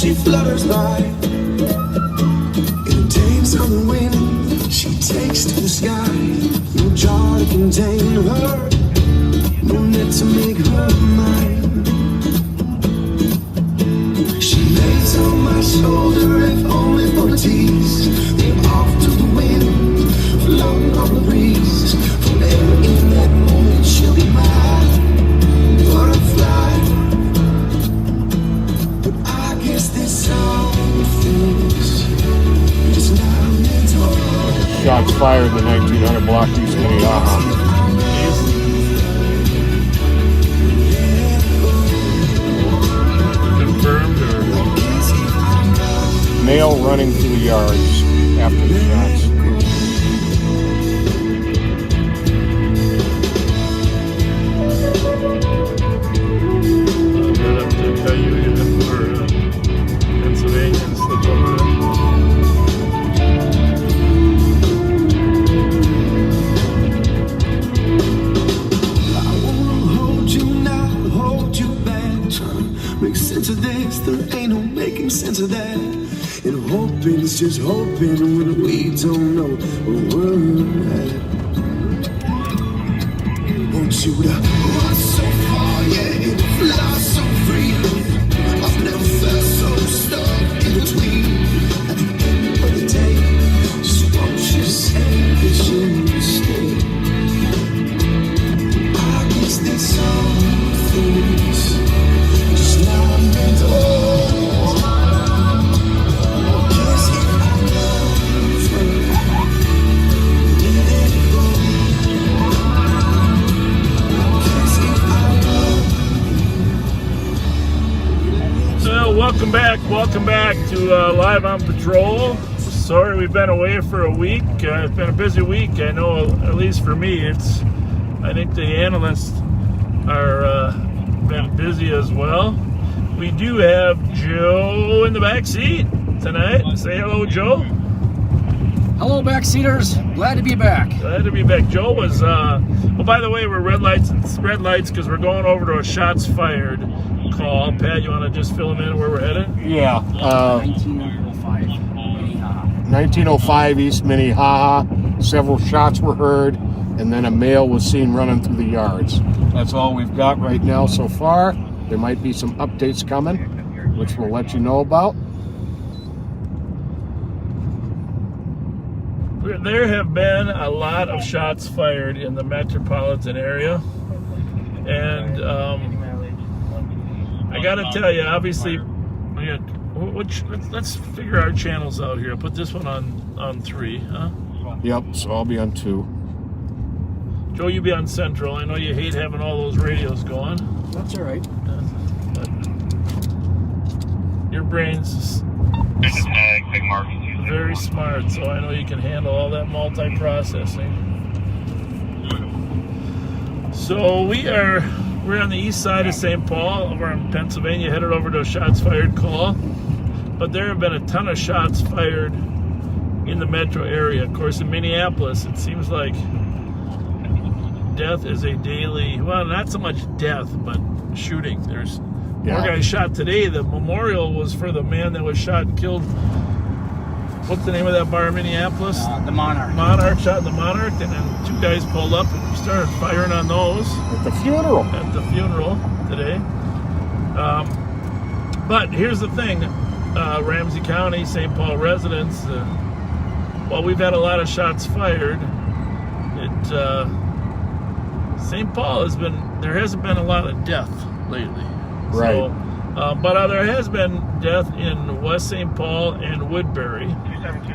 she flutters by. In a dance on the wind, she takes to the sky. No jar to contain her, no net to make her mine. She lays on my shoulder, if only for a tease. Then off to the wind, floating on the breeze. Forever in that moment, she'll be mine. Butterfly. But I guess there's some things just not meant to. Shots fired in the 1900 block East Minnehaha. Confirmed or Male running through the yards after the shots. I'll have to tell you even for Pennsylvania and slip over there. I wanna hold you now, hold you back. Trying to make sense of this, there ain't no making sense of that. And hoping is just hoping when we don't know where we're at. Want you to run so far, yeah, and fly so free. I've never felt so stuck in between. At the end of the day, just won't you say that you stay? I guess there's some things just not meant to. Welcome back to Live on Patrol. Sorry we've been away for a week. It's been a busy week. I know, at least for me, I think the analysts are been busy as well. We do have Joe in the back seat tonight. Say hello, Joe. Hello, backseaters. Glad to be back. Glad to be back. Joe was, by the way, we're red lights because we're going over to a shots fired call. Pat, you want to just fill them in where we're headed? Yeah. 1905 Minnehaha. 1905 East Minnehaha. Several shots were heard, and then a male was seen running through the yards. That's all we've got right now so far. There might be some updates coming, which we'll let you know about. There have been a lot of shots fired in the metropolitan area, and I got to tell you, obviously, let's figure our channels out here. I'll put this one on 3, huh? Yep, so I'll be on 2. Joe, you be on Central. I know you hate having all those radios going. That's all right. But your brain's very smart, so I know you can handle all that multi-processing. So we're on the east side of St. Paul. We're in Pennsylvania, headed over to a shots fired call. But there have been a ton of shots fired in the metro area. Of course, in Minneapolis, it seems like death is a daily, well, not so much death, but shooting. There's more guys shot today. The memorial was for the man that was shot and killed. What's the name of that bar in Minneapolis? The Monarch. Monarch, shot in the Monarch, and then 2 guys pulled up and started firing on those. At the funeral. At the funeral today. But here's the thing, Ramsey County, St. Paul residents, while we've had a lot of shots fired, St. Paul there hasn't been a lot of death lately. Right. So, but there has been death in West St. Paul and Woodbury.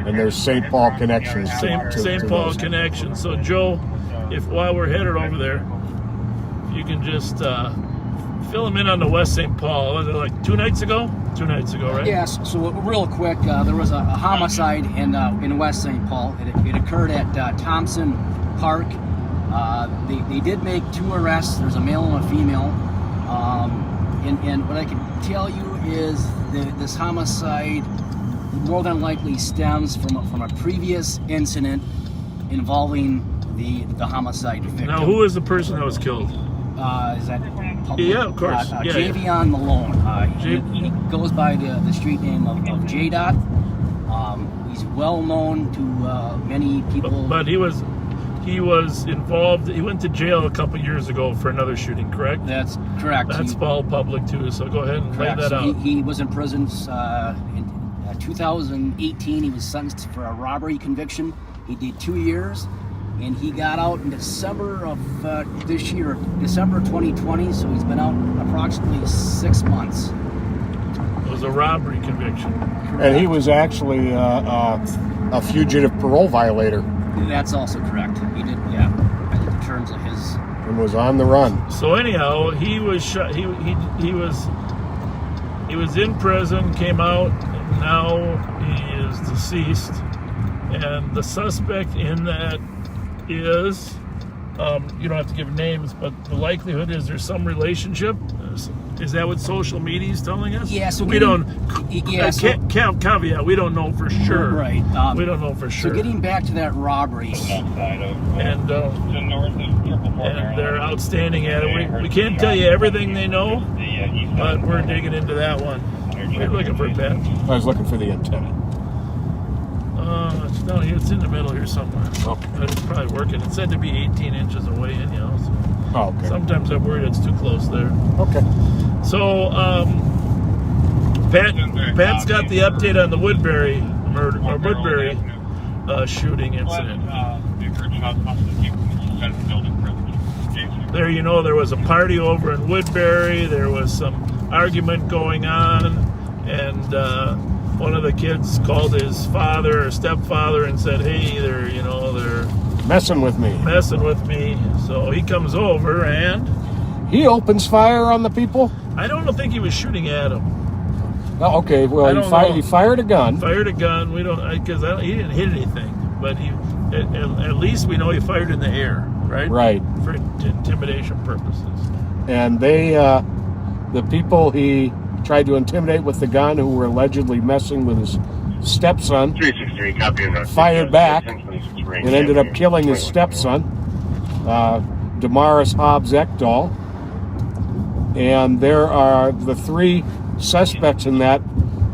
And there's St. Paul connections. St. Paul connection. So Joe, while we're headed over there, you can just fill them in on the West St. Paul. Was it like 2 nights ago? 2 nights ago, right? Yes. So real quick, there was a homicide in West St. Paul. It occurred at Thompson Park. They did make 2 arrests. There's a male and a female. And what I can tell you is this homicide more than likely stems from a previous incident involving the homicide victim. Now, who is the person that was killed? Is that public? Yeah, of course. Yeah, Javion Malone. He goes by the street name of J-Dot. He's well known to many people. But he was involved. He went to jail a couple years ago for another shooting, correct? That's correct. That's all public too. So go ahead and lay that out. He was in prison in 2018. He was sentenced for a robbery conviction. He did 2 years, and he got out in December of this year, December 2020. So he's been out approximately 6 months. It was a robbery conviction. And he was actually a fugitive parole violator. That's also correct. He did, yeah. In terms of his, And was on the run. So anyhow, he was shot. He was in prison, came out, and now he is deceased. And the suspect in that is, you don't have to give names, but the likelihood is there's some relationship. Is that what social media is telling us? Yeah, so we don't. Caveat: we don't know for sure. Right. We don't know for sure. So getting back to that robbery, And they're outstanding at it. We can't tell you everything they know, but we're digging into that one. We're looking for that. I was looking for the antenna. No, it's in the middle here somewhere. Okay. But it's probably working. It said to be 18 inches away, anyhow. So Oh, okay. sometimes I'm worried it's too close there. Okay. So, Pat's got the update on the Woodbury murder or Woodbury shooting incident. There, there was a party over in Woodbury. There was some argument going on, and one of the kids called his father or stepfather and said, "Hey, they're Messing with me. So he comes over, and He opens fire on the people? I don't think he was shooting at him. Oh, okay. Well, he fired a gun. Fired a gun. We don't, because he didn't hit anything, but at least we know he fired in the air, right? Right. For intimidation purposes. And the people he tried to intimidate with the gun, who were allegedly messing with his stepson, 363, copy and fired back and ended up killing his stepson, Damaris Hobbs Ekdahl. And there are the 3 suspects in that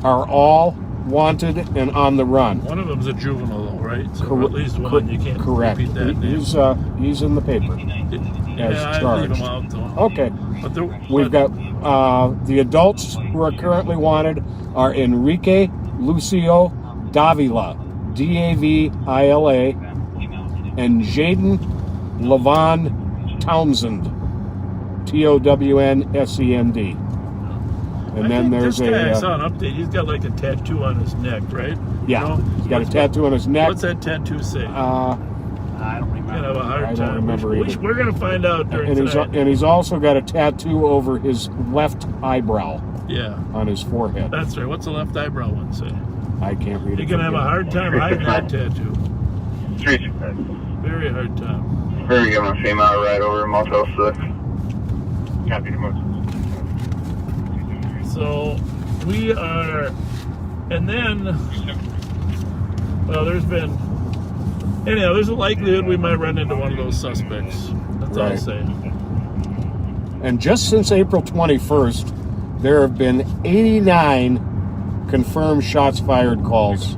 are all wanted and on the run. One of them's a juvenile, though, right? So at least one. You can't correct. repeat that name. He's in the paper. Yeah, I'd leave him out, though. Okay. We've got the adults who are currently wanted are Enrique Lucio Davila, Davila, and Jaden Levon Townsend, Townsend. And then there's this guy, I saw an update. He's got like a tattoo on his neck, right? Yeah, he's got a tattoo on his neck. What's that tattoo say? I don't remember. Gonna have a hard I time. don't remember either. We're gonna find out during tonight. And he's also got a tattoo over his left eyebrow. Yeah, on his forehead. That's right. What's the left eyebrow one say? I can't read it. You're gonna have a hard time hiding that tattoo. 365. Very hard time. Very good, my female right over Motel 6. Copy to Motel 6. So we are, and then, well, there's a likelihood we might run into one of those suspects. That's all I'll say. And just since April 21st, there have been 89 confirmed shots fired calls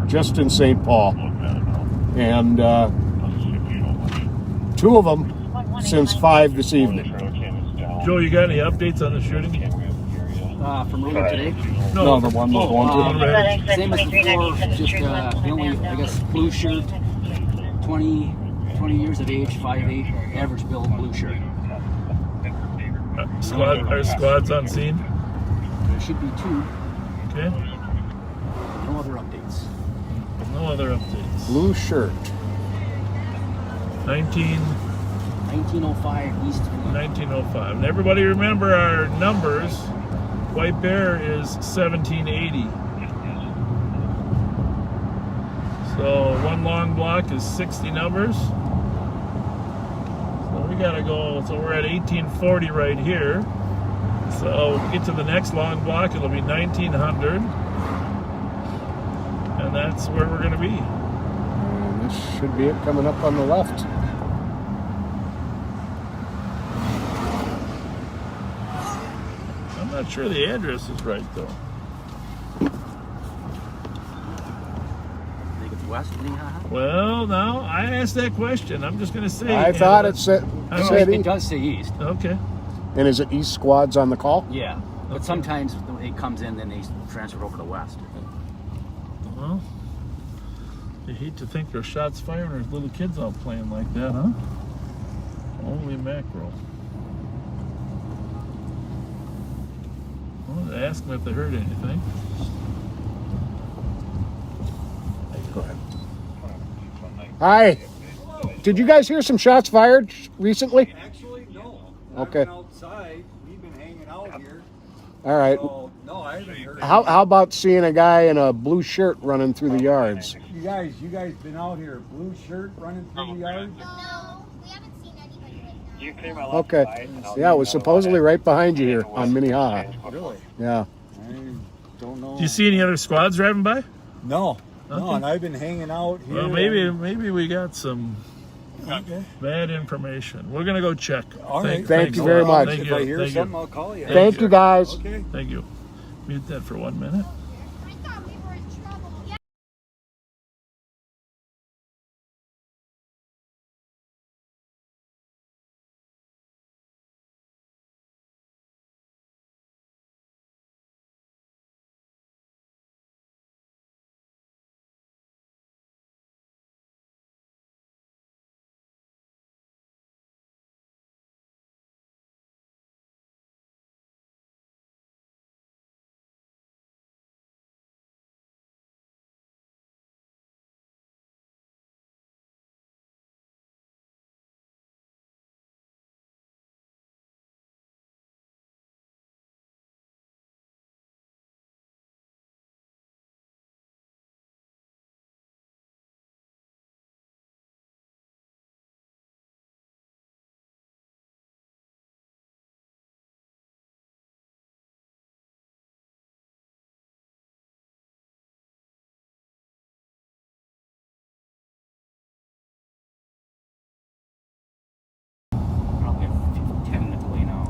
just in St. Paul. And 2 of them since 5 this evening. Joe, you got any updates on the shooting? From earlier today? No, the one we're going to. Same as before, just the only, I guess, blue shirt, 20 years of age, 5'8", average build, blue shirt. Our squad's on scene? There should be 2. Okay. No other updates. No other updates. Blue shirt. 1905 East. 1905. And everybody remember our numbers. White Bear is 1780. So one long block is 60 numbers. So we gotta go, so we're at 1840 right here. So we get to the next long block, it'll be 1900. And that's where we're gonna be. And this should be it coming up on the left. Not sure the address is right though. I think it's west of Minnehaha. Well, now I asked that question. I'm just going to say. I thought it said Okay. It east. does say east. Okay. And is it East Squads on the call? Yeah, but Okay. sometimes it comes in, then they transfer over to west. Well, you hate to think there's shots fired and there's little kids out playing like that, huh? Holy mackerel. Well, ask them if they heard anything. Go ahead. Hi. Did you guys hear some shots fired recently? Actually, no. Okay. I've been outside. We've been hanging out here. All right. So, no, I haven't heard. How about seeing a guy in a blue shirt running through the yards? You guys been out here, blue shirt running through the yard? No, we haven't seen anybody right now. You clear my left Okay. side, and I'll Yeah, it was clear my supposedly left. right behind you here on Minnehaha. Really? Yeah. I don't know. Do you see any other squads driving by? No. No, Okay. and I've been hanging out here. Well, maybe we got some Okay. bad information. We're gonna go check. All right. Thank you a very lot. much. Thank If you. I hear Thank something, you. I'll call you. Thank you, guys. Okay. Thank you. Mute that for 1 minute. I thought we were in trouble. Yeah. Probably 10 minutes away now.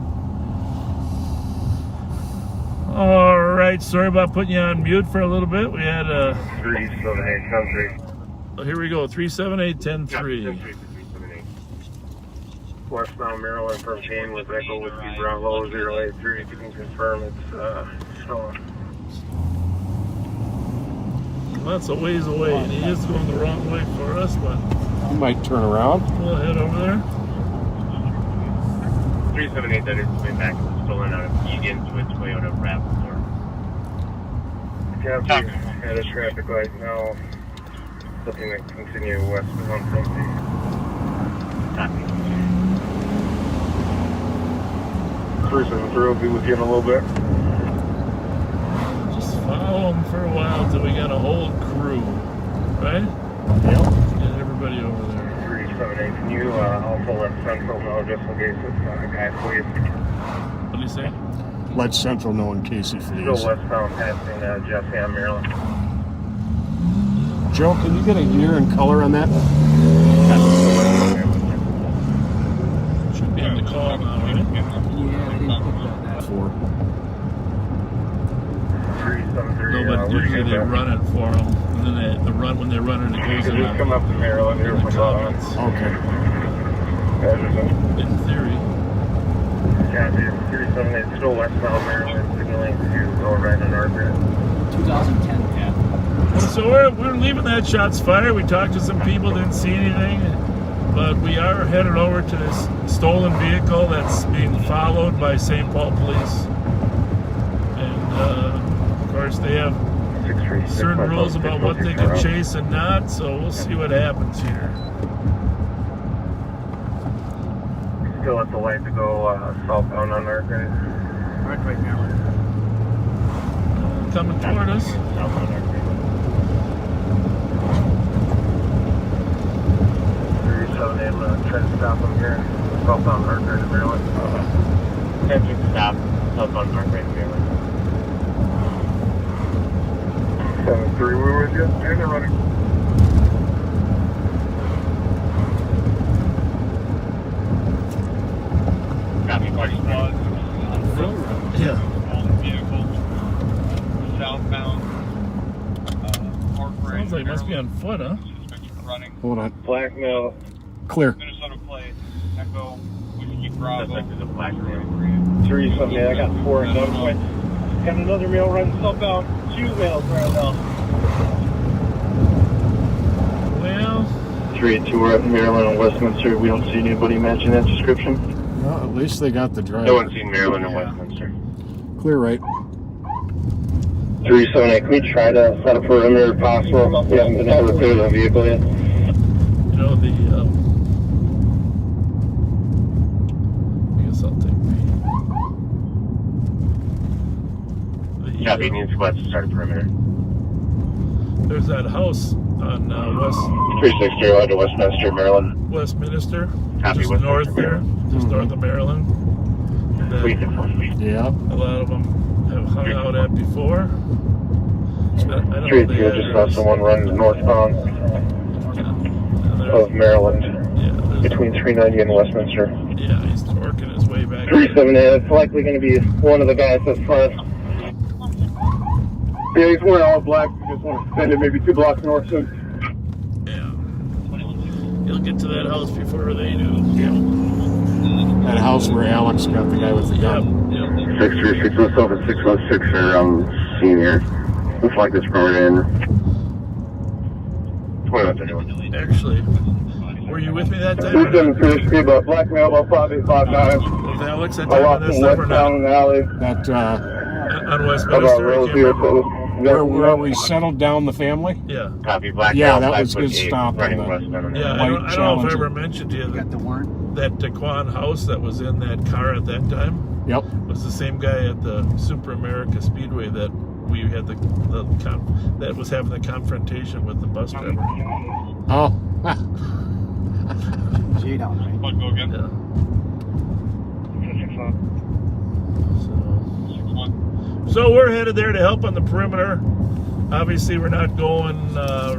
All right. Sorry about putting you on mute for a little bit. We had 378, here we go. 378-10-3. Westbound Maryland from Chain with Echo Whiskey Bravo 083. If you can confirm it's snowing. Well, that's a ways away, and he is going the wrong way for us, but You might turn around. we'll head over there. 378, that is coming back. It's stolen out of Egan to its way out of Rappaport. Copy. At a traffic light now. Looking to continue westbound from the. Copy. 373 will be with you in a little bit. Just follow him for a while till we got a whole crew, right? Yep. Get everybody over there. 378, can you also let Central know just in case it's a guy flees? What do you say? Let Central know in case he Still flees. westbound passing Jesse on Maryland. Joe, can you get a year and color on that? Should be in the call now, right? Yeah, they didn't put that. For 373. No, but usually they run it for them, and then when they run it, it goes in Just come up to Maryland here the for comments. Okay. In theory. Copy. 378, still westbound Maryland, signaling to go right on our grid. 2010. Yeah. So we're leaving that shots fired. We talked to some people, didn't see anything, but we are headed over to this stolen vehicle that's being followed by St. Paul Police. And of course, they have 636, certain rules about what they can chase. chase and not, so we'll see what happens here. Still at the light to go southbound on our grid. Right now. Coming toward us. Southbound our grid. 378, I'm going to try to stop them here. Southbound our grid in Maryland. Attention stop. Southbound our grid in Maryland. 73, we're with you. And they're running. Copy, party squad. Yeah. vehicle southbound. Sounds like it must be on foot, huh? Running. Hold on. Blackmail. Clear. Minnesota plate. Echo. Whiskey Bravo. Suspect is a blackmail. 3 something. I got 4 in another point. Got another mail running southbound. 2 mails right now. Well, 3 and 2 are at Maryland and Westminster. We don't see anybody mention that description. Well, at least they got the driver. No one's seen Maryland and Westminster. Clear right. 378. Can we try to set a perimeter if possible? We haven't been able to clear the vehicle yet. you know, I guess I'll take Yeah, we need squads to start a perimeter. there's that house on 360 to Westminster, Maryland. Westminster, Copy, just Westminster, north there, Maryland. just north of Maryland. That Yeah. a lot of them have hung out at before. I don't know 3 the 2 just saw address. someone running northbound And there's- of Maryland yeah, there's- between 390 and Westminster. yeah, he's working his way back. 378, it's likely going to be one of the guys that's front. Yeah, he's wearing all black. We just want to send it maybe 2 blocks north soon. Yeah. He'll get to that house before they do. That house where Alex got the guy with the gun. Yep. 636, let's open 616 for senior. Looks like this road in. 2131. Actually, were you with me that time? 3730, about blackmail, about 5859. With Alex that I time on lost this him number westbound in the alley. That on About Westminster? I Rose can't here. remember. where we settled down the family. Yeah. Copy, blackmail. Yeah, that was good stop on Running the- Westminster. Yeah, I White don't know if I Challenger. ever mentioned to you You got the warrant? that Daquan house that was in that car at that time Yep. was the same guy at the Super America Speedway that we had that was having the confrontation with the bus driver. Oh. J down, right? Go again. Yeah. 661. So we're headed there to help on the perimeter. Obviously, we're not going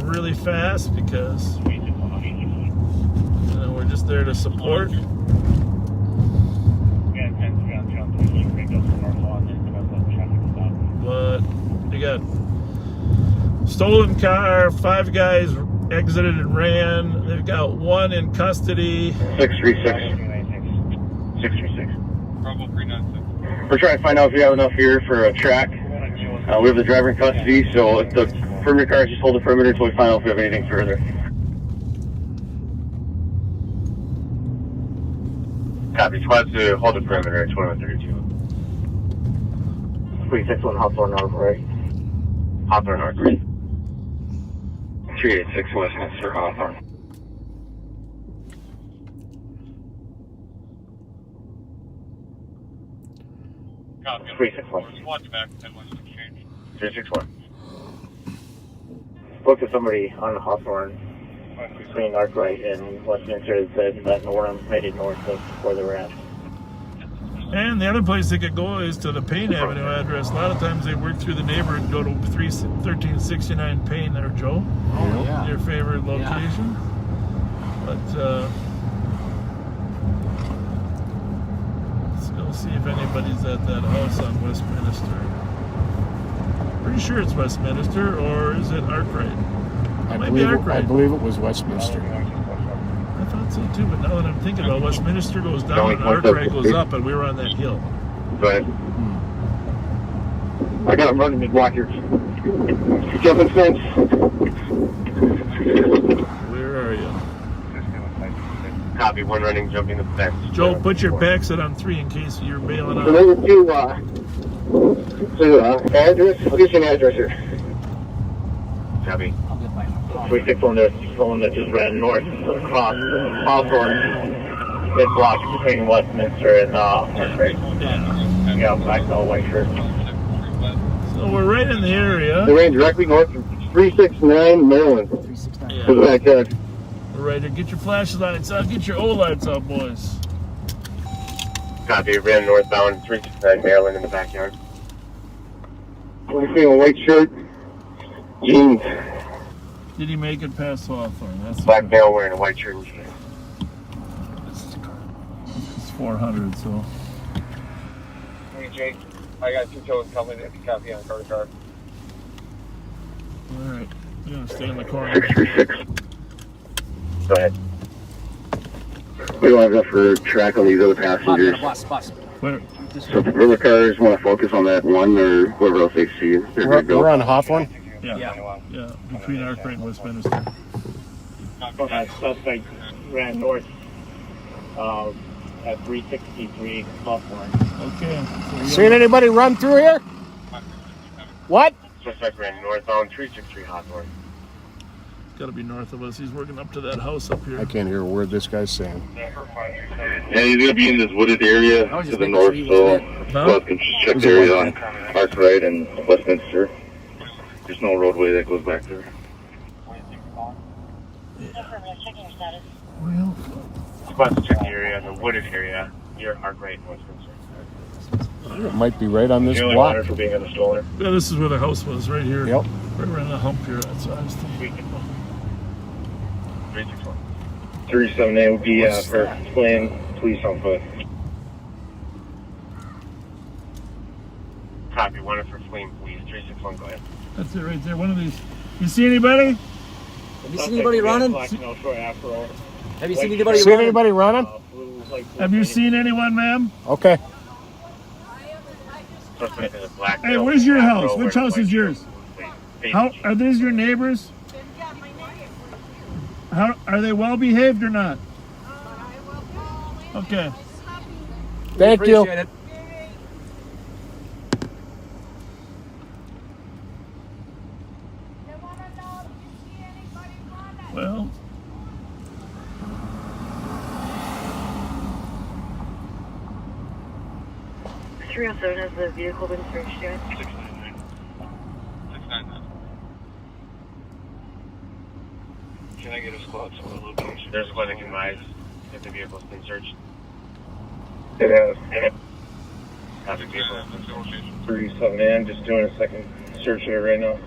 really fast because we're just there to support. But they got stolen car, 5 guys exited and ran. They've got 1 in custody. 636. 636. We're trying to find out if we have enough here for a track. We have the driver in custody, so if the perimeter cars just hold the perimeter until we find out if we have anything further. Copy. Squad to hold the perimeter at 2132. 361 Hawthorne North, right? Hawthorne North, right? 386 Westminster Hawthorne. Copy. 361. Squad back, 10-1 exchange. 361. Spoke to somebody on Hawthorne between Arkwright and Westminster that said that Norham headed north of where they were at. And the other place they could go is to the Payne Avenue address. A lot of times they work through the neighborhood and go to 1369 Payne there, Joe. Oh, yeah. Your favorite location. But let's go see if anybody's at that house on Westminster. Pretty sure it's Westminster, or is it Arkwright? I Might be Arkwright. believe it was Westminster. I thought so too, but now that I'm thinking about it, Westminster goes down and Arkwright goes up, and we were on that hill. But I got him running his blockers. Jumping fence. Where are you? Copy, 1 running, jumping the fence. Joe, put your backset on 3 in case you're bailing So out. there were 2, address, I'll get you an address here. Copy. I'll get by. 361, there's someone that just ran north across Hawthorne. Mid block between Westminster and Arkwright. Yeah. Yeah, black belt, white shirt. So we're right in the area. They ran directly north from 369 Maryland. 369. Yeah. To the backyard. We're right there. Get your flashlights out. Get your O lights out, boys. Copy, ran northbound 369 Maryland in the backyard. We're seeing a white shirt, jeans, Did he make it past Hawthorne? That's black male wearing a white shirt and jeans. It's 400, so. me, Jake. I got 2 toes coming. If you copy on car to car. All right. We're going to stay in the corner. 636. Go ahead. We don't have enough for track on these other passengers. Bus. Where? So if the river cars want to focus on that one or whoever else they see, they're good to go. We're on Hawthorne. Yeah, between Arkwright and Westminster. Suspect ran north at 363 Hawthorne. Okay. So Seen anybody run through here? What? Suspect ran northbound 363 Hawthorne. got to be north of us. He's working up to that house up here. I can't hear a word this guy's saying. Yeah, he's going to be in this wooded area to the north, so squad can just check the area on Arkwright and Westminster. There's no roadway that goes back there. Well, Squad's checking the area, the wooded area near Arkwright and Westminster. It might be right on this The only block. water for being on the stroller. yeah, this is where the house was, right here. Yep. Right around the hump here. That's what I was thinking. 361. 37A would be for fleeing police on foot. Copy, one for fleeing police. 361, go ahead. That's it right there. One of these. You see anybody? Have you seen anybody running? Black no short afro. Have you seen anybody See running? anybody running? Blue, Have you seen anyone, ma'am? Okay. Suspect in a black Hey, male where's your afro house? Which wearing house white is yours? shirt. How are these your neighbors? How are they well behaved or not? Okay. Thank you. Appreciate it. Well, 307 has the vehicle been searched yet? 699. 699. Can I get a squad to the location? There's a clinic in Mize if the vehicle's been searched. It has. Copy, vehicle has been searched. 37A, I'm just doing a second search there right now.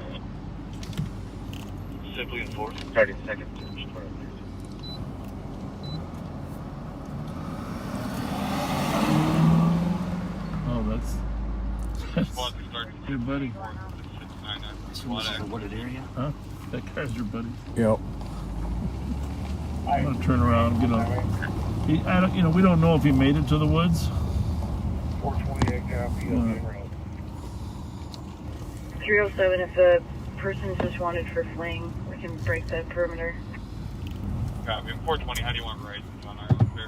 Simply enforced. Starting second search. oh, that's Squad to start. your buddy. 699. This Squad is a action. wooded area. Huh? That car's your buddy. Yep. I'm gonna turn around and get on. I don't, we don't know if he made it to the woods. 428 copy. 307, if the person is just wanted for fleeing, we can break that perimeter. Copy. 420, how do you want to write? On our own fair?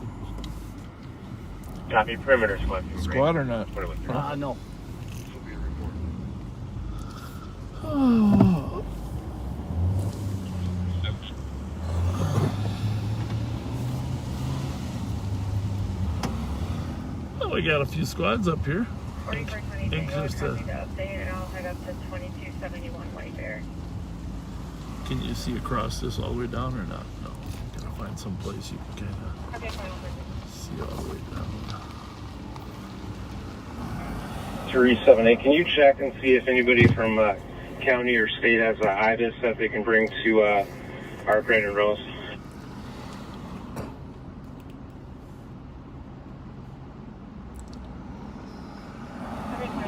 Copy, perimeter squad. Squad or not? What are we doing? No. This will be a report. Well, we got a few squads up here. 4420, Anxious to- update, and I'll head up to 2271 White Bear. Can you see across this all the way down or not? No. Gotta find some place you can kind Okay, fine, of see all the way down. 37A, can you check and see if anybody from county or state has a IBIS that they can bring to Arkwright and Rose?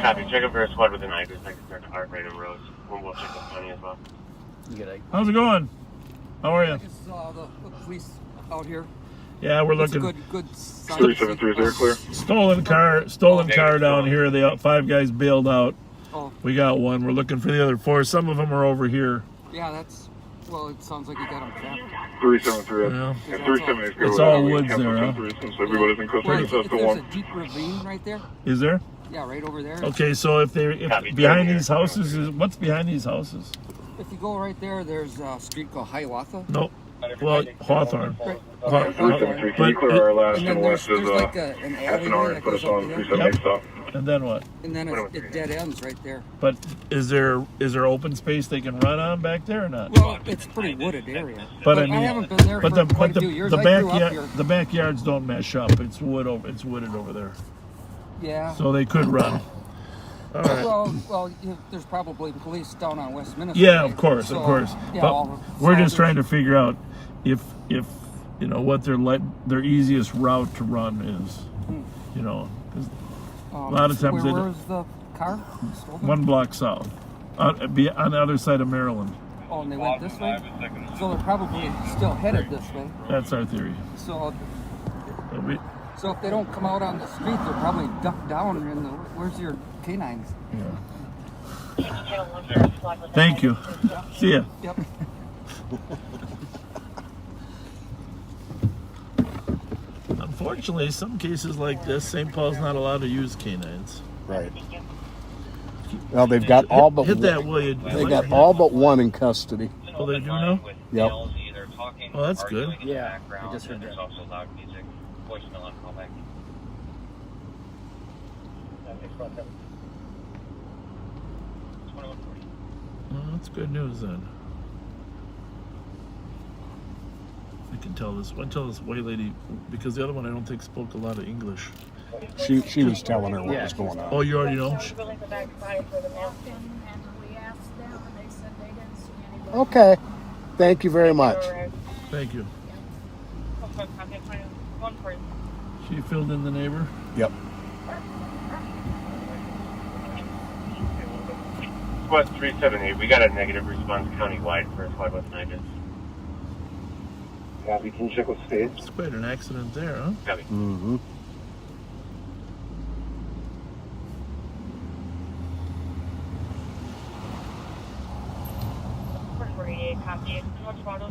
Copy, check up for a squad with an IBIS. I can start to Arkwright and Rose. We'll check the county as well. You get a How's it going? How are you? This is the police out here. Yeah, we're It's a looking. good sign. 3730 clear. Stolen car down here. The 5 guys bailed out. Oh, We got one. We're looking for the other 4. Some of them are over here. yeah, well, it sounds like you got them trapped. 373. Yeah. And 37 is It's all woods there, huh? Since everybody's in Well, custody, if that's the there's a one. deep ravine right there, Is there? yeah, right over there. Okay, so if Copy. behind these houses what's behind these houses? If you go right there, there's a street called Hiawatha. No. Well, Hawthorne. Right. Okay, 373, can you clear our last And and then west there's is like an half an hour alleyway and that put goes us up on there. 378 stop. And then what? And then it dead ends right there. But is there open space they can run on back there or not? Well, it's a pretty wooded area. But I I mean, haven't been there for quite a few years. I grew up here. the backyards don't mesh up. It's wooded over there, Yeah. so they could run. All right. Well, there's probably police down on Westminster. Yeah, right? of course. Yeah, But we're just trying to figure out if what their easiest route to run is. 'Cause A lot of times they where don't. was the car stolen? 1 block south, on the other side of Maryland. Oh, and they went this way? So they're probably still headed this way. That's our theory. So, But we, so if they don't come out on the street, they're probably ducked down in the. Where's your canines? yeah. Thank you. See ya. Yep. Unfortunately, some cases like this, St. Paul's not allowed to use canines. Right. Well, they've got all but Hit that, will you? they got all but one in custody. Oh, they do now? Yep. Oh, that's good. Yeah, I just heard that. also loud music. Voicemail on callback. Oh, that's good news then. I can tell this white lady, because the other one I don't think spoke a lot of English. She was telling her what was going on. Oh, you already know? And we asked them, and they said they didn't see anybody. Okay. Thank you very much. Thank you. She filled in the neighbor? Yep. West 378, we got a negative response countywide for 519. Copy, can you check with speed? It's quite an accident there, huh? Copy. Mm-hmm.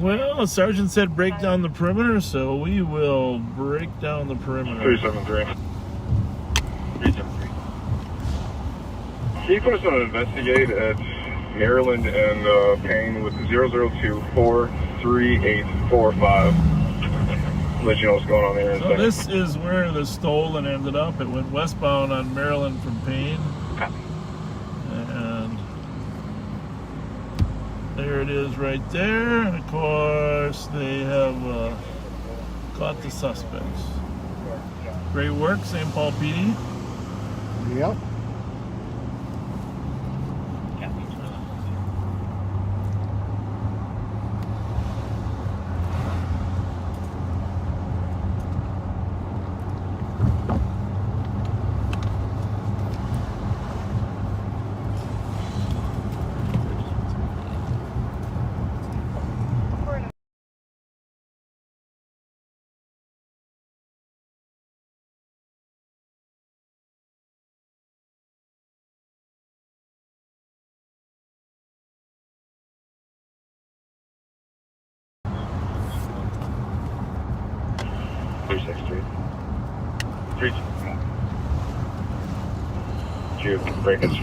Well, the sergeant said break down the perimeter, so we will break down the perimeter. 373. 373. Can you put us on an investigate at Maryland and Payne with 002-43845? Let you know what's going on there in a So second. this is where the stolen ended up. It went westbound on Maryland from Payne. And there it is right there. And of course, they have caught the suspects. Great work, St. Paul PD. Yep.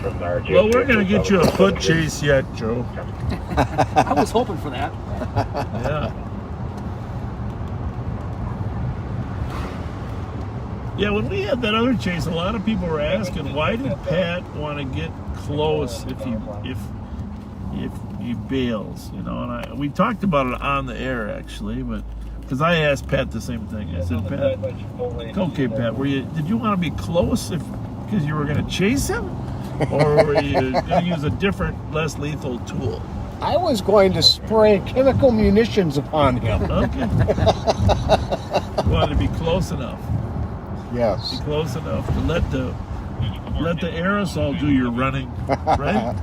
From the RJ. Well, we're going to get you a foot chase yet, Joe. I was hoping for that. Yeah. Yeah, when we had that other chase, a lot of people were asking, why did Pat want to get close if he bails, you know? And we talked about it on the air actually, but because I asked Pat the same thing. I said, Pat, okay, Pat, did you want to be close because you were going to chase him, or were you going to use a different, less lethal tool? I was going to spray chemical munitions upon him. Okay. You wanted to be close enough. Yes. Be close enough to let the aerosol do your running, right?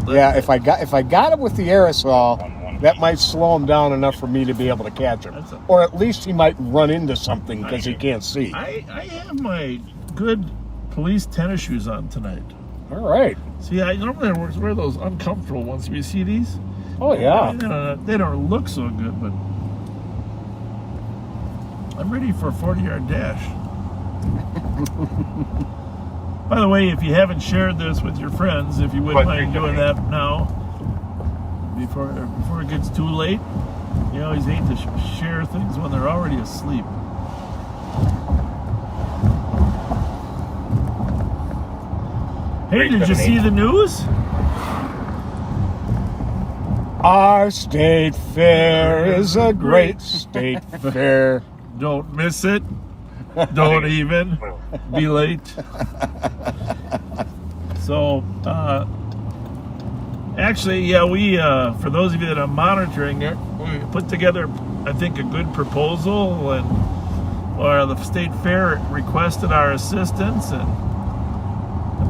Yeah, if I got him with the aerosol, that might slow him down enough for me to be able to catch him. Or at least he might run into something because he can't see. I have my good police tennis shoes on tonight. All right. See, I normally wear those uncomfortable ones. Do you see these? Oh, yeah. They don't look so good, but I'm ready for a 40-yard dash. By the way, if you haven't shared this with your friends, if you wouldn't mind doing that now, before it gets too late. You always hate to share things when they're already asleep. Hey, did you see the news? Our state fair is a great state fair. Don't miss it. Don't even be late. So, actually, yeah, we, for those of you that are monitoring it, we put together, I think, a good proposal, and Well, the state fair requested our assistance and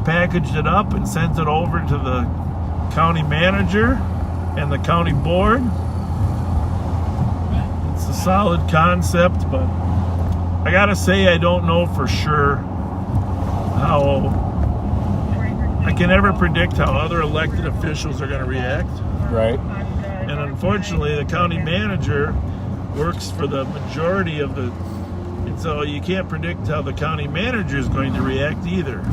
packaged it up and sent it over to the county manager and the county board. It's a solid concept, but I gotta say I don't know for sure how. I can never predict how other elected officials are going to react. Right. And unfortunately, the county manager works for the majority of the, and so you can't predict how the county manager is going to react either.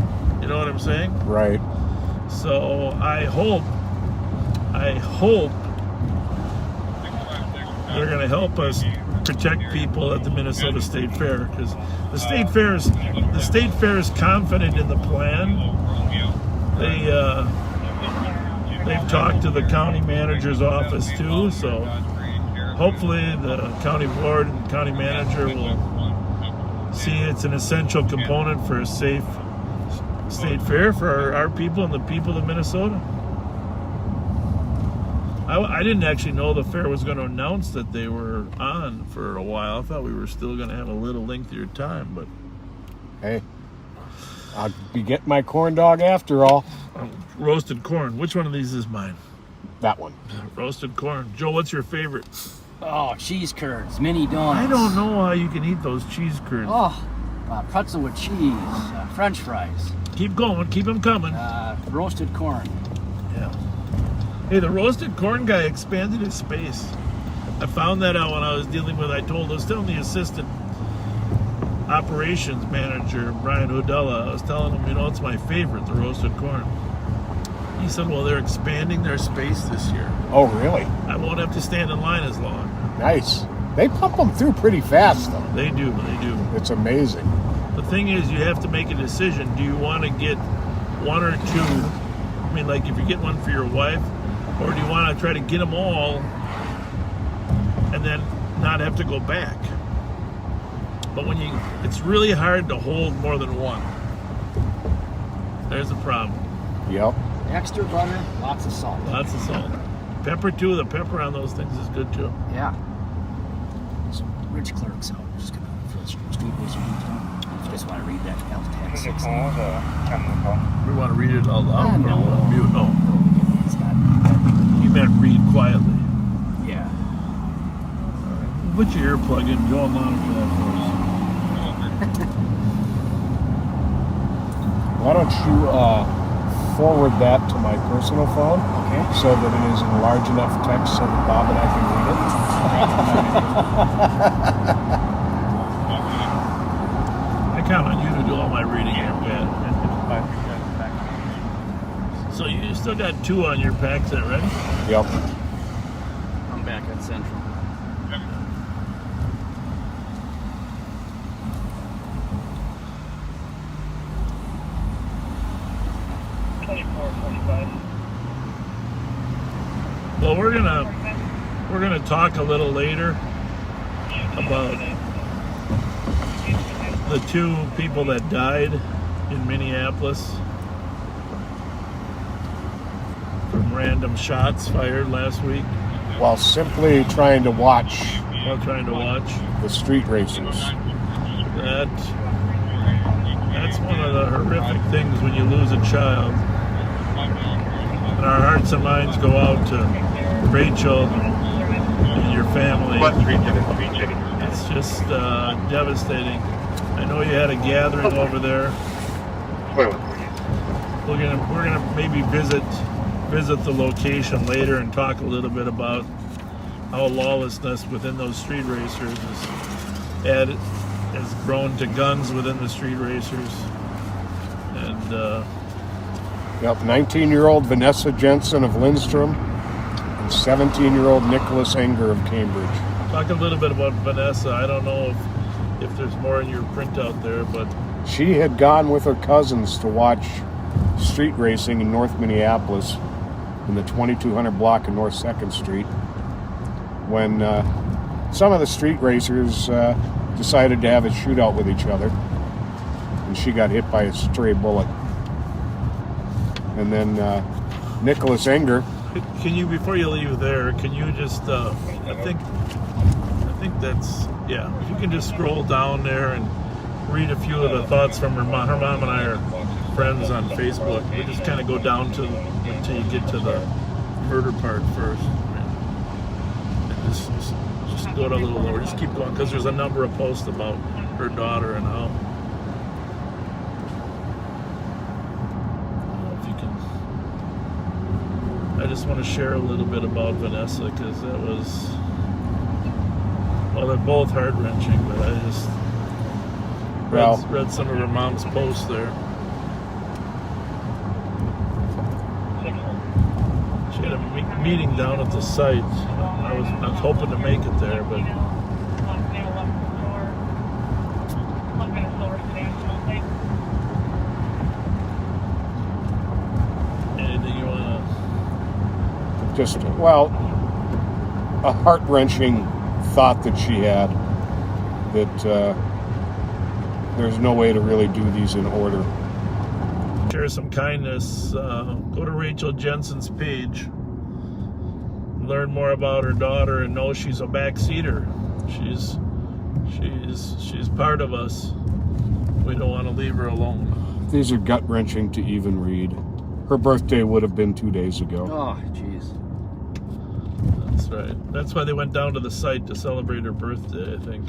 You know what I'm saying? Right. So I hope they're going to help us protect people at the Minnesota State Fair, because the state fair is confident in the plan. They've talked to the county manager's office too, so hopefully the county board and county manager will see it's an essential component for a safe state fair for our people and the people of Minnesota. I didn't actually know the fair was going to announce that they were on for a while. I thought we were still going to have a little lengthier time, but hey, I'll be getting my corn dog after all. Roasted corn. Which one of these is mine? That one. Roasted corn. Joe, what's your favorite? Oh, cheese curds, mini donuts. I don't know how you can eat those cheese curds. Oh, pretzel with cheese, French fries. Keep going. Keep them coming. Roasted corn. Yeah. Hey, the roasted corn guy expanded his space. I found that out when I was dealing with, I was telling the assistant operations manager, Brian Hodella, I was telling him, it's my favorite, the roasted corn. He said, well, they're expanding their space this year. Oh, really? I won't have to stand in line as long. Nice. They pump them through pretty fast, though. They do. It's amazing. The thing is, you have to make a decision. Do you want to get one or two? I mean, like if you get one for your wife, or do you want to try to get them all and then not have to go back? But it's really hard to hold more than one. There's a problem. Yep. Extra butter, lots of salt. Lots of salt. Pepper too. The pepper on those things is good too. Yeah. Some rich clerks out. Just gonna fill street ways you need to. If you just want to read that, L text 6. We want to read it out loud. No. Mute. No. It's not. You meant read quietly. Yeah. Put your earplug in. Go and monitor that for us. Why don't you forward that to my personal phone? Okay. So that it is in large enough text so that Bob and I can read it. I count on you to do all my reading here, Pat. So you still got 2 on your pack, is that right? Yep. I'm back at Central. Well, we're gonna talk a little later about the 2 people that died in Minneapolis from random shots fired last week. While simply trying to watch the street racers. That's one of the horrific things when you lose a child. And our hearts and minds go out to Rachel and your family. It's just devastating. I know you had a gathering over there. We're gonna maybe visit the location later and talk a little bit about how lawlessness within those street racers has grown to guns within the street racers. And 19-year-old Vanessa Jensen of Lindstrom and 17-year-old Nicholas Enger of Cambridge. Talk a little bit about Vanessa. I don't know if there's more in your printout there, but she had gone with her cousins to watch street racing in North Minneapolis in the 2200 block of North 2nd Street when some of the street racers decided to have a shootout with each other, and she got hit by a stray bullet. And then Nicholas Enger. Can you, before you leave there, can you just? I think that's Yeah, if you can just scroll down there and read a few of the thoughts from her mom. Her mom and I are friends on Facebook. We just kind of go down to until you get to the murder part first. And just go to a little lower. Just keep going because there's a number of posts about her daughter and how. If you can, I just want to share a little bit about Vanessa because that was. Well, they're both heart-wrenching, but I just read some of her mom's posts there. She had a meeting down at the site. I was hoping to make it there, but anything you want to? Just, well, a heart-wrenching thought that she had that there's no way to really do these in order. Share some kindness. Go to Rachel Jensen's page. Learn more about her daughter and know she's a backseater. She's part of us. We don't want to leave her alone. These are gut-wrenching to even read. Her birthday would have been 2 days ago. Oh, jeez. That's right. That's why they went down to the site to celebrate her birthday, I think.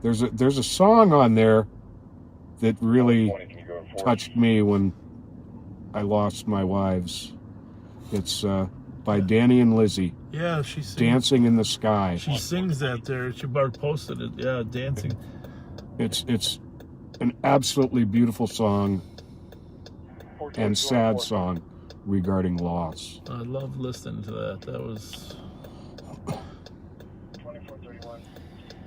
There's a song on there that really touched me when I lost my wives. It's by Danny and Lizzie. Yeah, she sings. Dancing in the Sky. She sings that there. She posted it. Yeah, dancing. It's an absolutely beautiful song and sad song regarding loss. I love listening to that. That was 2431.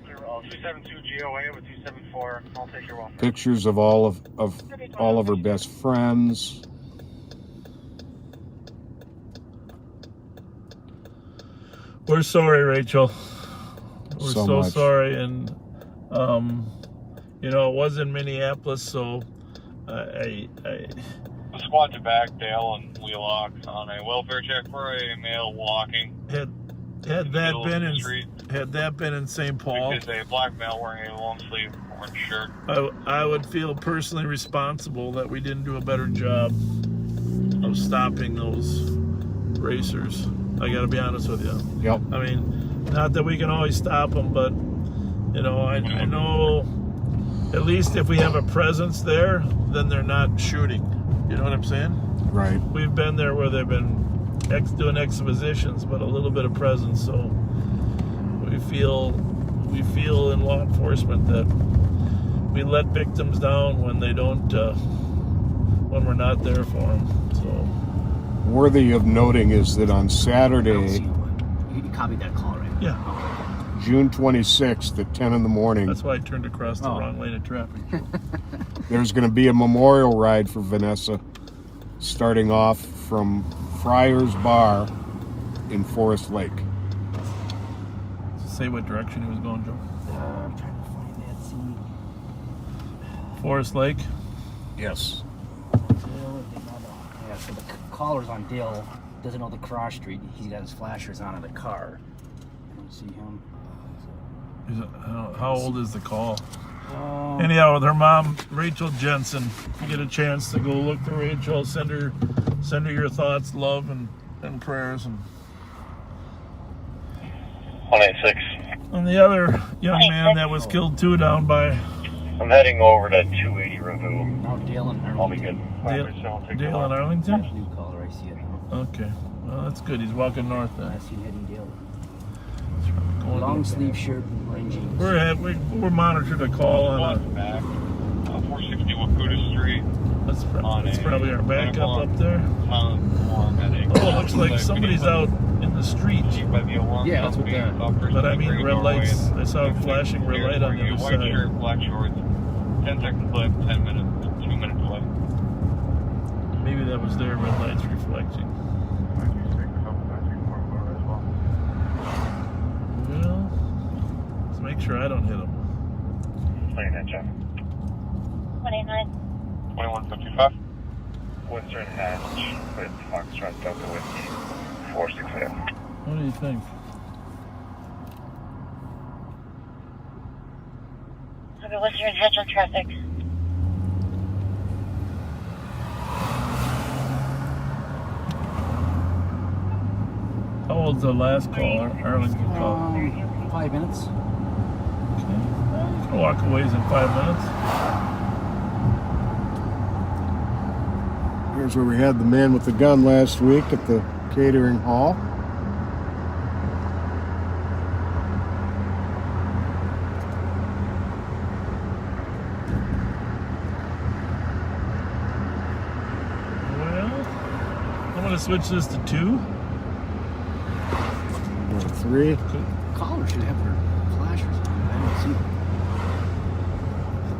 272 GOA with 274. I'll take your welfare. Pictures of all of her best friends. We're sorry, Rachel. We're so much. sorry, and it was in Minneapolis, so The squad's back, Dale and Wheelock on a welfare check for a male walking. Had that been in St. Paul, It's a black male wearing a long sleeve orange shirt. I would feel personally responsible that we didn't do a better job of stopping those racers. I got to be honest with you. Yep. I mean, not that we can always stop them, but I know at least if we have a presence there, then they're not shooting. You know what I'm saying? Right. We've been there where they've been doing expositions, but a little bit of presence. So we feel in law enforcement that we let victims down when they don't, when we're not there for them. So Worthy of noting is that on Saturday, You copied that call, right? yeah, June 26th at 10 in the morning, that's why I turned across the wrong lane of traffic. there's going to be a memorial ride for Vanessa, starting off from Friar's Bar in Forest Lake. Say what direction he was going, Joe. I'm trying to find that scene. Forest Lake. Yes. Yeah, so the caller's on Dale, doesn't know the cross street. He's got his flashers on in the car. I don't see him. How old is the call? Anyhow, with her mom, Rachel Jensen. If you get a chance to go look for Rachel, send her your thoughts, love, and prayers. And 186. And the other young man that was killed too down by I'm heading over to 280 Review. Now Dale and I'll be Arlington. good. Dale in Arlington. New caller, I see it now. Okay, well that's good. He's walking north I then. see heading Dale. Going Long to- sleeve shirt and green jeans. We're monitored a call on Back. 460 Wakuta Street. that's probably our backup up there. Oh, it looks like somebody's out in the street. Yeah, that's what that. But I mean, red lights. I saw a flashing red light on the other White side. shirt, black shorts. 10-second clip, 10 minutes, 2 minute delay. Maybe that was their red lights reflecting. Well, let's make sure I don't hit them. 29 check. 29. 2155. Western Hatch with Foxtrot Delta Whiskey 468. What do you think? Okay, Western Hatch on traffic. How old's the last caller? Arlington call. 5 minutes. Okay. You can walk a ways in 5 minutes. Here's where we had the man with the gun last week at the catering hall. Well, I'm going to switch this to 2. Or 3. Caller should have their flashers on. I don't see them.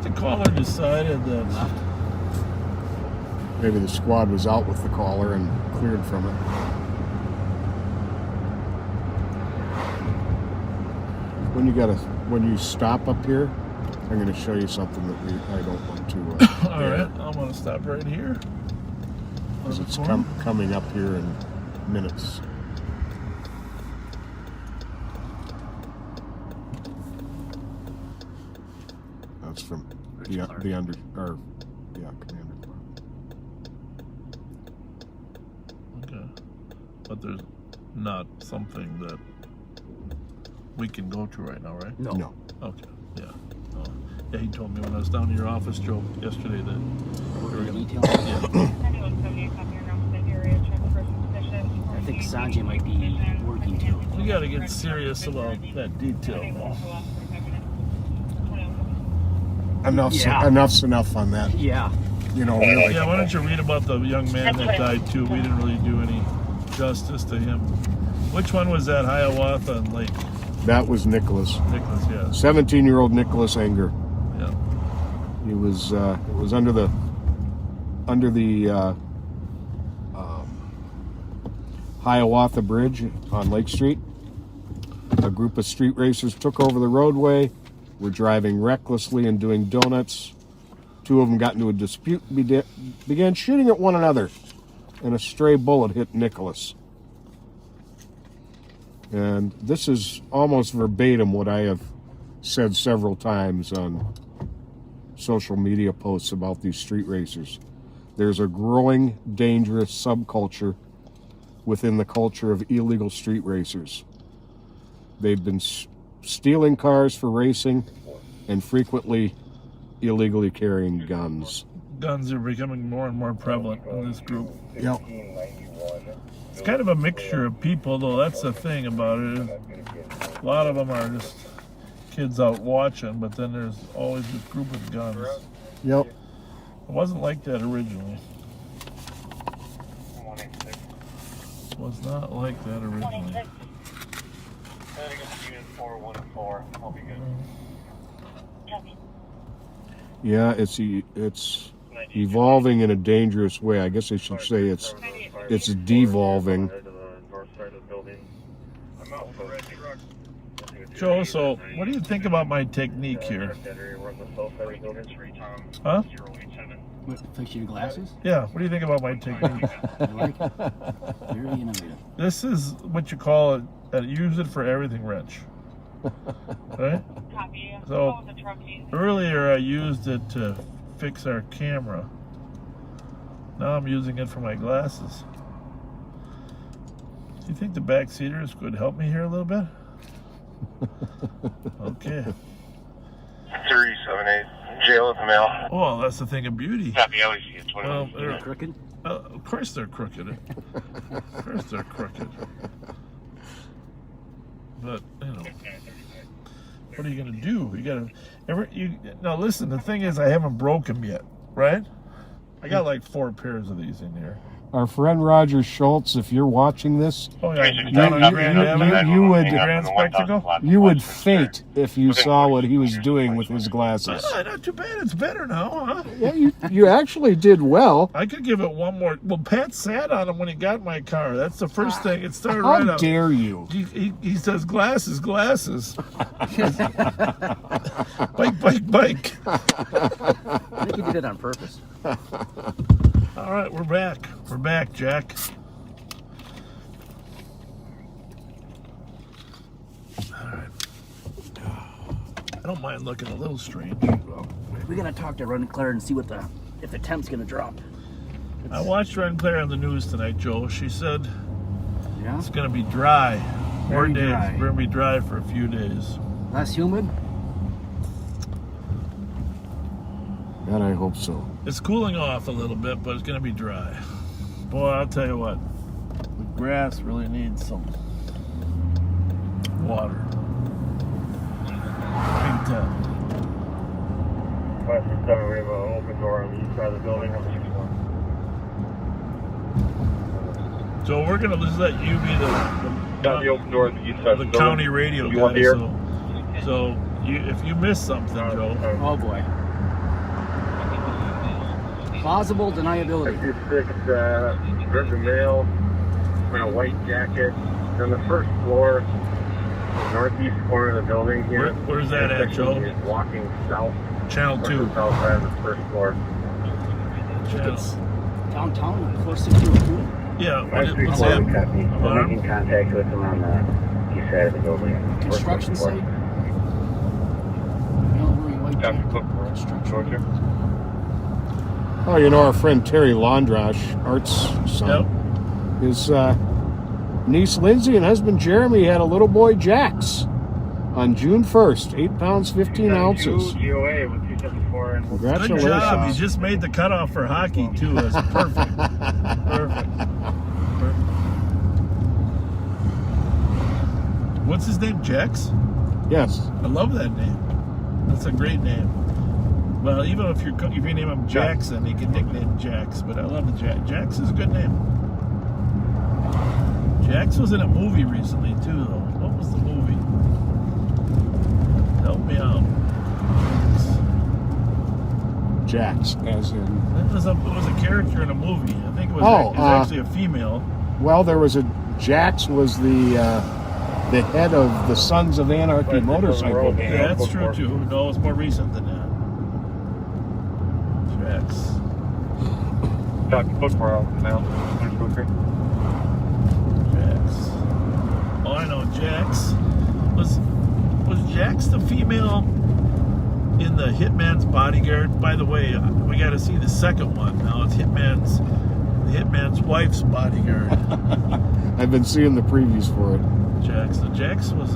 The caller decided that Maybe the squad was out with the caller and cleared from it. When you stop up here, I'm going to show you something that I don't want to. all right, I'm going to stop right here. Because it's coming up here in minutes. That's from the under, or yeah, Commander. Okay. But there's not something that we can go to right now, right? No. Okay. Yeah. Oh. Yeah, he told me when I was down to your office, Joe, yesterday that we were going to. Yeah. I think Sanjay might be working too. We got to get serious about that detail. Enough's enough on that. Yeah. You know, really. Yeah, why don't you read about the young man that died too? We didn't really do any justice to him. Which one was that? Hiawatha and Lake? That was Nicholas. Nicholas, yeah. 17-year-old Nicholas Anger. Yeah. He was. It was under the Hiawatha Bridge on Lake Street. A group of street racers took over the roadway, were driving recklessly and doing donuts. 2 of them got into a dispute, began shooting at one another, and a stray bullet hit Nicholas. And this is almost verbatim what I have said several times on social media posts about these street racers. There's a growing, dangerous subculture within the culture of illegal street racers. They've been stealing cars for racing and frequently illegally carrying guns. Guns are becoming more and more prevalent in this group. Yep. It's kind of a mixture of people, though. That's the thing about it. A lot of them are just kids out watching, but then there's always this group with guns. Yep. It wasn't like that originally. It was not like that originally. Yeah, it's evolving in a dangerous way. I guess I should say it's devolving. Joe, so what do you think about my technique here? Huh? What, fixing your glasses? Yeah, what do you think about my technique? I like it. Very innovative. This is what you call it, use it for everything wrench. Right? So earlier I used it to fix our camera. Now I'm using it for my glasses. Do you think the back seaters could help me here a little bit? Okay. 378, jail at the mail. Oh, that's the thing of beauty. Copy, I always see it. 21. Well, they're Crooked? of course they're crooked. Of course they're crooked. But, you know, what are you going to do? You got to, now listen, the thing is I haven't broke them yet, right? I got like 4 pairs of these in here. Our friend Roger Schultz, if you're watching this, Oh yeah, down on Grand Avenue. you would Grand Spectacle. you would faint if you saw what he was doing with his glasses. Ah, not too bad. It's better now, huh? Yeah, you actually did well. I could give it one more. Well, Pat sat on him when he got my car. That's the first thing. It started right How out. dare you? He says glasses. Bike. I think he did it on purpose. All right, we're back. We're back, Jack. All right. I don't mind looking a little strange. We gotta talk to Run Claire and see what if the temp's gonna drop. I watched Run Claire on the news tonight, Joe. She said Yeah? it's going to be dry. Very 4 days. dry. We're going to be dry for a few days. Less humid? God, I hope so. It's cooling off a little bit, but it's going to be dry. Boy, I'll tell you what. The grass really needs some water. Big time. West 7, we have an open door on the east side of the building. So we're going to just let you be Got the open door on the east side of the building. county radio You want guy. the air? So if you miss something, Joe. Oh boy. Plausible deniability. 56, there's a male in a white jacket on the first floor, northeast corner of the building here. Where's that at, Joe? He's walking south. Channel 2. South side of the first floor. It's downtown, close to 202. Yeah, what's Copy. that? So making contact with him on the east side of the building. Construction site. Construction. Oh, you know our friend Terry Londrash, Art's son. Yep. His niece Lindsay and husband Jeremy had a little boy Jax on June 1st, 8 pounds 15 ounces. GOA with 274 and Congratulations. Good job. You just made the cutoff for hockey, too. That's perfect. Perfect. What's his name? Jax? Yes. I love that name. That's a great name. Well, even if you name him Jackson, he can nickname Jax, but I love the Jax. Jax is a good name. Jax was in a movie recently, too, though. What was the movie? Help me out. Jax, as in. It was a character in a movie. I think it was, actually a female. Well, there was Jax was the head of the Sons of Anarchy motorcycle band. Yeah, that's true too. No, it's more recent than that. Jax. Dr. Football now. Jax. Oh, I know Jax. Was Jax the female in the Hitman's Bodyguard? By the way, we got to see the second one now. It's Hitman's wife's bodyguard. I've been seeing the previews for it. Jax. So Jax was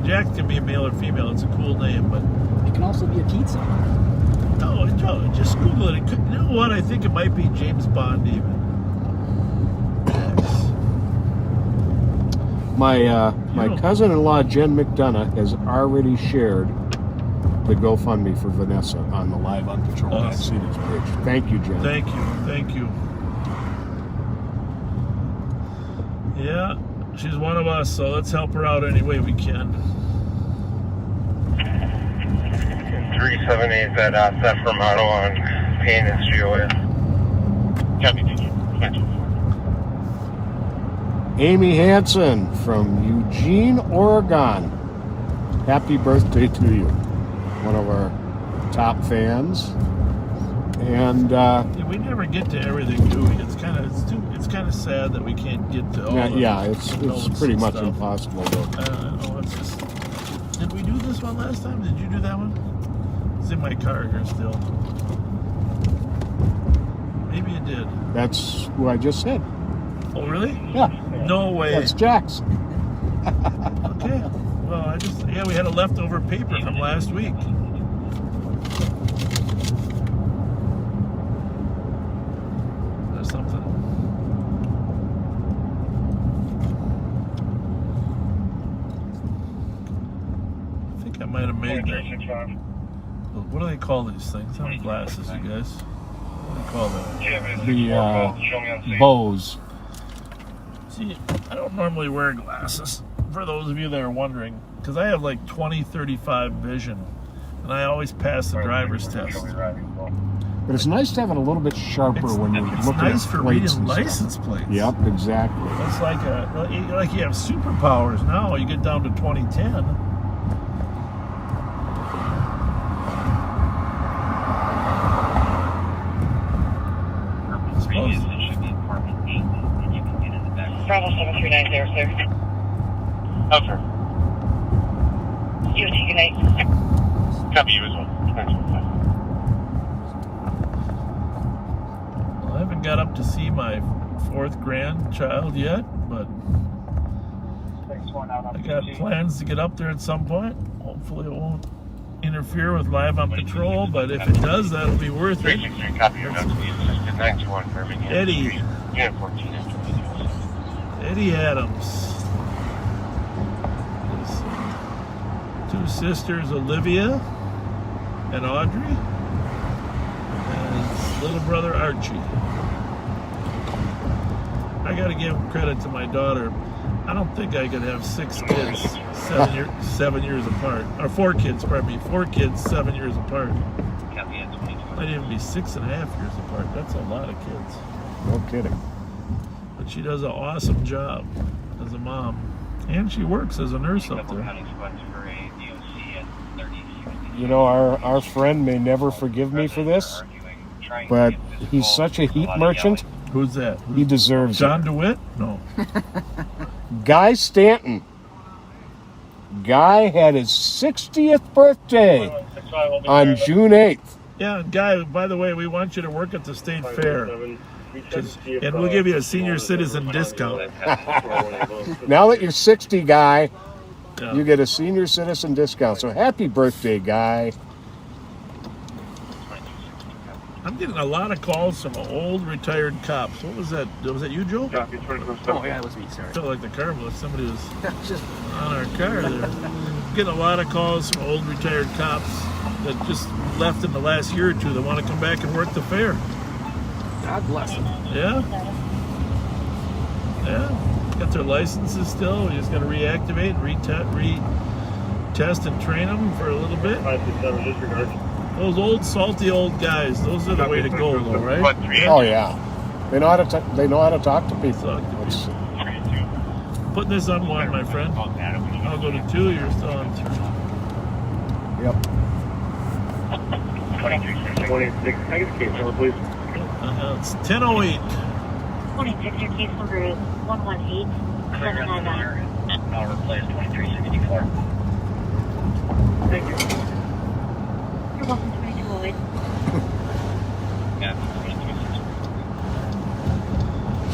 Jax can be a male or female. It's a cool name, but It can also be a pizza. no, just Google it. You know what? I think it might be James Bond even. Jax. My cousin-in-law Jen McDonough has already shared the GoFundMe for Vanessa on the Live on Patrol.c's page. Thank you, Jen. Thank you. Yeah, she's one of us, so let's help her out any way we can. 378 is that set from Auto on Payne is GOA. Copy, thank you. Amy Hansen from Eugene, Oregon. Happy birthday to you. One of our top fans. And We never get to everything, do we? It's kind of sad that we can't get to all it's pretty much stuff. impossible though. It's just. Did we do this one last time? Did you do that one? It's in my car here still. Maybe you did. That's who I just said. Oh, really? Yeah. No way. That's Jax. Okay. Well, we had a leftover paper from last week. There's something. I think I might have made that. What do they call these things? How many glasses, you guys? What do they call that? The Bose. See, I don't normally wear glasses, for those of you that are wondering, because I have like 20/35 vision, and I always pass the driver's test. But it's nice to have it a little bit sharper when you're looking at It's nice for plates reading and stuff. license plates. Yep, exactly. It's like you have superpowers now. You get down to 2010. Bravo 7390, sir. Oh, sir. You have a good night. Copy you as well. Well, I haven't got up to see my 4th grandchild yet, but I got plans to get up there at some point. Hopefully it won't interfere with Live on Patrol, but if it does, that'll be worth it. 363, copy your notes. 921 Birmingham. Eddie. Unit 14. Eddie Adams. His 2 sisters, Olivia and Audrey, and his little brother, Archie. I gotta give credit to my daughter. I don't think I could have 6 kids 7 years apart. Or 4 kids, pardon me. 4 kids 7 years apart. Might even be 6.5 years apart. That's a lot of kids. No kidding. But she does an awesome job as a mom. And she works as a nurse up there. You know, our friend may never forgive me for this, but he's such a heat merchant. Who's that? He deserves John it. DeWitt? No. Guy Stanton. Guy had his 60th birthday on June 8th. Yeah, Guy, by the way, we want you to work at the state fair. And we'll give you a senior citizen discount. Now that you're 60, Guy, Yeah. you get a senior citizen discount. So happy birthday, Guy. I'm getting a lot of calls from old retired cops. What was that? Was that you, Joe? Oh, yeah, it was me, sorry. I felt like the car was somebody was on our car there. Getting a lot of calls from old retired cops that just left in the last year or two that want to come back and work the fair. God bless them. Yeah. Yeah. Got their licenses still. We just got to reactivate, retest and train them for a little bit. Those old salty old guys, those are the way to go, though, right? Oh yeah, they know how to talk to people. Putting this on 1, my friend. I'll go to 2. You're still on 3. Yep. 26. Can I get the case number, please? It's 10:08. 26, your case number is 118799. I'll replace 2364. Thank you. You're welcome, 2208.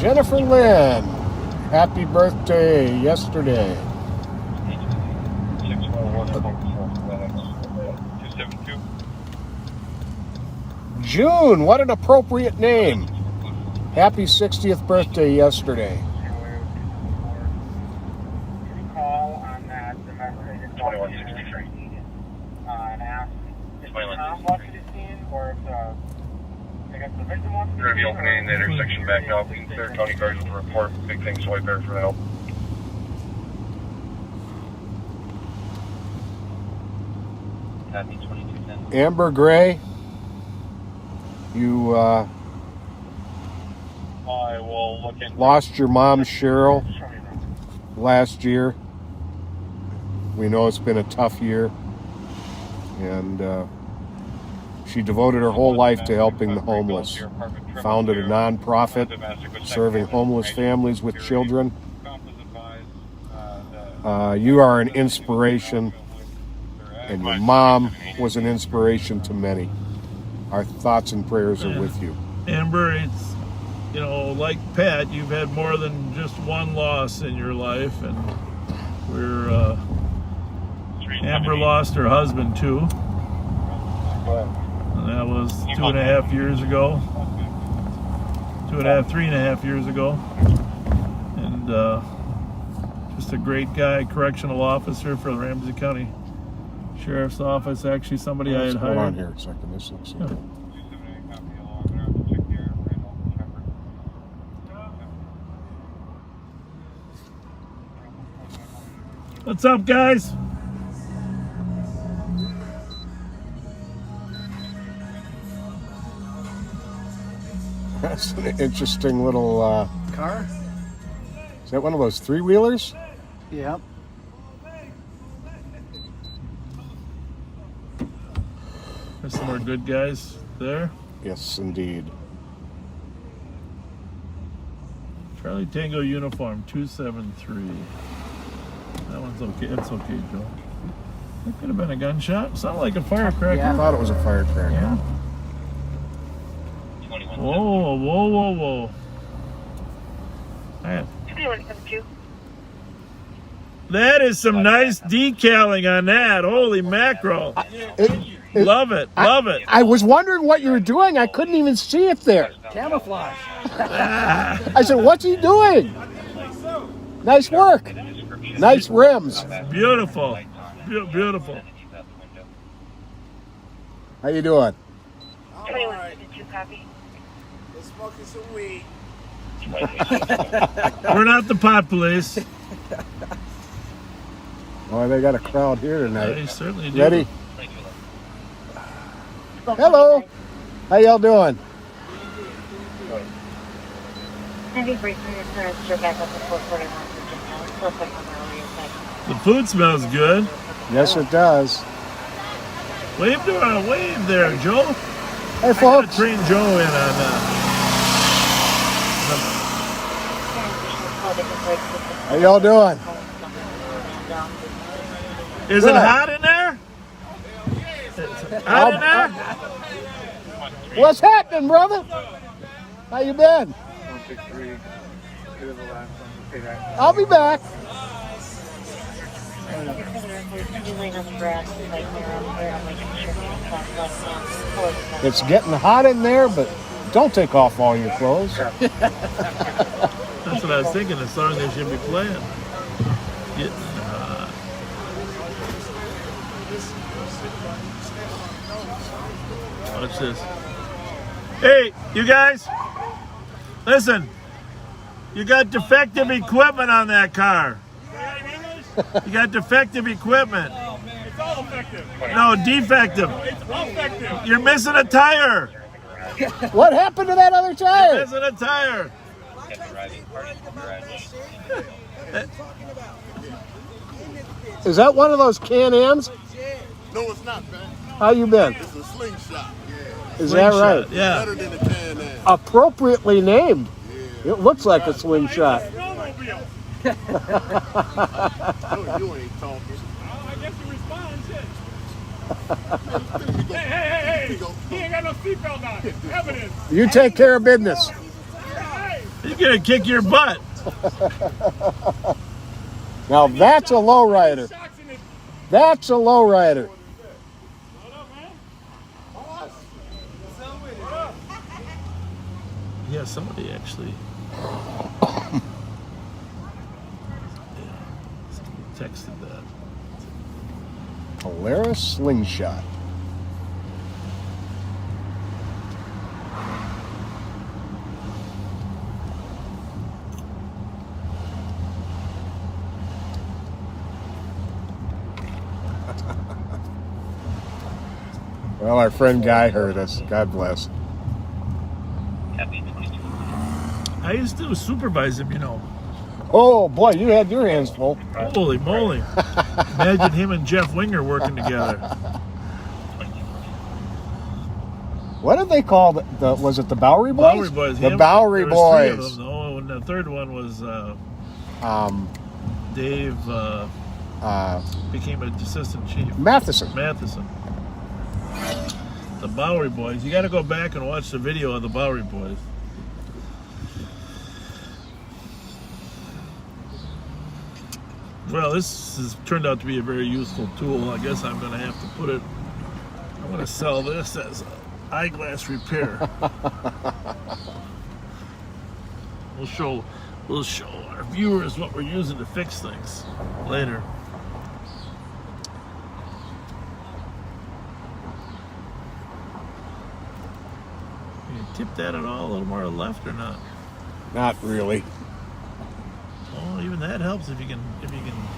Jennifer Lynn, happy birthday yesterday. 272. June, what an appropriate name. Happy 60th birthday yesterday. Call on that, remember, it is 2163. And ask if Tom wants to be seen or if I guess the victim wants to be seen. We're going to be opening the intersection back up and clear county cars with a report. Big thanks to White Bear for the help. Copy 2210. Amber Gray, you I will look into lost your mom, Cheryl, last year. We know it's been a tough year. And she devoted her whole life to helping the homeless. Founded a nonprofit serving homeless families with children. You are an inspiration, and your mom was an inspiration to many. Our thoughts and prayers are with you. Amber, it's, you know, like Pat, you've had more than just one loss in your life, and we're Amber lost her husband too, and that was 2.5 years ago. 3.5 years ago, and just a great guy, correctional officer for the Ramsey County Sheriff's Office. Actually, somebody I had hired. Hold on here a second. This looks good. What's up, guys? That's an interesting little Car? Is that one of those 3-wheelers? Yep. There's some more good guys there. Yes, indeed. Charlie Tango uniform 273. That one's okay. It's okay, Joe. That could have been a gunshot. Sounded like a firecracker. I thought it was a firecracker. Yeah. Whoa, whoa, whoa, whoa. Man. That is some nice decaling on that. Holy mackerel. Love it. Love it. I was wondering what you were doing. I couldn't even see it there. Camouflage. I said, what's he doing? Nice work. Nice rims. Beautiful. Beautiful. How you doing? 2152 copy. They're smoking some weed. We're not the pot police. Boy, they got a crowd here tonight. They certainly do. Ready? Hello. How y'all doing? Heavy braking your current stir back up to 441. The food smells good. Yes, it does. Wave there, Joe. Hey, I folks. gotta train Joe in on How y'all doing? Is it hot in there? Hot in there? What's happening, brother? How you been? 163. I'll be back. It's getting hot in there, but don't take off all your clothes. That's what I was thinking, the song they should be playing. Getting hot. Watch this. Hey, you guys, listen. You got defective equipment on that car. You got defective equipment. It's all effective. No, defective. It's effective. You're missing a tire. What happened to that other You're tire? missing a tire. Is that one of those Can-Ams? No, it's not, man. How you been? It's a slingshot. Is that right? Yeah. Better than a Can-Am. Appropriately named. It looks like a slingshot. Snowmobile. No, you ain't talking. I guess you respond, shit. Hey. He ain't got no seatbelt on. Evidence. You take care of business. Hey. You're gonna kick your butt. Now that's a lowrider. That's a lowrider. Yeah, somebody actually texted that. Polaris slingshot. Well, our friend Guy heard us. God bless. I used to supervise him, you know. Oh boy, you had your hands full. Holy moly. Imagine him and Jeff Winger working together. What did they call the was it the Bowery Boys? Bowery Boys. The him, Bowery there was 3 of Boys. them. Oh, and the third one was Dave became an assistant chief. Matheson. The Bowery Boys. You got to go back and watch the video of the Bowery Boys. Well, this has turned out to be a very useful tool. I guess I'm going to have to put it. I'm going to sell this as eyeglass repair. We'll show our viewers what we're using to fix things later. Can you tip that at all, a little more left or not? Not really. Oh, even that helps if you can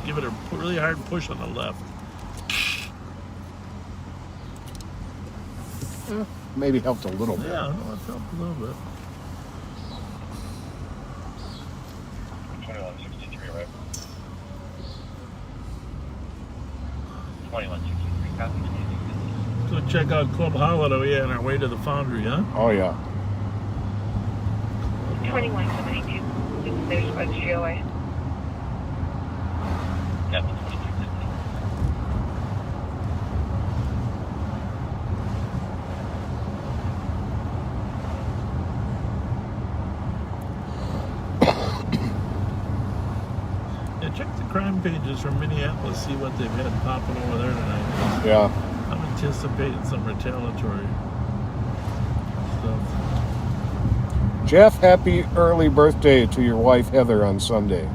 give it a really hard push on the left. Maybe helped a little bit. Yeah, no, it's helped a little bit. 2163, right? 2163, copy. Go check out Club Holiday on our way to the Foundry, huh? Oh yeah. 2172. There's by the GOA. Yeah, check the crime pages from Minneapolis, see what they've had popping over there tonight. Yeah. I'm anticipating some retaliatory stuff. Jeff, happy early birthday to your wife Heather on Sunday.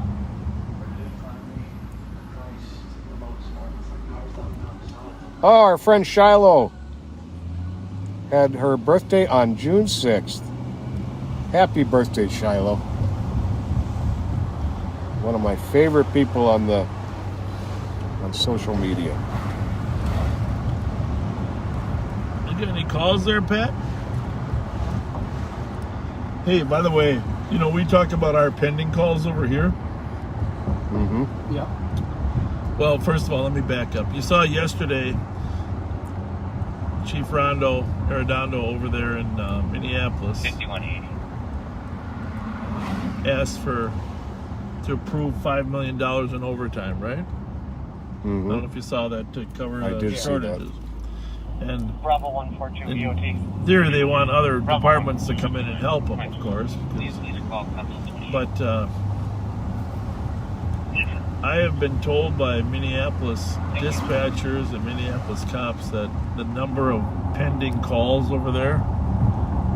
Oh, our friend Shiloh had her birthday on June 6th. Happy birthday, Shiloh. One of my favorite people on social media. You got any calls there, Pat? Hey, by the way, you know, we talked about our pending calls over here. Mm-hmm. Yeah. Well, first of all, let me back up. You saw yesterday Chief Arredondo over there in Minneapolis 5180. asked to approve $5 million in overtime, right? Mm-hmm. I don't know if you saw that to cover I the did see shortages. And Bravo 142 in BOT. theory, they want other departments to come in and help them, of course. Please call company. But I have been told by Minneapolis dispatchers and Minneapolis cops that the number of pending calls over there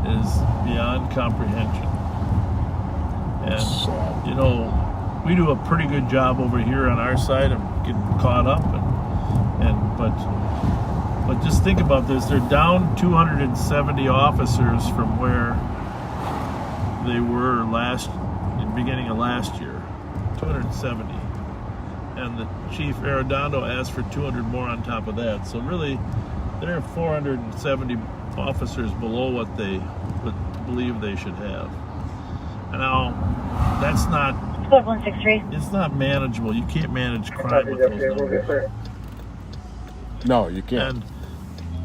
is beyond comprehension. And, you know, we do a pretty good job over here on our side of getting caught up. But just think about this. They're down 270 officers from where they were in the beginning of last year. 270. And the Chief Arredondo asked for 200 more on top of that. So really, they're 470 officers below what they would believe they should have. And now, that's not... 163. It's not manageable. You can't manage crime with those numbers. No, you can't. And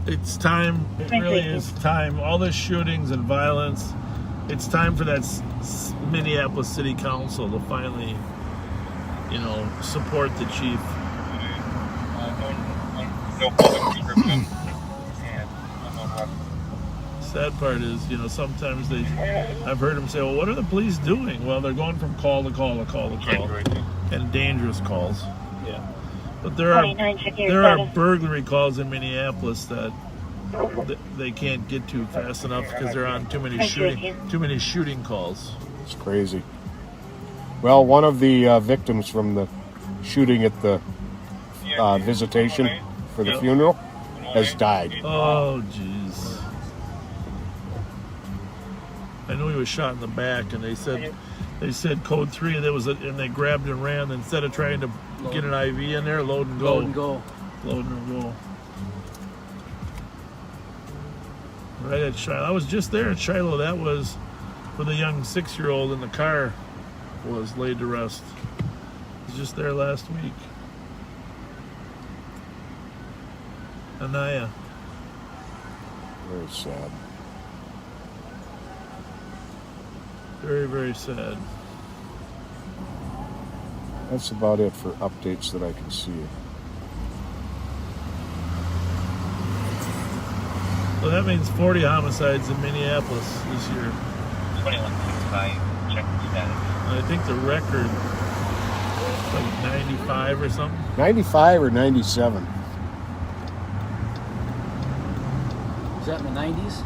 it's time, it really is time. All the shootings and violence, it's time for that Minneapolis City Council to finally, you know, support the chief. No public description. Sad part is, you know, sometimes I've heard them say, well, what are the police doing? Well, they're going from call to call to call to call, and dangerous calls. Yeah. But there are burglary calls in Minneapolis that they can't get to fast enough because they're on too many shooting calls. It's crazy. Well, one of the victims from the shooting at the visitation for the funeral has died. Oh, jeez. I know he was shot in the back, and they said code 3, and and they grabbed and ran instead of trying to get an IV in there, load and go. Load and go. Load and go. Right at Shiloh. I was just there at Shiloh. That was where the young 6-year-old in the car was laid to rest. I was just there last week. Anaya. Very sad. Very, very sad. That's about it for updates that I can see. So that means 40 homicides in Minneapolis this year. 2165, check the status. I think the record like 95 or something. 95 or 97? Is that in the 90s?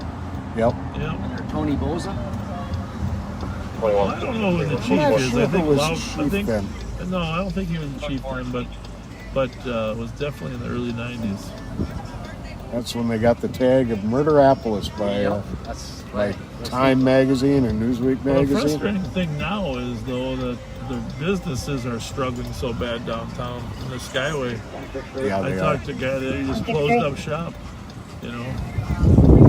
Yep. Yep. Under Tony Boza? Well, I don't know who the chief not is. sure I who think was Loud, chief then. No, I don't think he was the chief then, but was definitely in the early 90s. That's when they got the tag of Murderapolis by Time magazine and Newsweek Well, the magazine. frustrating thing now is, though, that the businesses are struggling so bad downtown in the Skyway. Yeah, I they talked are. to a guy that he just closed up shop. You know,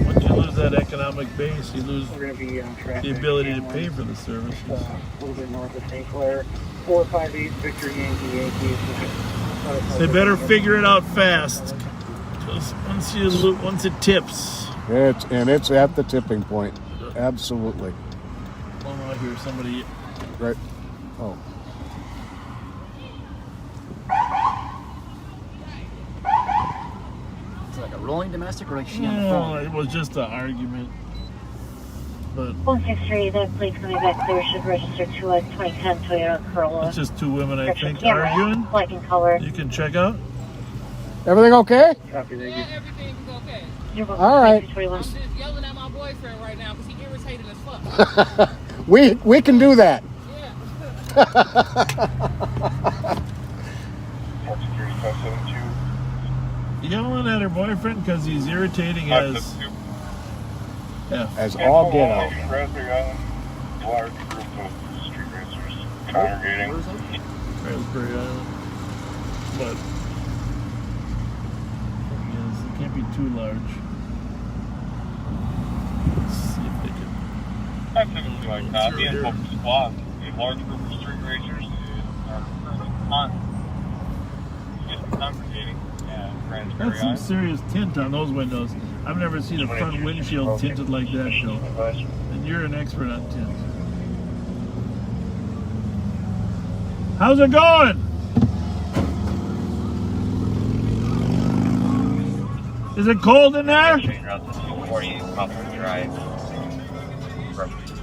once you lose that economic base, you lose We're going to be on track. the ability to pay for the services. A little bit north of St. Clair. 458 Victor Yankee. They better figure it out fast. Just once it tips. It's at the tipping point. Absolutely. Oh, I hear somebody. Right. Oh. Is it like a rolling domestic or like she on the No, phone? it was just an argument. But 163, the police coming back clear should register to a 2010 Toyota Corolla. it's just two women, I Fletcher think, camera, arguing. black in color. You can check out. Everything okay? Copy, thank you. Yeah, everything's okay. You're welcome. All right. 2321. I'm just yelling at my boyfriend right now because he irritated as fuck. we can do that. Yelling at her boyfriend because he's irritating as... Yeah. As all get out. Raspberry Island, large group of street racers congregating. Raspberry Island. But... Yes, it can't be too large. Let's see if they can... That's typically like that. The info squad, a large group of street racers are congregating at Raspberry That's some Island. serious tint on those windows. I've never seen a front windshield tinted like that, Joe. And you're an expert on tints. How's it going? Is it cold in there? Straight out to 240 Poplar Drive.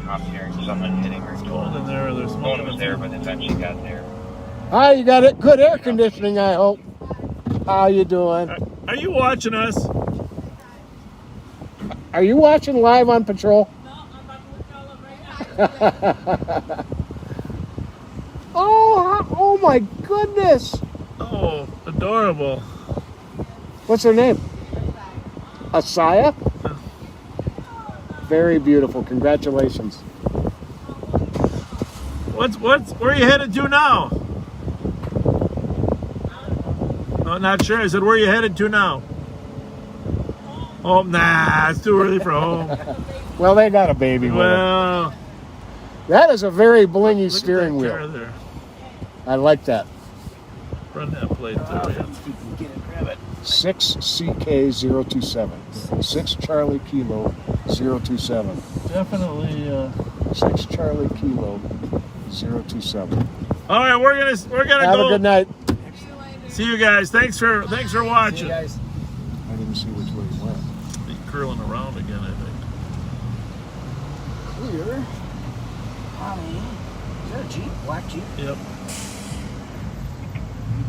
I'm hearing someone hitting her. Cold in there, or there's No one was there by the time she got there. Hi, you got it. Good air conditioning, I hope. How you doing? Are you watching us? Are you watching live on patrol? No, I'm about to look y'all up right now. Oh my goodness. Oh, adorable. What's her name? Asaya? Very beautiful. Congratulations. Where are you headed to now? No, not sure. I said, where are you headed to now? Oh, nah, it's too early for home. Well, they got a baby with her. Well, That is a very blingy look steering at that car wheel. there. I like that. Run that plate there. Yeah. 6CK027. 6 Charlie Kilo 027. Definitely. 6 Charlie Kilo 027. All right, we're gonna Have go. a good night. See you guys. Thanks for watching. See you guys. I didn't see which way he went. He's curling around again, I think. Clear. Tommy. Is that a Jeep? Black Jeep? Yep. You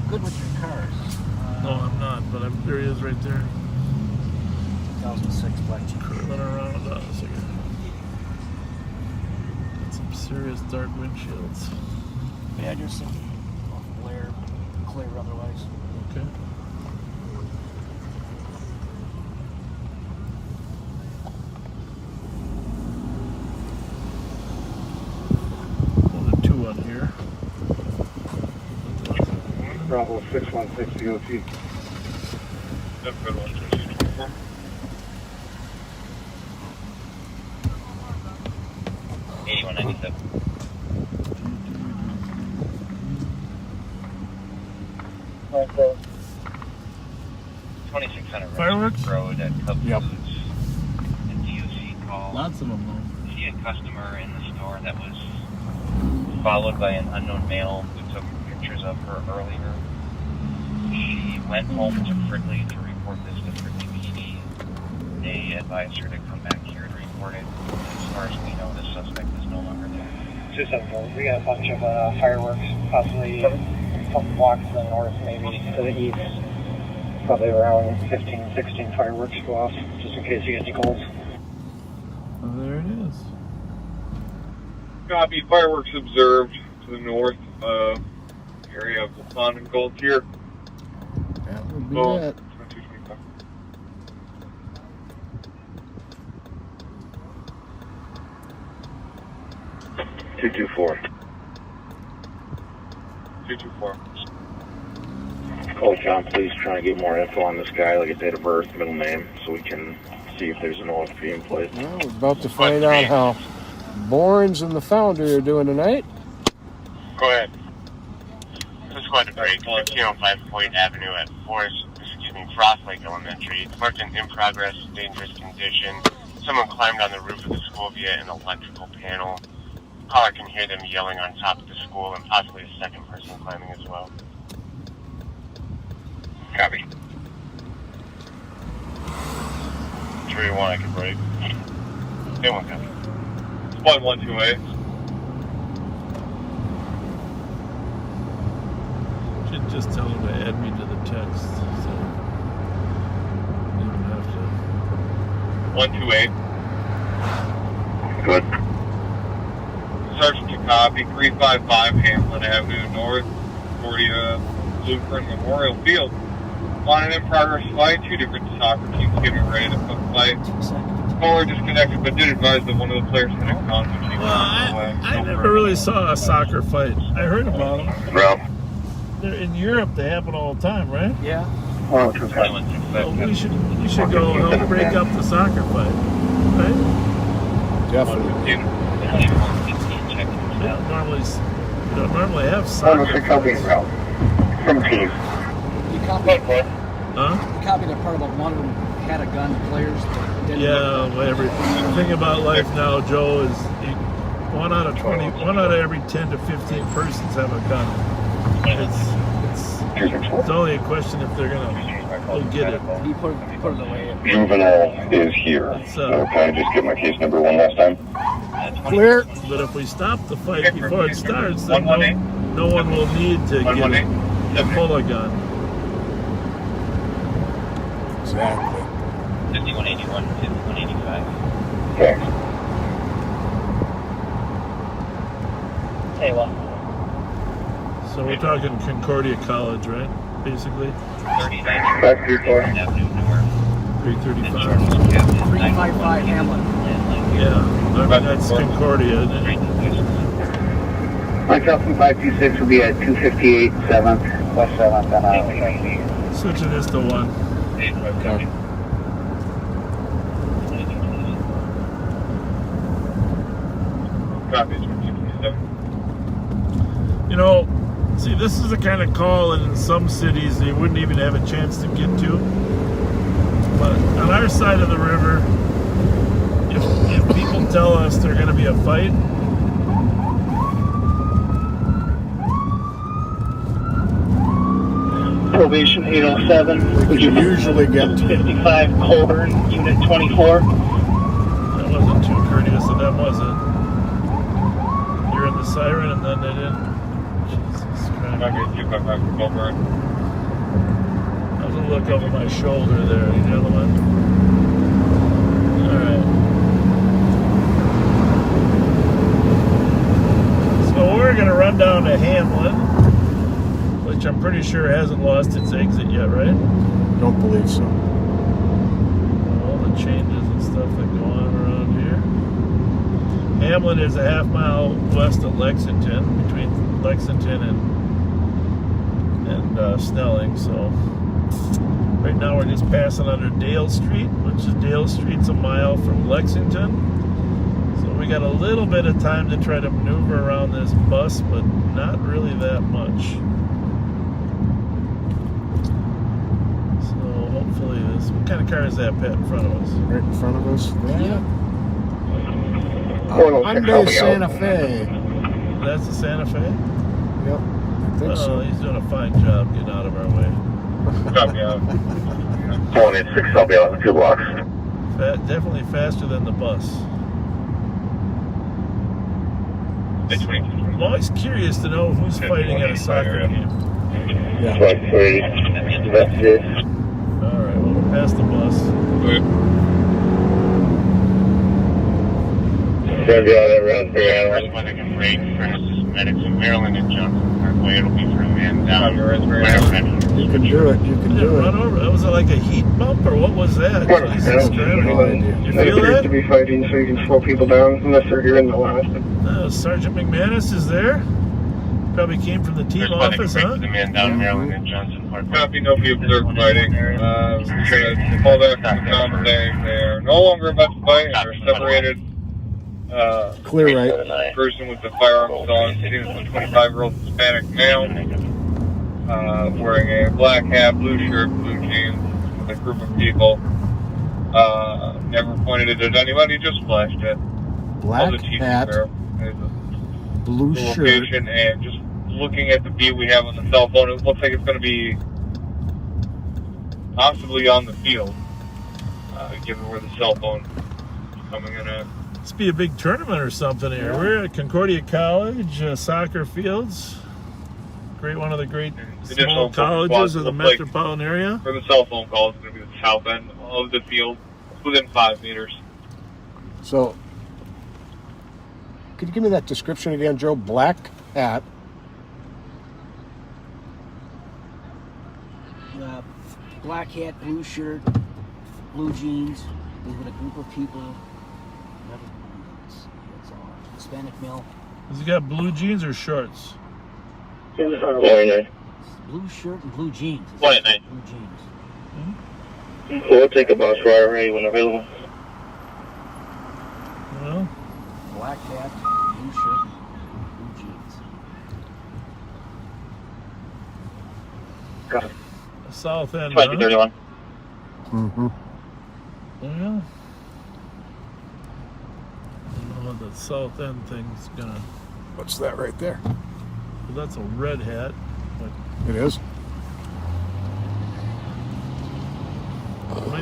good with your cars. No, I'm not, but there he is right there. 2006 Black Jeep. Curling around on us again. Got some serious dark windshields. Yeah, just some glare, clear otherwise. Okay. Only two on here. Bravo 616 DOT. That's good one. 8197. Okay. 2600 Fireworks? Road at Cub Yep. Foods. A DOC call. Lots of them though. See a customer in the store that was followed by an unknown male who took pictures of her earlier. She went home to Fridley to report this to Fridley PD. They advised her to come back here to report it. As far as we know, the suspect is no longer there. 274. We got a bunch of fireworks, possibly a couple blocks to the north, maybe to the east. Probably around 15, 16 fireworks go off, just in case you get any calls. Oh, there it is. Copy. Fireworks observed to the north area of the pond and gold here. That would be Oh, it. 2225. $224. 224. Call John, please, trying to get more info on this guy, like a date of birth, middle name, so we can see if there's an OFP in place. Well, we're about to find out how Borns and the Foundry are doing tonight. Go ahead. This is quite a break. 1505 Point Avenue at Frost Lake Elementary. It's marked an in progress, dangerous condition. Someone climbed on the roof of the school via an electrical panel. Caller can hear them yelling on top of the school and possibly a second person climbing as well. Copy. 3-1, I can break. Stay 1 copy. Squad 128. Should just tell him to add me to the text. So you don't have to. 128. Good. Sergeant to copy. 355 Hamlin Avenue North, 40 Blueprint Memorial Field. On an in-progress flight, 2 different soccer teams getting ready to put flight. Caller disconnected, but did advise that one of the players had a conflict. Well, I never really saw a soccer fight. I heard about them. Bro. They're in Europe, they happen all the time, right? Yeah. Oh, So we should go help break up the soccer fight, right? Definitely. They don't normally have soccer. From team. You copied, Huh? you copied a part about one of them had a gun, the players. Didn't Yeah, whatever. The thing about life now, Joe, is 1 out of every 10 to 15 persons have a gun. It's only a question if they're gonna go get it. He put it away. Juvenile is here. Can I just get my case number one last time? Clear. But if we stop the fight before it starts, then no one will need to pull a gun. Exactly. 5181, 5185. Okay. Hey, well. So we're talking Concordia College, right? Basically. 534. 335. 355 Hamlin. Yeah, I mean that's Concordia, isn't it? My Falcon 526 will be at 258 7th, West 7th, and Switching this to 1. Okay. You know, see, this is the kind of call in some cities they wouldn't even have a chance to get to. But on our side of the river, if people tell us there's going to be a fight, Probation 807. We can usually get to 55 Colburn, Unit 24. that wasn't too courteous of them, was it? You're in the siren and then they didn't. Jesus Christ. How's it look over my shoulder there, gentlemen? Alright. So we're going to run down to Hamlin, which I'm pretty sure hasn't lost its exit yet, right? Don't believe so. All the changes and stuff that go on around here. Hamlin is a half mile west of Lexington, between Lexington and Snelling. So right now we're just passing under Dale Street, which is Dale Street's a mile from Lexington. So we got a little bit of time to try to maneuver around this bus, but not really that much. So hopefully this. What kind of car is that, Pat, in front of us? Right in front of us. Yeah. Hyundai Santa Fe. That's the Santa Fe? Yep. I think so. He's doing a fine job getting out of our way. Copy out. 486, I'll be out in 2 blocks. Definitely faster than the bus. I'm always curious to know who's fighting at a soccer game. Yeah. 23, that's it. Alright, well, we're past the bus. Gonna be out at around 3 hours. First one that can break for medics in Maryland and Johnson Parkway. It'll be for a man down. You can do it. You can do Run it. over. Was it like a heat bump or what was that? Jesus Christ. No idea. You feel that? to be fighting, so you can slow people down unless they're here in the last. Sergeant McManus is there. Probably came from the team First one that can office, break huh? for the man down in Maryland and Johnson Parkway. Copy, no people observed fighting. All that to come, they are no longer about to fight, and they're separated. Clear right. Person with the firearms on, sitting with a 25-year-old Hispanic male, wearing a black hat, blue shirt, blue jeans, with a group of people. Never pointed it at anybody, just flashed it. All the Black teeth hat. there. Blue the shirt. location, and just looking at the view we have on the cell phone, it looks like it's going to be possibly on the field, given where the cell phone is coming in at. Must be a big tournament or something here. We're at Concordia College, soccer fields. One of the great small colleges of the metropolitan area. For the cell phone call, it's going to be the south end of the field, within 5 meters. So, could you give me that description again, Joe? Black hat. Black hat, blue shirt, blue jeans. He's with a group of people. It's all Hispanic male. Has he got blue jeans or shorts? Blue shirt and blue jeans. Blue jeans. We'll take a bus for IRA when available. Well, black hat, blue shirt, blue jeans. Got it. South end. 2031. Mm-hmm. Well, I don't know what the south end thing's gonna. What's that right there? Well, that's a red hat. It is.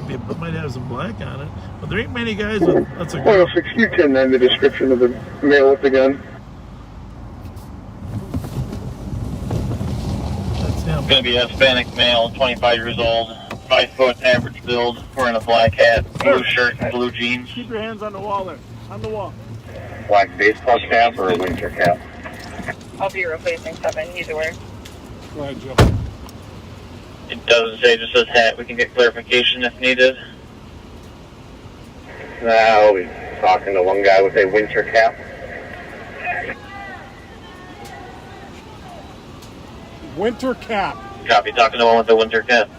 It might have some black on it, but there ain't many guys with. That's a. 106, you can then the description of the male with the gun. That's him. Going to be a Hispanic male, 25 years old, 5 foot average build, wearing a black hat, blue shirt, and blue jeans. Keep your hands on the wall there. On the wall. Black baseball cap or a winter cap? I'll be replacing 7 either way. Go ahead, Joe. It doesn't say, it just says hat. We can get clarification if needed. I'll be talking to one guy with a winter cap. Winter cap. Copy, talking to one with a winter cap.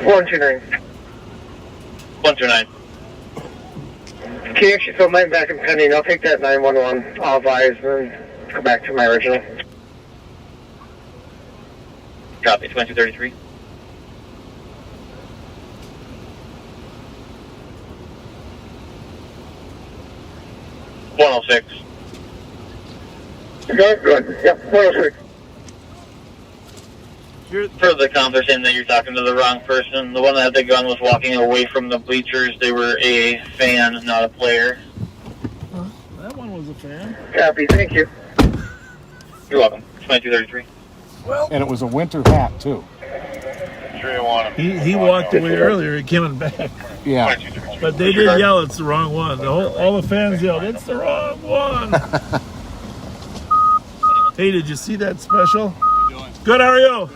One two nine. 129. Can you actually fill mine back in pending? I'll take that 911 off eyes and go back to my original. Copy, 2233. $106. Good. Yep, 106. For the conversation that you're talking to the wrong person. The one that had the gun was walking away from the bleachers. They were a fan, not a player. That one was a fan. Copy, thank you. You're welcome. 2233. Well, and it was a winter hat too. He walked away earlier. He came back. Yeah. But they did yell, "It's the wrong one." All the fans yelled, "It's the wrong one." Hey, did you see that special? Good, how are you?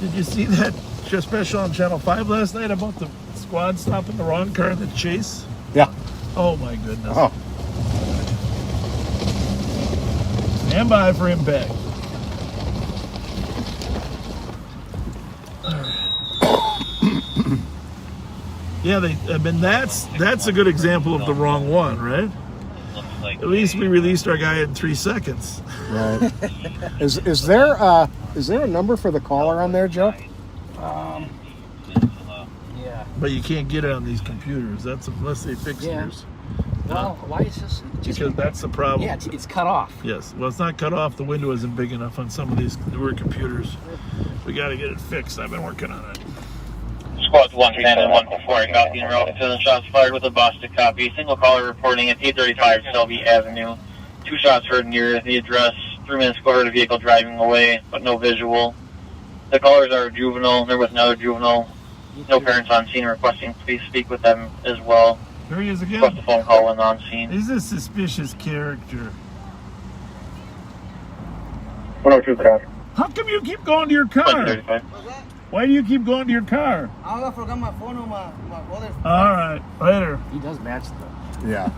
Did you see that special on Channel 5 last night about the squad stopping the wrong car in the chase? Yeah. Oh my goodness. Oh. Stand by for impact. Yeah, that's a good example of the wrong one, right? At least we released our guy in 3 seconds. Right. Is there a number for the caller on there, Joe? Yeah. But you can't get it on these computers. That's unless they fix yours. Well, why is this? Because that's the problem. Yeah, it's cut off. Yes. Well, it's not cut off. The window isn't big enough on some of these newer computers. We got to get it fixed. I've been working on it. Squads 110 and 144, copy en route to the shots fired with a Boston copy. Single caller reporting at 835 Selby Avenue. 2 shots heard near the address. 3 minutes ago heard a vehicle driving away, but no visual. The callers are a juvenile. They're with another juvenile. No parents on scene requesting please speak with them as well. There he is again. Request a phone call when on scene. He's a suspicious character. 102 copy. How come you keep going to your car? Why do you keep going to your car? I forgot my phone on my wallet. All right, later. He does match the. Yeah.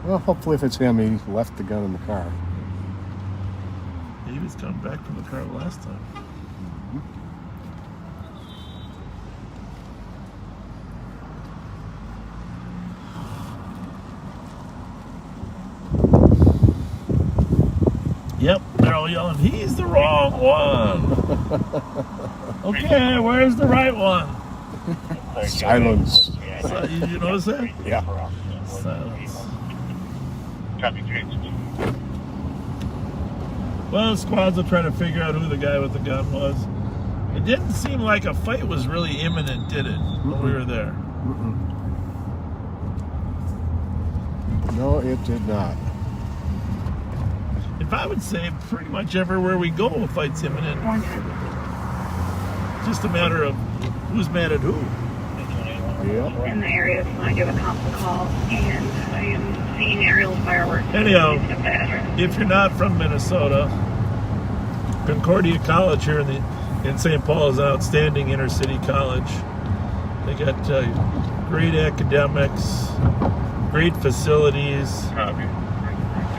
Well, hopefully if it's him, he left the gun in the car. He was coming back from the car last time. one. Okay, where's the right one? Silence. You notice that? Yeah. Silence. Well, squads will try to figure out who the guy with the gun was. It didn't seem like a fight was really imminent, did it, when we were there? No, it did not. If I would say pretty much everywhere we go, a fight's imminent. Just a matter of who's mad at who. Yeah. In the area, so I give a constant call, and I am seeing aerial fireworks. Anyhow, if you're not from Minnesota, Concordia College here in St. Paul is an outstanding inner city college. They got great academics, great facilities.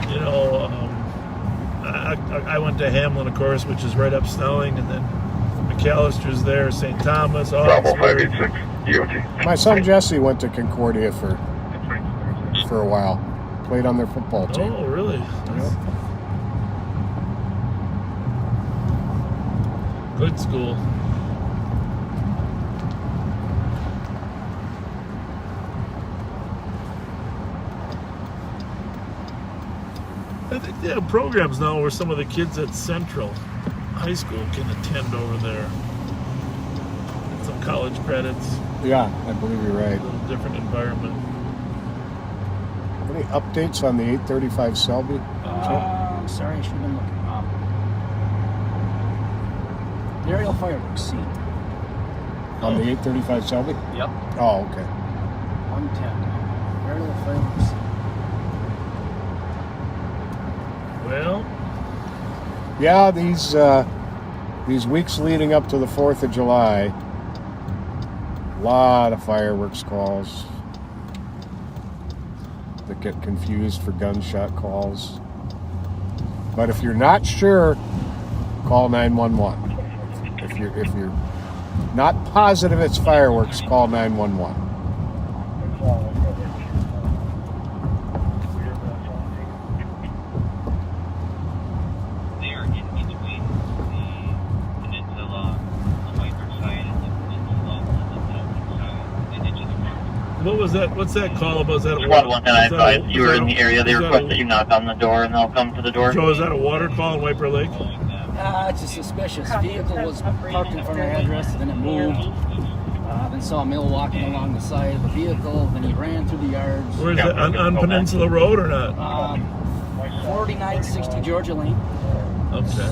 You know, I went to Hamlin, of course, which is right up Snelling, and then McAllister's there, St. Thomas, Bravo 586, DOT. My son Jesse went to Concordia for a while. Played on their football team. Oh, really? Yep. Good school. I think they have programs now where some of the kids at Central High School can attend over there. Some college credits. Yeah, I believe you're right. A little different environment. Any updates on the 835 Selby? I'm sorry, I should have been looking. The aerial fireworks scene. On the 835 Selby? Yep. Oh, okay. 110. Aerial fireworks scene. Well, yeah, these weeks leading up to the 4th of July, a lot of fireworks calls that get confused for gunshot calls. But if you're not sure, call 911. If you're not positive it's fireworks, call 911. what was that? What's that call about? Is that a Squad 1, and I advised you were in the area. They request that you knock on the door, and they'll come to the door. Joe, is that a water call in Wiper Lake? It's a suspicious vehicle was parked in front of our address, then it moved. Then saw a male walking along the side of the vehicle, then he ran through the yards. Where is that? On Peninsula Road or not? 4960 Georgia Lane. Okay.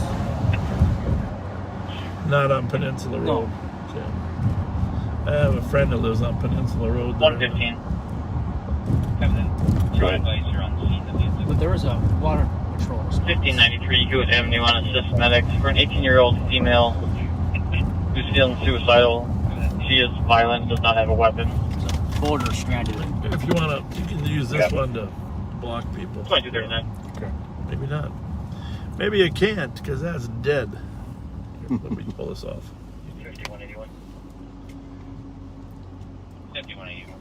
Not on Peninsula Road. No. Okay. I have a friend that lives on Peninsula Road. 115. Go ahead. But there was a water patrol. 1593 Hewitt Avenue on assist medics for an 18-year-old female who's feeling suicidal. She is violent, does not have a weapon. Border stranded. If you want to, you can use this one to block people. 2239. Okay. Maybe not. Maybe you can't, because that's dead. Here, let me pull this off. 5181. 5181.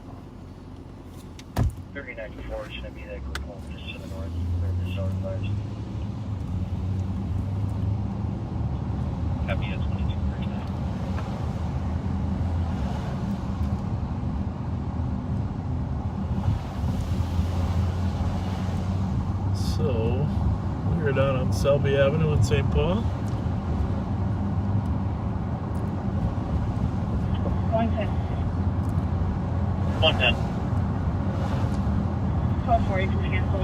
3994 is going to be that group home just to the north, where the zone lies. Copy at 2239. So, we're down on Selby Avenue in St. Paul. 110. 12-4, you can cancel.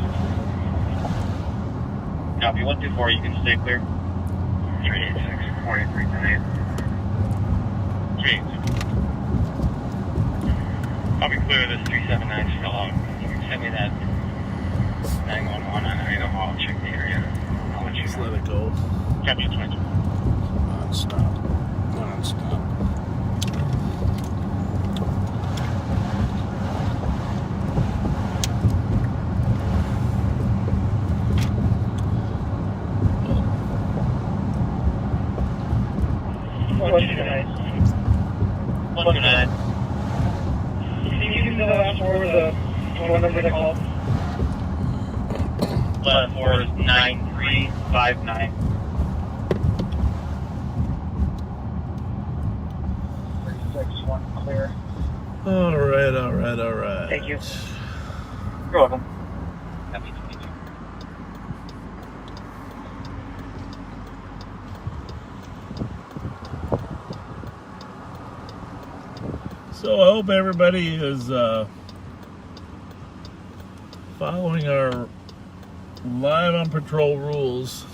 Copy 124, you can stay clear. 386, 4338. 386. I'll be clear of this 379 still out. You can send me that 911 on Idaho. I'll check the area. I'll let you Just know. let it go. Copy 22. Non-stop. Non-stop. Can you give me the last four of the phone number they called? Last four is 9359. clear. All right. Thank you. You're welcome. So I hope everybody is following our live on patrol rules.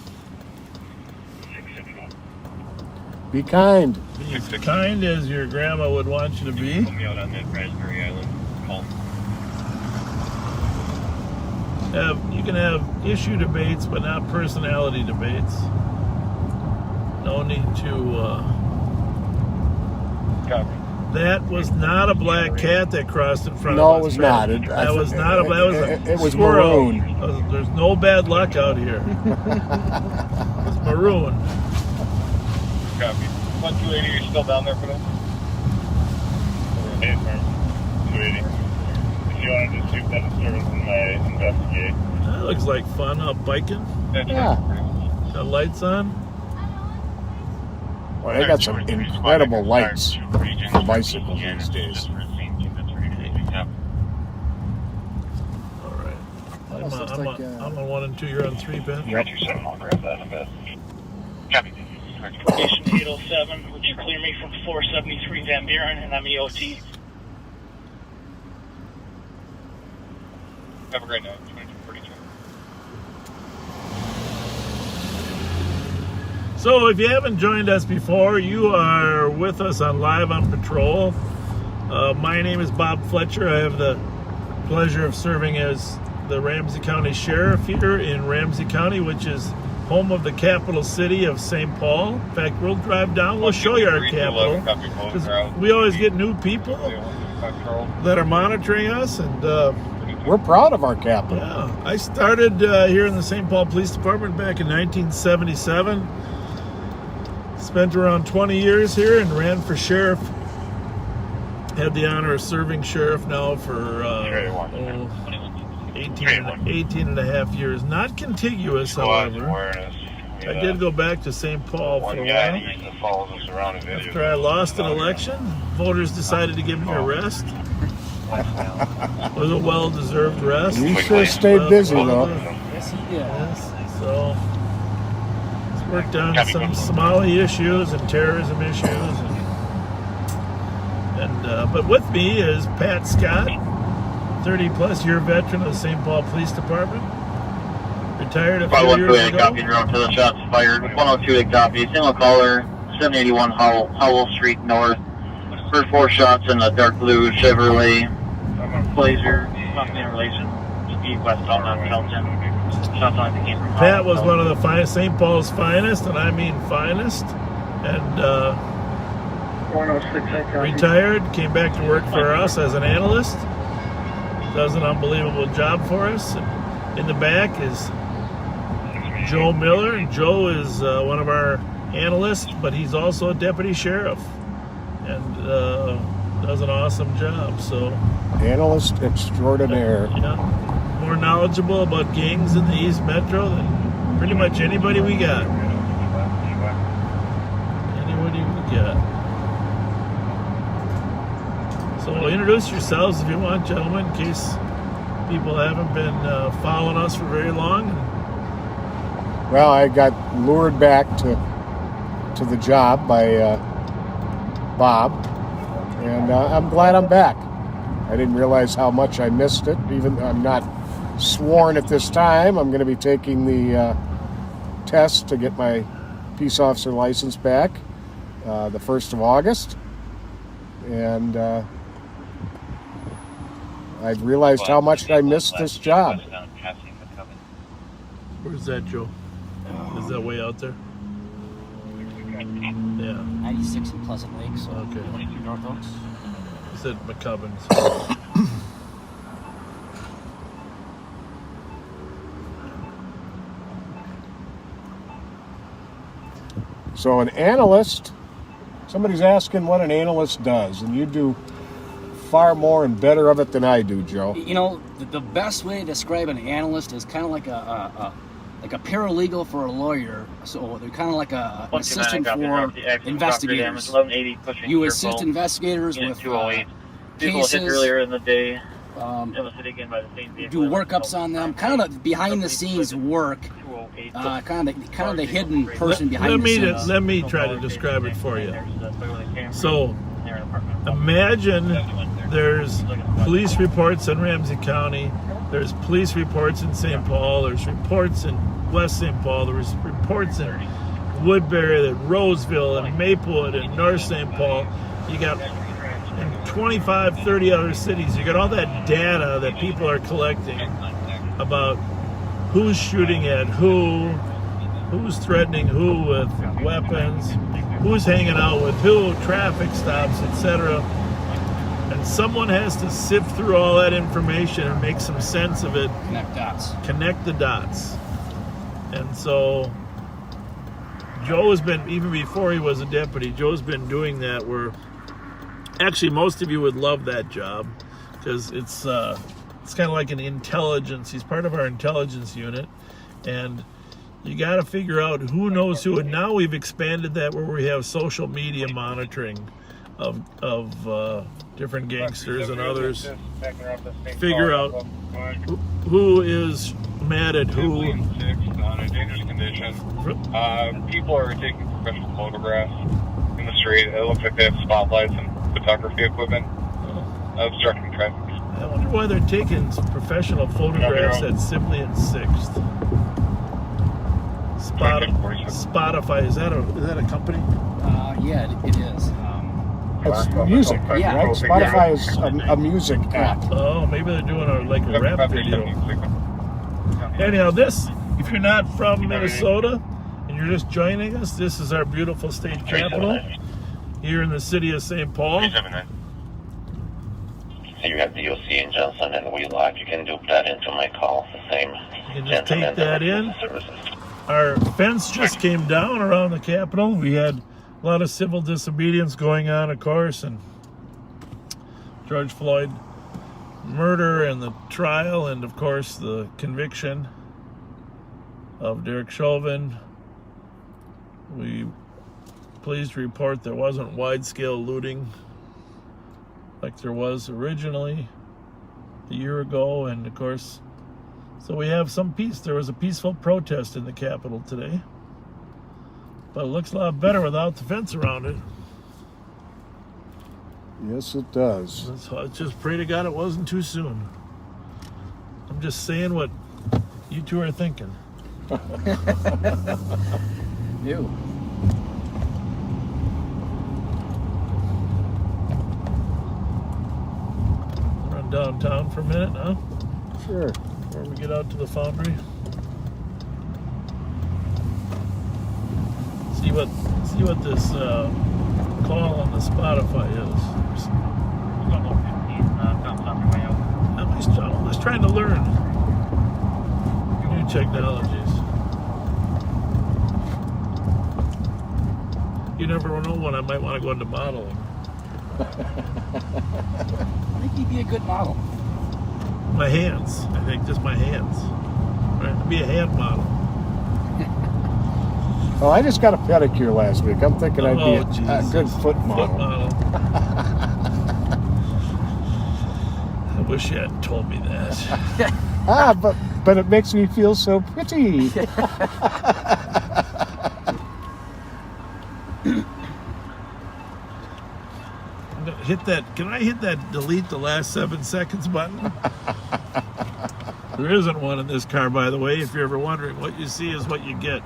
Be kind. Be as kind as your grandma would want you to be. Put me out on that Raspberry Island call. You can have issue debates, but not personality debates. No need to. That was not a black cat that crossed in front of us. No, it was not. That was not a black. It was squirrel. maroon. There's no bad luck out here. It's maroon. Copy. 1280, you're still down there for that? Hey, firm. 280. If you want to just shoot that disturbance and I investigate. That looks like fun. Up biking. Yeah. Got lights on. Well, they got some incredible lights for bicycles these days. All right. I'm on 1 and 2. You're on 3, Ben. Yep. I'll grab that in a bit. Copy. Station 807, would you clear me from 473 Van Buren, and I'm EOT. Have a great night. 2242. So if you haven't joined us before, you are with us on Live on Patrol. My name is Bob Fletcher. I have the pleasure of serving as the Ramsey County Sheriff here in Ramsey County, which is home of the capital city of St. Paul. In fact, we'll drive down. We'll show you our capital. 'Cause we always get new people that are monitoring us, and we're proud of our capital. Yeah, I started here in the St. Paul Police Department back in 1977. Spent around 20 years here and ran for sheriff. Had the honor of serving sheriff now for 18 and a half years. Not contiguous, however. I did go back to St. Paul for a while. After I lost an election, voters decided to give me a rest. It was a well-deserved rest. You sure stayed busy, though. Yes, he did. Yes, so worked on some Somali issues and terrorism issues, but with me is Pat Scott, 30-plus year veteran of the St. Paul Police Department. Retired a few years ago. Copy, route to the shots fired. 102 copy. Single caller, 781 Howell Street North. Heard 4 shots in a dark blue Chevrolet Blazer. Nothing in relation. Speed westbound on Kelton. Shots on the game from Pat was one of the finest, St. Paul's finest, and I mean finest. And 106, retired, came back to work for us as an analyst. Does an unbelievable job for us. And in the back is Joe Miller. And Joe is one of our analysts, but he's also a deputy sheriff. And does an awesome job. So analyst extraordinaire. Yeah, more knowledgeable about gangs in the East Metro than pretty much anybody we got. So introduce yourselves if you want, gentlemen, in case people haven't been following us for very long. Well, I got lured back to the job by Bob, and I'm glad I'm back. I didn't realize how much I missed it. Even though I'm not sworn at this time, I'm going to be taking the test to get my peace officer license back the 1st of August. And I've realized how much I missed this job. Where's that, Joe? Is that way out there? Yeah. 96 in Pleasant Lake, so okay. 22 North Oaks. Is it McCubbins? So an analyst, somebody's asking what an analyst does, and you do far more and better of it than I do, Joe. You know, the best way to describe an analyst is kind of like a like a paralegal for a lawyer. So they're kind of like an Once again, assistant I copy for the active investigators. property damage, 1180 pushing You circle, assist investigators unit with 208. Vehicle hit cases, earlier in the day. It was hit again by the same vehicle. do workups on them, kind of the behind the scenes work, kind of the hidden person behind the scenes. Let me try to describe it for you. So, imagine there's police reports in Ramsey County, there's police reports in St. Paul, there's reports in West St. Paul, there's reports in Woodbury, and Roseville, and Maplewood, and North St. Paul. You got in 25, 30 other cities, you got all that data that people are collecting about who's shooting at who's threatening who with weapons, who's hanging out with who, traffic stops, etc. And someone has to sift through all that information and make some sense of it. Connect the dots. And so Joe has been, even before he was a deputy, Joe's been doing that, where actually most of you would love that job, because it's kind of like an intelligence. He's part of our intelligence unit, and you got to figure out who knows who. And now we've expanded that where we have social media monitoring of different gangsters and others. Figure out who is mad at who. On a dangerous condition. People are taking professional photographs in the street. It looks like they have spotlights and photography equipment obstructing traffic. I wonder why they're taking some professional photographs at Sibley and 6th. Spotify, is that a company? Yeah, it is. It's music, right? Spotify is a music app. Oh, maybe they're doing a rap video. Anyhow, if you're not from Minnesota and you're just joining us, this is our beautiful state capital here in the city of St. Paul. You have DOC in Johnson and Wheelock. You can dupe that into my call. The same. You can just take that in. Our fence just came down around the Capitol. We had a lot of civil disobedience going on, of course, and George Floyd murder and the trial, and of course the conviction of Derek Chauvin. We pleased to report there wasn't wide-scale looting like there was originally a year ago, and of course, so we have some peace. There was a peaceful protest in the Capitol today, but it looks a lot better without the fence around it. Yes, it does. So I just pray to God it wasn't too soon. I'm just saying what you two are thinking. Ew. Run downtown for a minute, huh? Sure. Before we get out to the foundry. See what this call on the Spotify is. I'm just trying to learn new technologies. You never know when I might want to go into modeling. I think you'd be a good model. My hands. I think just my hands. Right? Be a hand model. Oh, I just got a pedicure last week. I'm thinking I'd be a good foot model. I wish you hadn't told me that. But it makes me feel so pretty. I'm gonna hit that. Can I hit that delete the last 7 seconds button? There isn't one in this car, by the way. If you're ever wondering, what you see is what you get.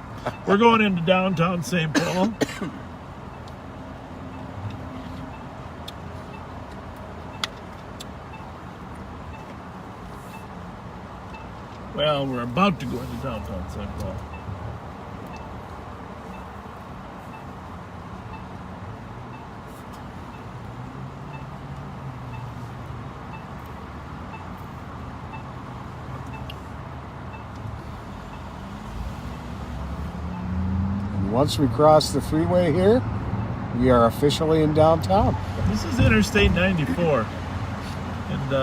We're going into downtown St. Paul. Well, we're about to go into downtown St. Paul. Once we cross the freeway here, we are officially in downtown. This is Interstate 94. And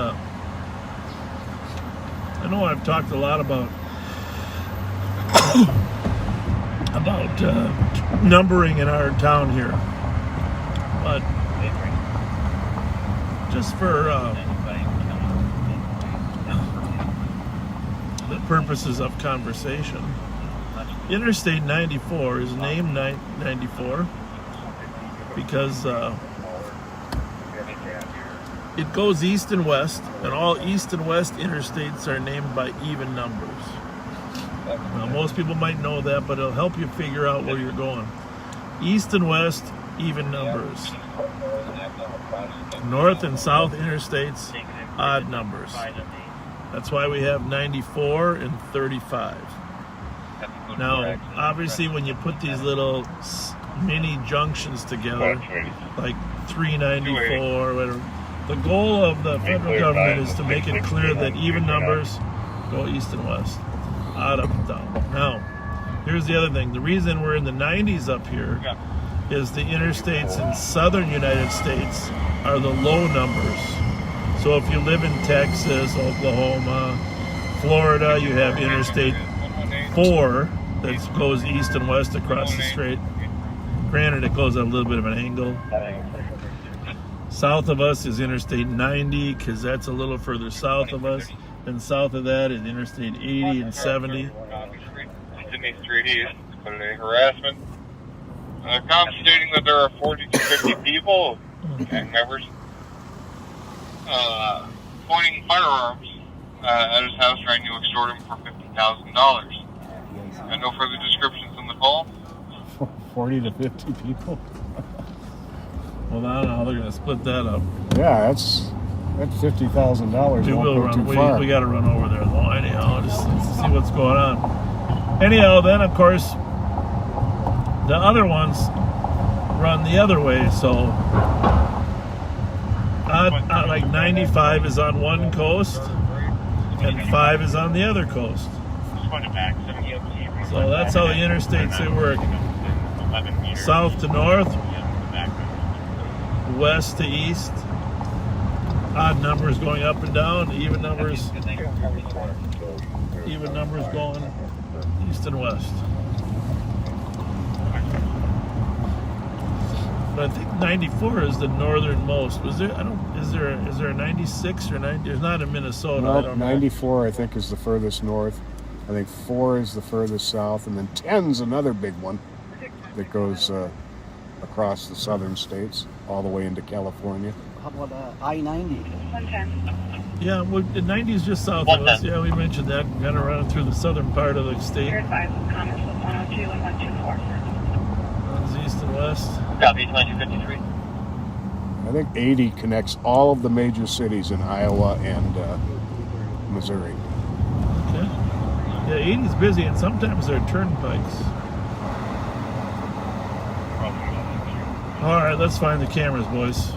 I know I've talked a lot about numbering in our town here. But just for the purposes of conversation, Interstate 94 is named 94 because it goes east and west, and all east and west interstates are named by even numbers. Now, most people might know that, but it'll help you figure out where you're going. East and west, even numbers. North and south interstates, odd numbers. That's why we have 94 and 35. Now, obviously, when you put these little mini junctions together, like 394, whatever, the goal of the federal government is to make it clear that even numbers go east and west, odd up and down. Now, here's the other thing. The reason we're in the 90s up here is the interstates in southern United States are the low numbers. So if you live in Texas, Oklahoma, Florida, you have Interstate 4 that goes east and west across the strait. Granted, it goes at a little bit of an angle. South of us is Interstate 90 because that's a little further south of us. And south of that is Interstate 80 and 70. Sydney Street East, but a harassment. Cops stating that there are 40 to 50 people, gang members, pointing firearms at his house trying to extort him for $50,000. And no further descriptions in the call. 40 to 50 people? Well, I don't know how they're going to split that up. Yeah, that's $50,000. We will run. We got to run over there though. Anyhow, just see what's going on. Anyhow, then of course the other ones run the other way. So, like 95 is on one coast, and 5 is on the other coast. So that's how the interstates they work. South to north, west to east. Odd numbers going up and down, even numbers going east and west. But I think 94 is the northernmost. Is there a 96 or 90? There's not in Minnesota. No, I don't know. 94 I think is the furthest north. I think 4 is the furthest south, and then 10's another big one that goes across the southern states all the way into California. How about I-90? 110. Yeah, well, the 90 is just south of us. Yeah, we mentioned that. We're kind of running through the southern part of the state. Your advice, comments with 102 and 124. Runs east and west. Copy, 2253. I think 80 connects all of the major cities in Iowa and Missouri. Okay. Yeah, 80's busy, and sometimes there are turnpikes. All right, let's find the cameras, boys.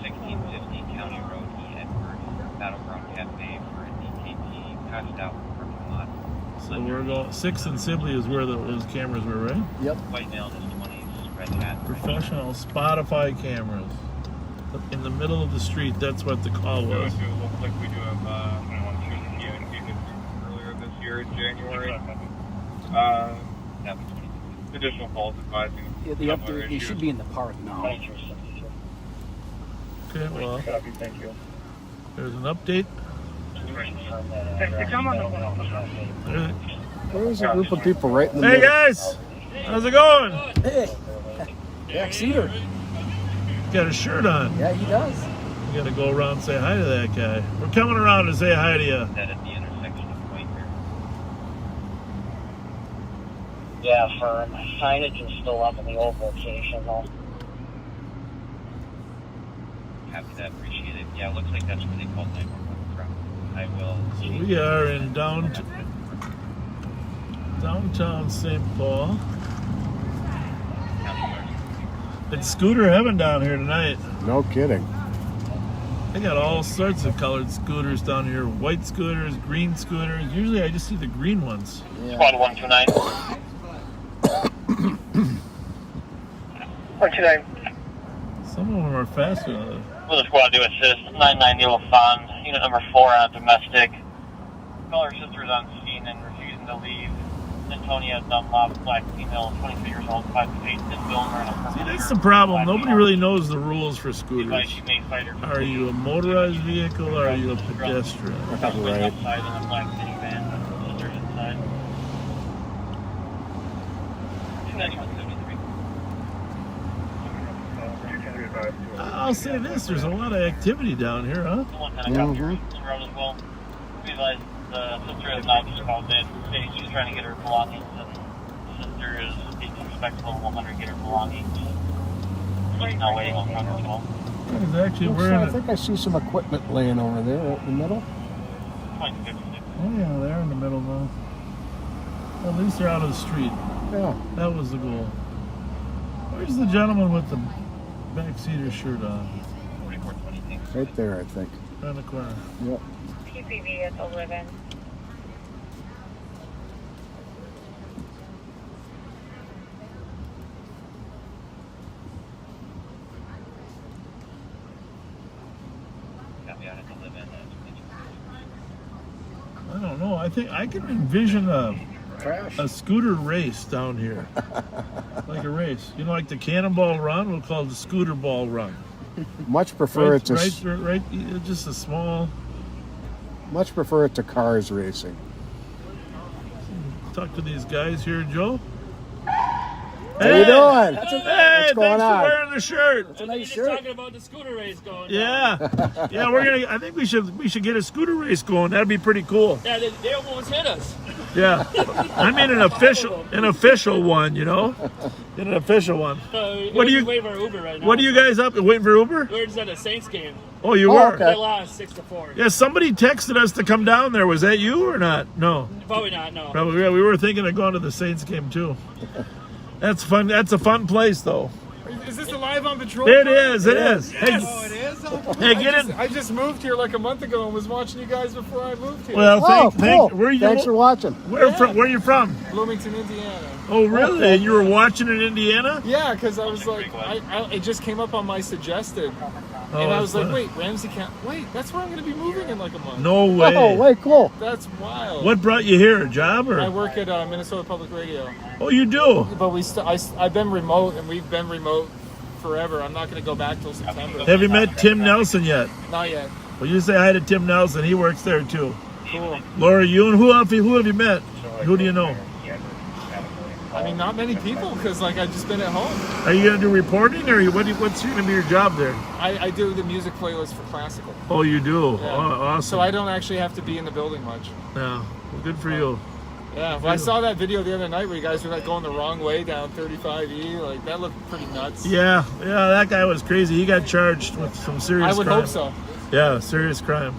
1650 County Road, E. Edwards, Battleground Cafe for a DKT, passed out parking lot. So we're going. 6 and Sibley is where those cameras were, right? Yep. White male in his 20s, red hat. Professional Spotify cameras in the middle of the street. That's what the call was. It looks like we do have earlier this year in January. Additional calls advising. Yeah, they should be in the park now. Okay, well, Thank you. there's an update. There's a group of people right in the Hey middle. guys, how's it going? Hey, Jack Cedar. Got a shirt on. Yeah, he does. You got to go around and say hi to that guy. We're coming around to say hi to you. At the intersection of Quaker. Yeah, firm. Signage is still up in the old location, though. Copy that, appreciate it. Yeah, it looks like that's where they called 911 from. I will. So we are in downtown St. Paul. It's scooter heaven down here tonight. No kidding. They got all sorts of colored scooters down here. White scooters, green scooters. Usually I just see the green ones. Yeah. Squad 129. 129. Some of them are faster. Will the squad do assist? 990 will fund. unit number 4 on a domestic. Caller sister's on scene and refusing to leave. Antonia Dunlop, black female, 23 years old, 5 feet, is built. See, that's the problem. Nobody really knows the rules for scooters. She may fight her. Are you a motorized vehicle or are you a pedestrian? Right. Outside in a black minivan. Sister's inside. 29173. I'll say this, there's a lot of activity down here, huh? As well. Realize the sister has not just called in. She's trying to get her belongings, and the sister is being respectful and will want her to get her belongings. She's now waiting on front as well. It's actually I think I see some equipment laying over there in the middle. Oh yeah, they're in the middle now. At least they're out of the street. Yeah. That was the goal. Where's the gentleman with the backseater shirt on? Right there, I think. Around the corner. Yep. PPV at 11. I don't know. I think I can envision a scooter race down here. Like a race. You know, like the Cannonball Run? We'll call it the Scooter Ball Run. Much prefer it to right, just a small. Much prefer it to cars racing. Talk to these guys here, Joe. How you doing? What's going on? Thanks for wearing the shirt. That's a nice Just shirt. talking about the scooter race going. Yeah, yeah. I think we should get a scooter race going. That'd be pretty cool. Yeah, they almost hit us. Yeah, I mean an official one. You know, an official one. What do you wait for Uber right now? What are you guys up? Waiting for Uber? We're just at a Saints game. Oh, you were. They lost 6-4. Yeah, somebody texted us to come down there. Was that you or not? No. Probably not. No. Probably. Yeah, we were thinking of going to the Saints game too. That's fun. That's a fun place, though. Is this the Live on Patrol? It is. It is. Yes. Hey, Oh, it is? Hey, get in. I just moved here like a month ago and was watching you guys before I moved here. Well, cool. Where are you? Thanks for watching. Where are you from? Bloomington, Indiana. Oh, really? And you were watching in Indiana? Yeah, because I was like, it just came up on my suggested. And I was like, wait, Ramsey can't. Wait, that's where I'm going to be moving in like a month. No way. Oh, way cool. That's wild. What brought you here? A job or? I work at Minnesota Public Radio. Oh, you do? But I've been remote, and we've been remote forever. I'm not going to go back till September. Have you met Tim Nelson yet? Not yet. Well, you say hi to Tim Nelson. He works there too. Cool. Laura, you and who have you met? Who do you know? I mean, not many people, because like I've just been at home. Are you going to do reporting, or what's going to be your job there? I do the music playlist for classical. Oh, you do? Yeah. Oh, awesome. So I don't actually have to be in the building much. Yeah, well, good for you. Yeah, well, I saw that video the other night where you guys were like going the wrong way down 35E. Like that looked pretty nuts. Yeah, that guy was crazy. He got charged with some serious crime. I would hope so. Yeah, serious crime.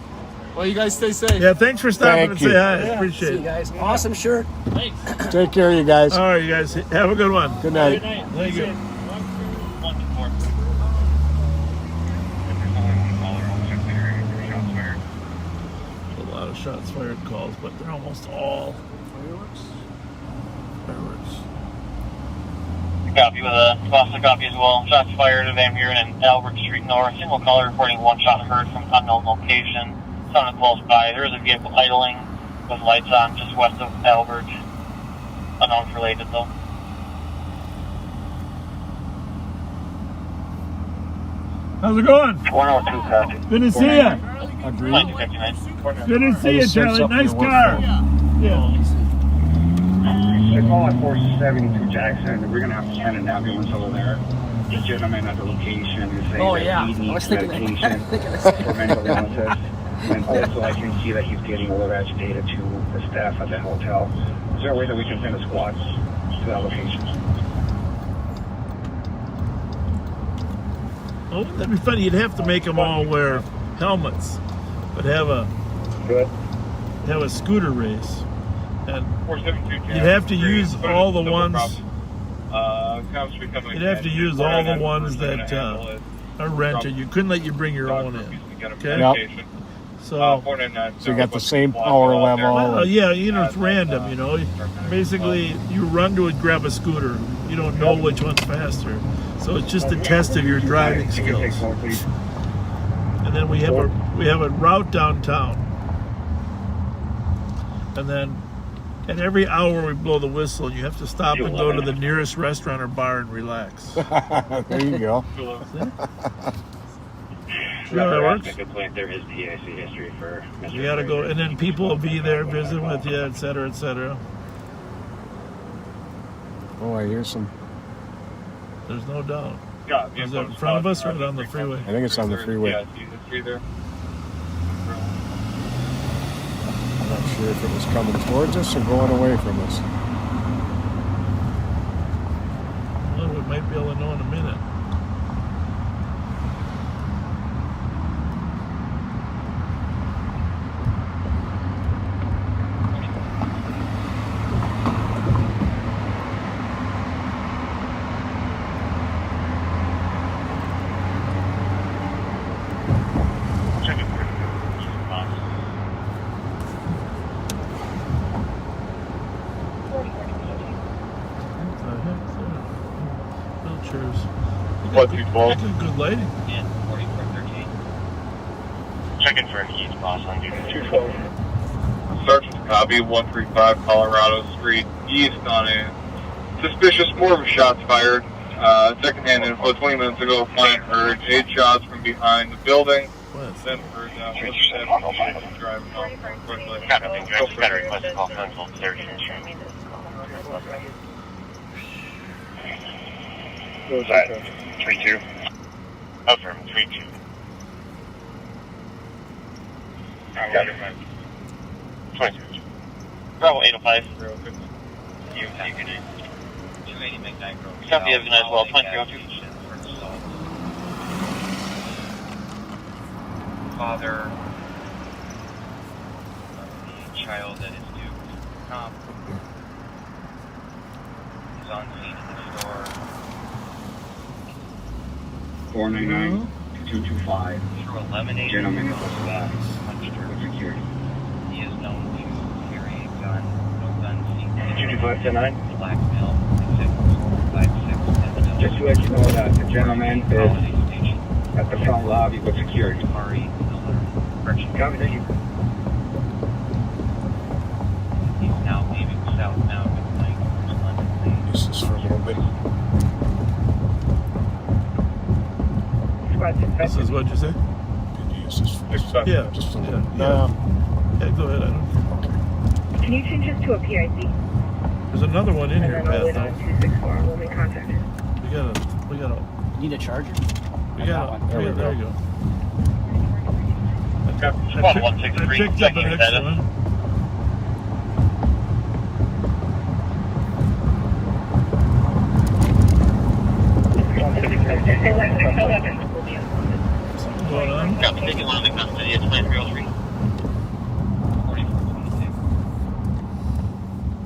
Well, you guys stay safe. Yeah, thanks for stopping and say hi. Yeah, Appreciate see it. you guys. Awesome shirt. Thanks. Take care, you guys. All right, you guys. Have a good one. Good night. Good night. Thank you. A lot of shots fired calls, but they're almost all fireworks. Copy with a Boston copy as well. Shots fired at Van Buren and Albert Street North. Single caller reporting one shot heard from unknown location. Sounded close by. There is a vehicle idling with lights on just west of Albert. Unknown related though. How's it going? 102 copy. Good to see you. Agreed. 9259. Good to see you, Charlie. Nice car. Yeah. They're calling 472 Jackson. We're going to have to send an ambulance over there. The gentleman at the location is saying that he needs medication for mental illnesses. And also I can see that he's getting a little agitated to the staff at the hotel. Is there a way that we can send a squad to that location? Oh, that'd be funny. You'd have to make them all wear helmets, but have a scooter race. And 472. you'd have to use all the ones. You'd have to use all the ones that are rented. You couldn't let you bring your own in. Okay. Yep. So you got the same power level. Yeah, it's random. Basically, you run to it, grab a scooter. You don't know which one's faster. So it's just a test of your driving skills. and then we have a route downtown, and then at every hour we blow the whistle. You have to stop and go to the nearest restaurant or bar and relax. There you go. See how that works? A good point. There is PIC history for Mr. You gotta go, and then people will be there visiting with you, et cetera, et cetera. Oh, I hear some. There's no doubt. Yeah, Is it in front of us or on the freeway? I think it's on the freeway. Yeah, see the tree there. I'm not sure if it was coming towards us or going away from us. Well, we might be able to know in a minute. Good lighting. Yeah, 4413. Checking for an east boss on duty. 212. Sergeant Copy, 135 Colorado Street, east on a suspicious mortar shots fired. Second-hand info 20 minutes ago, client heard 8 shots from behind the building. Then heard driving off quickly. Got a request to call consult search insurance. What was that? 3-2. Affirm, 3-2. Got it, man. 22. Bravo 805. You can 280 McKnight Road. Copy, have a nice well, 2302. Father of the child that is due to come is on scene in the store. 499-225. Through eliminating Gentlemen, with security. He is known to carry a gun. No gun seen. 225-9. Blackmail. 656. Just to let you know that the gentleman is at the front lobby with security. Ari Miller. Copy, thank you. He's now leaving southbound with Mike towards London. This is for a little bit. This is what you say? Yeah, just a yeah, little. yeah. Yeah, go ahead. Can you change this to a PIC? There's another one in here, And then I'll Pat. wait on 264. We'll make contact. We gotta. Need a charger? There you go. I picked up an extra one. Something going on? Copy, taking one in custody at 2303.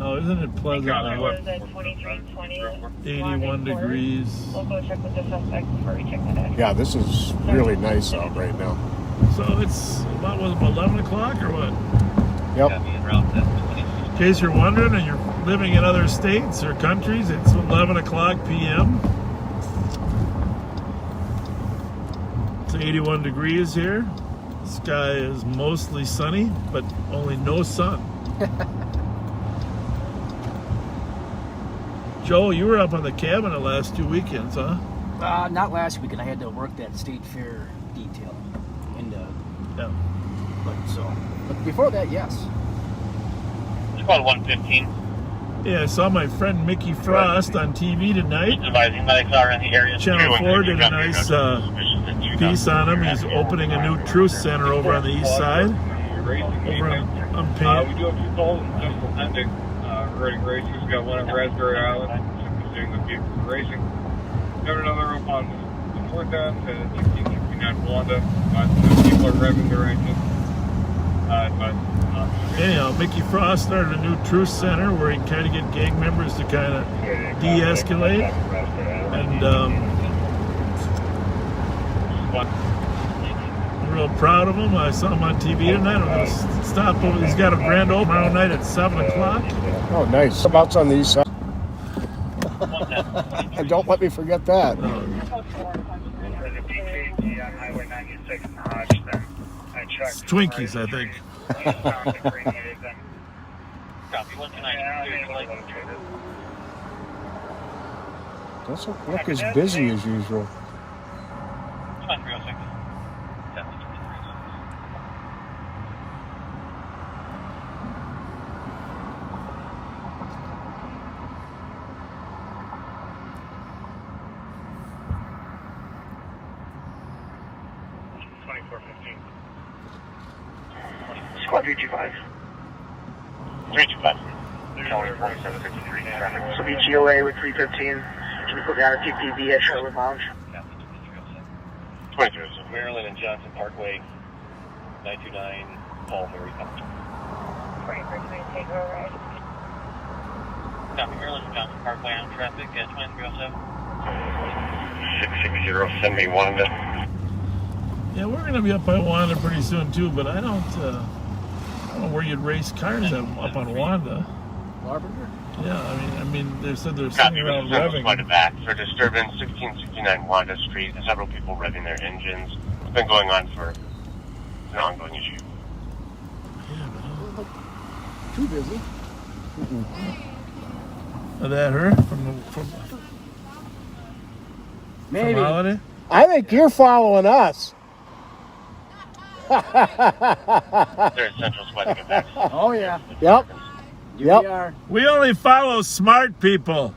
Oh, isn't it pleasant now? 81 degrees. We'll go check with the suspect before we check the dash. Yeah, this is really nice out right now. So it's about, was it 11 o'clock or what? Yep. In case you're wondering and you're living in other states or countries, it's 11 o'clock p.m. It's 81 degrees here. The sky is mostly sunny, but only no sun. Joe, you were up on the cabin the last 2 weekends, huh? Not last weekend. I had to work that state fair detail. Yeah. But before that, yes. Squad 115. Yeah, I saw my friend Mickey Frost on TV tonight. Advising medics are in the area. Channel 4 did a nice piece on him. He's opening a new truth center over on the east side. Over on Payne. We do have 2 calls in Central Pending. Regarding races. We've got one at Raspberry Island. Simply seeing the people racing. Got another up on the north end at 1669 Wanda. People are revving their engines. Anyhow, Mickey Frost started a new truth center where he can kind of get gang members to kind of de-escalate. And I'm real proud of him. I saw him on TV tonight. I'm going to stop over. He's got a grand opening tomorrow night at 7 o'clock. Oh, nice. Abouts on the east side. Don't let me forget that. be on Highway 96 in Hodgson. I checked. It's Twinkies, I think. Copy, what can I do? Doesn't look as busy as usual. 2306. Squad 325. 325. County 4753. So be GOA with 315. Can you put me on a TPV at Charlotte Lounge? 2306. Maryland and Johnson Parkway, 929, Paul Mary. 23 take over, right? Copy, Maryland and Johnson Parkway on traffic at 2307. 660, send me one. Yeah, we're gonna be up by Wanda pretty soon too, but I don't know where you'd race cars up on Wanda. Larberger? Yeah, I mean, they said they're sitting around revving. Quite a back for disturbance, 1669 Wanda Street. Several people revving their engines. It's been going on for an ongoing issue. Too busy. Is that her from Maybe. From Holiday? I think you're following us. They're Central Sweating Effects. Oh, yeah. Yep. Yep. are. We only follow smart people.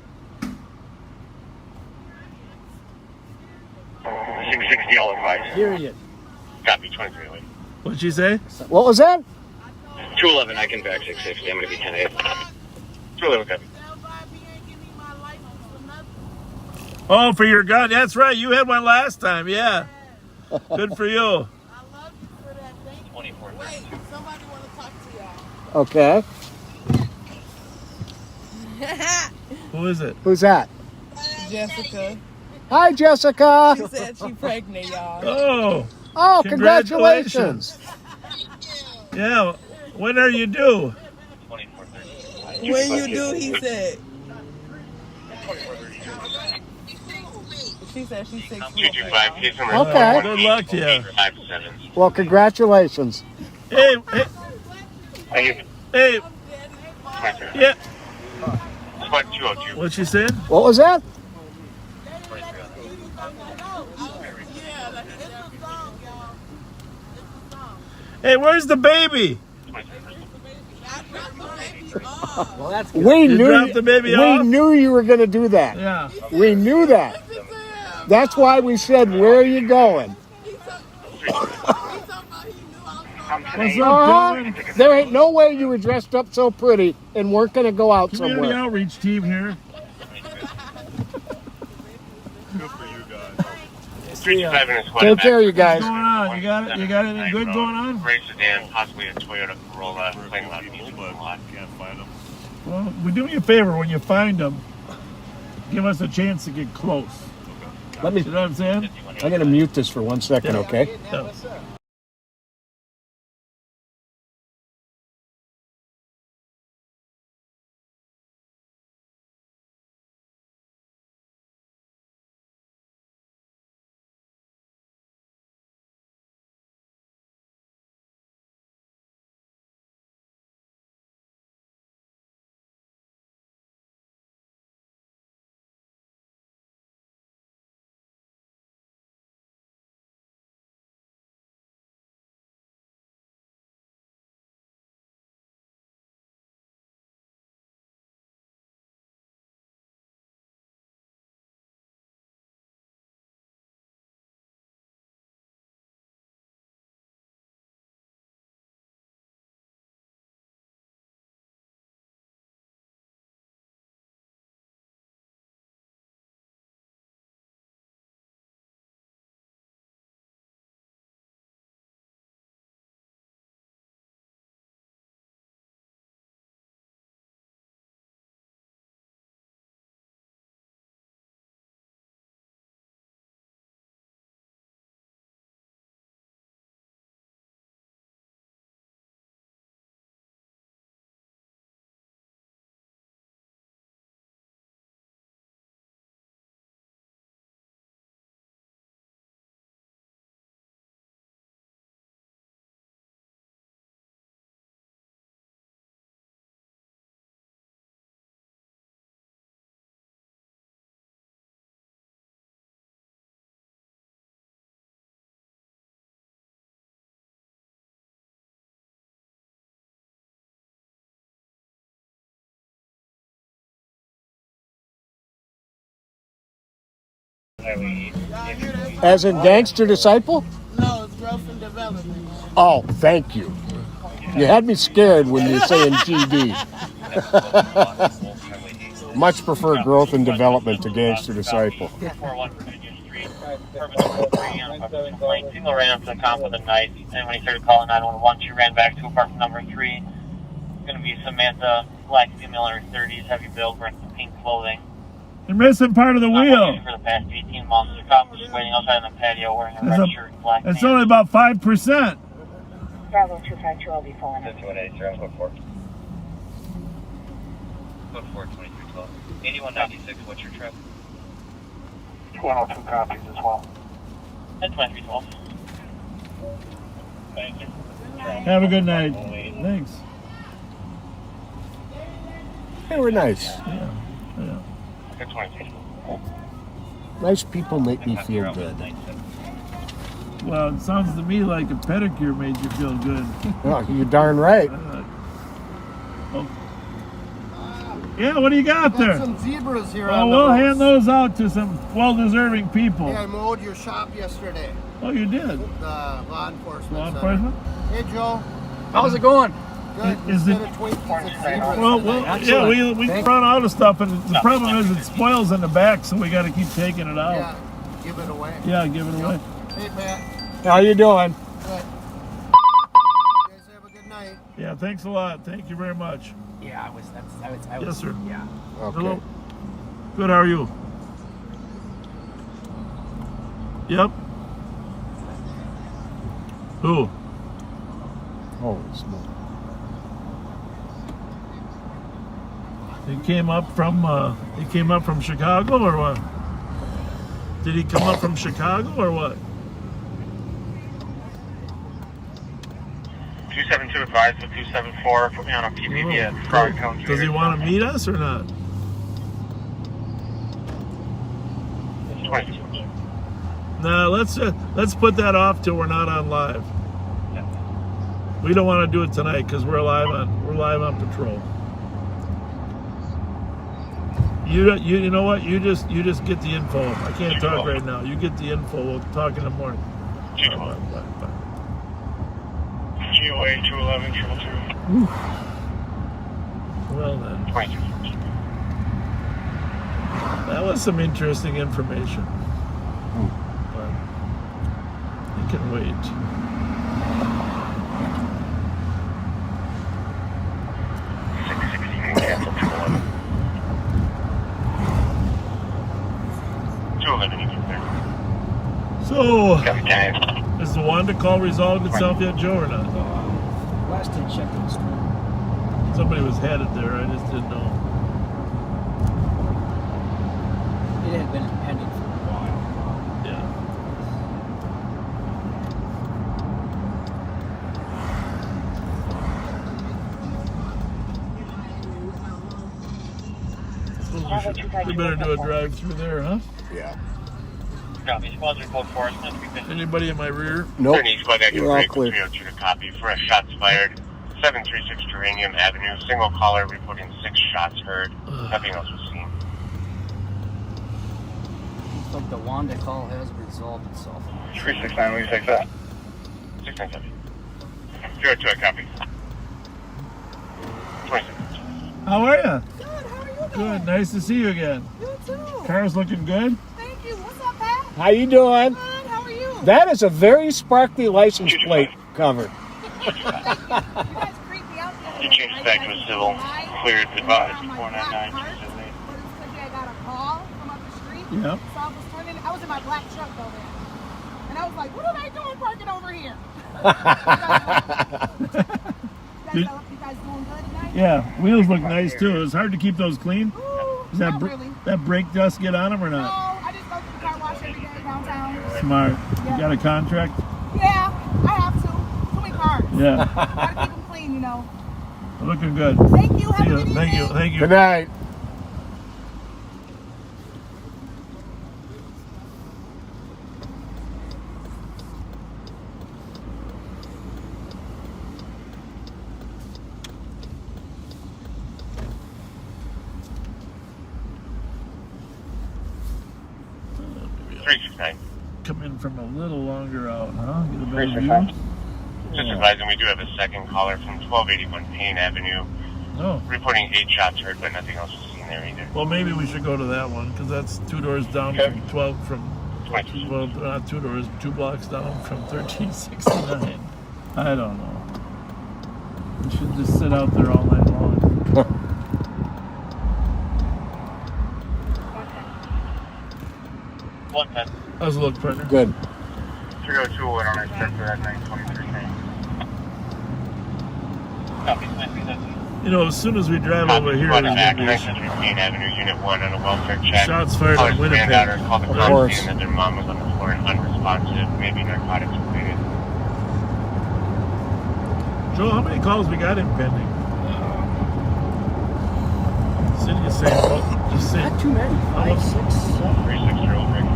660 all advice. Period. Copy 2308. What'd she say? What was that? 211, I can back 660. I'm going to be 10-8. 211, copy. Oh, for your gun. That's right. You had one last time. Yeah. Good for you. 24. Wait, somebody want to talk to y'all. Okay. Who is it? Who's that? Jessica. Hi, Jessica. She said she's pregnant, y'all. Oh. Oh, congratulations. Yeah. When are you due? When you do, he said. She said she's 6 weeks. Okay. Good luck to you. Well, congratulations. Hey. Hey. Yeah. What'd she say? What was that? Hey, where's the baby? Well, that's good. We You dropped the baby off? knew you were going to do that. Yeah. We knew that. That's why we said, where are you going? What's up, Dylan? There ain't no way you were dressed up so pretty and weren't going to go out Community somewhere. outreach team here. Good for you guys. Take care, you guys. What's going on? You got anything good going on? Gray sedan, possibly a Toyota Corolla. Playing a lot of music a lot. Can't find them. Well, do me a favor when you find them. Give us a chance to get close. Let me. You know what I'm saying? I'm going to mute this for 1 second, okay? Yeah. As in Gangster Disciple? No, it's growth and development. Oh, thank you. You had me scared when you're saying GD. Much prefer growth and development to Gangster Disciple. 441 Virginia Street, single ran up to the comp of the night, and when he started calling 911, she ran back to apartment number 3. It's going to be Samantha, black female in her 30s, heavy build, wearing some pink clothing. You're missing part of the wheel. For the past 18 months, the cop was just waiting outside on the patio wearing a red shirt and black It's only about 5%. Bravo 252, I'll be following up. 5183, code 4. Code 4, 2312. 8196, what's your trip? 102 copies as well. And 2312. Thank you. Have a good night. Thanks. They were nice. Yeah. Nice people make me feel good. Well, it sounds to me like a pedicure made you feel good. Oh, you're darn right. Yeah, what do you got there? Some zebras here Well, on the we'll roads. hand those out to some well-deserving people. Yeah, I mowed your shop yesterday. Oh, you did? Law enforcement. Law center. enforcement? Hey, Joe. How's it going? Good. Is it? Instead of Twinkies, it's zebras. Well, yeah, we run out of stuff, and the problem is it spoils in the back, so we got to keep taking it out. Yeah, give it away. Yeah, give it away. Hey, Pat. How you doing? Good. You guys have a good night. Yeah, thanks a lot. Thank you very much. Yeah, I was. Yes, sir. Yeah. Okay. Hello. Good. How are you? Yep. Who? Holy smoke. He came up from Chicago or what? Did he come up from Chicago or what? 272 advised with 274, put me on a PPV at Frog County. Does he want to meet us or not? Nah, let's put that off till we're not on live. We don't want to do it tonight because we're live on patrol. You know what? You just get the info. I can't talk right now. You get the info. We'll talk in the morning. GOA 211 222. Well then. That was some interesting information. But you can wait. So, is the Wanda call resolved itself yet, Joe, or not? Last I checked, it was Somebody was headed there. I just didn't know. It had been pending for a while. Yeah. We better do a drive through there, huh? Yeah. Anybody in my rear? Nope. We're all clear. Copy. Fresh shots fired. 736 Geranium Avenue. Single caller reporting 6 shots heard. Nothing else was seen. Looks like the Wanda call has resolved itself. 369, will you take that? 697. 02, copy. 26. How are you? Good, how are you doing? Good. Nice to see you again. You too. Car's looking good. Thank you. What's up, Pat? How you doing? Good, how are you? That is a very sparkly license plate cover. You guys creep me out the other You day. changed back to a civil. Cleared advised. 499. But it's because I got a call from up the street. Yep. So I was in my black truck over there. And I was like, what are they doing parking over here? You guys doing good tonight? Yeah, wheels look nice too. It's hard to keep those clean. Does that not really. that brake dust get on them or No, not? I just go to the car wash every day downtown. Smart. Yeah. You got a contract? Yeah, I have to. Too many cars. Yeah. Gotta keep them clean, you know. Looking good. Thank you. Have See a ya. good Thank you. evening. Thank you. Good night. 369. Come in from a little longer out, huh? Get a better view. 365. Just advising we do have a second caller from 1281 Payne Avenue. Oh. Reporting 8 shots heard, but nothing else was seen there either. Well, maybe we should go to that one because that's 2 doors down from 12 from. Well, not 2 doors, 2 blocks down from 1369. I don't know. We should just sit out there all night long. One ten. How's it look, partner? Good. 302 on our set for that 923 Payne. Copy, 937. You know, as soon as we drive over here, Back, there's gonna 923 Payne Avenue, Unit 1 on a welfare check. Shots fired in Winnipeg. Called the Of crime course. scene that their mom was on the floor and unresponsive, maybe narcotics related. Joe, how many calls we got in pending? City of St. Paul. Just say Not too many. 5, 6, 7. 360 Rick.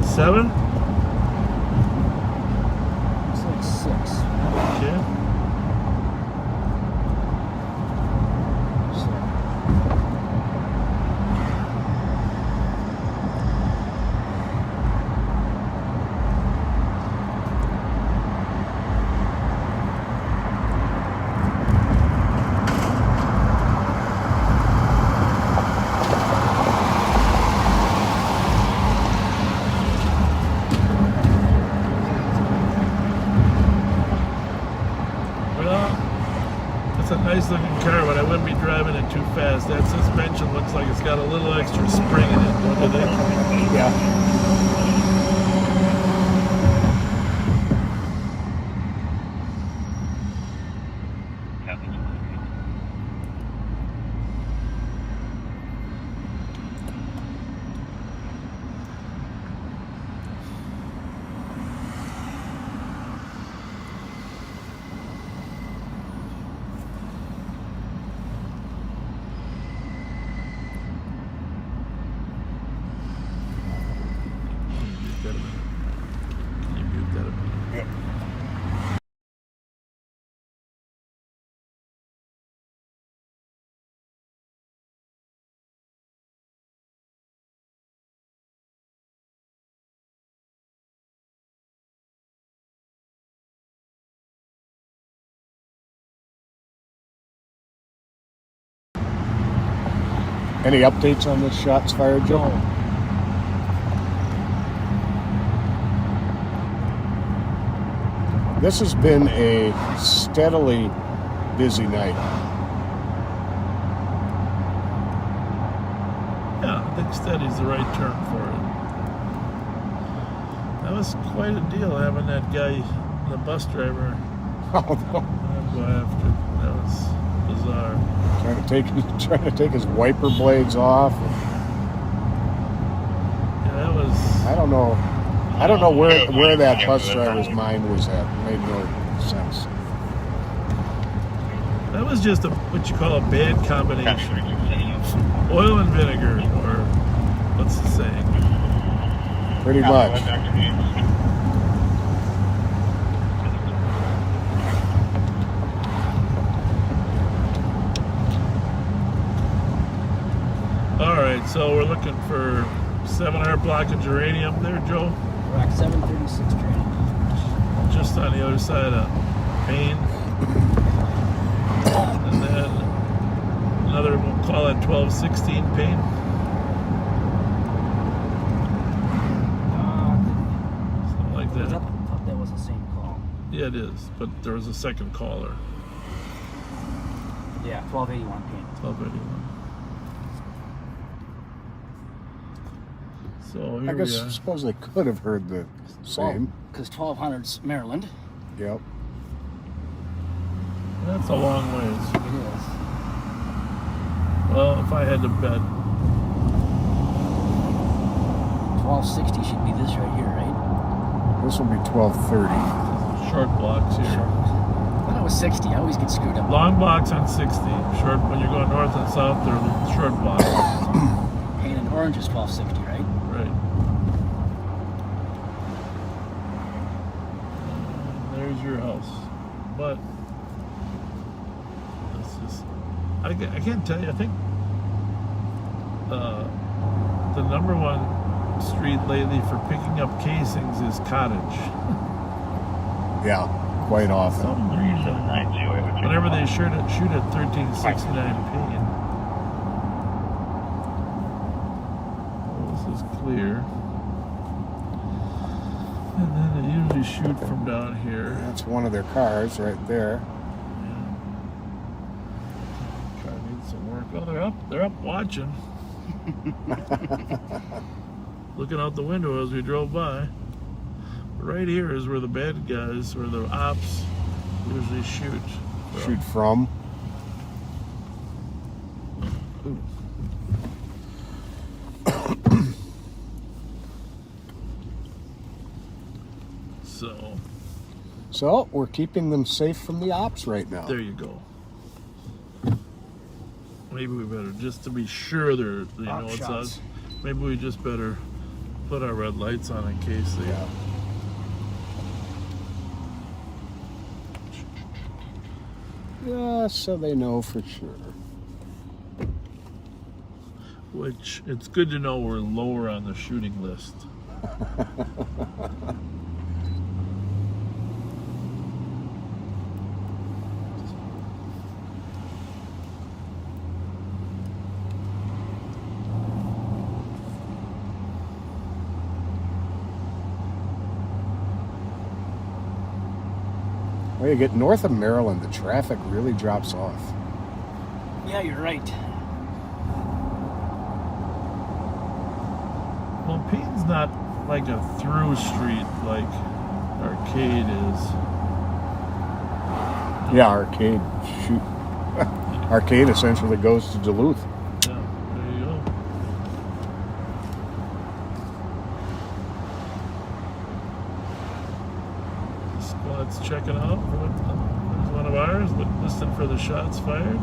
7? Looks like 6. Okay. It's a nice looking car, but I wouldn't be driving it too fast. That suspension looks like it's got a little extra spring in it, don't you think? Yeah. Can you mute that a minute? Yep. Any updates on this shots fired, Joe? This has been a steadily busy night. Yeah, I think steady's the right term for it. That was quite a deal having that guy, the bus driver, go after. That was bizarre. Trying to take his wiper blades off. Yeah, that was. I don't know where that bus driver's mind was at. It made no sense. That was just what you call a bad combination. Oil and vinegar, or what's the saying? Pretty much. All right, so we're looking for 7-hour block of geranium there, Joe. Rock 736 train. Just on the other side of Payne. And then another, we'll call it 1216 Payne. Something like that. I thought that was the same call. Yeah, it is, but there was a second caller. Yeah, 1281 Payne. 1281. So here I guess we I are. suppose they could have heard the same. Because 1200's Maryland. Yep. That's a long ways. It is. Well, if I had to bet, 1260 should be this right here, right? This will be 1230. short blocks here. I thought it was 60. I always get screwed up. Long blocks on 60. Short, when you're going north and south, they're short blocks. Paint and orange is 1260, right? Right. There's your house. But it's just, I can't tell you. I think the number one street lately for picking up casings is Cottage. Yeah, quite often. Some reason. Whenever they shoot at 1369 Payne. This is clear. And then they usually shoot from down here. That's one of their cars right there. Try to need some work. Oh, they're up watching. Looking out the window as we drove by. Right here is where the bad guys, where the ops usually shoot. Shoot from. So we're keeping them safe from the ops right now. There you go. Maybe we better, just to be sure they're, it's us. Maybe we just better put our red lights on in case they. Yeah, so they know for sure. Which, it's good to know we're lower on the shooting list. Well, you get north of Maryland, the traffic really drops off. Yeah, you're right. Well, Payne's not like a through street like Arcade is. Yeah, Arcade. Shoot. Arcade essentially goes to Duluth. Yeah, there you go. Squad's checking out. There's one of ours, listening for the shots fired.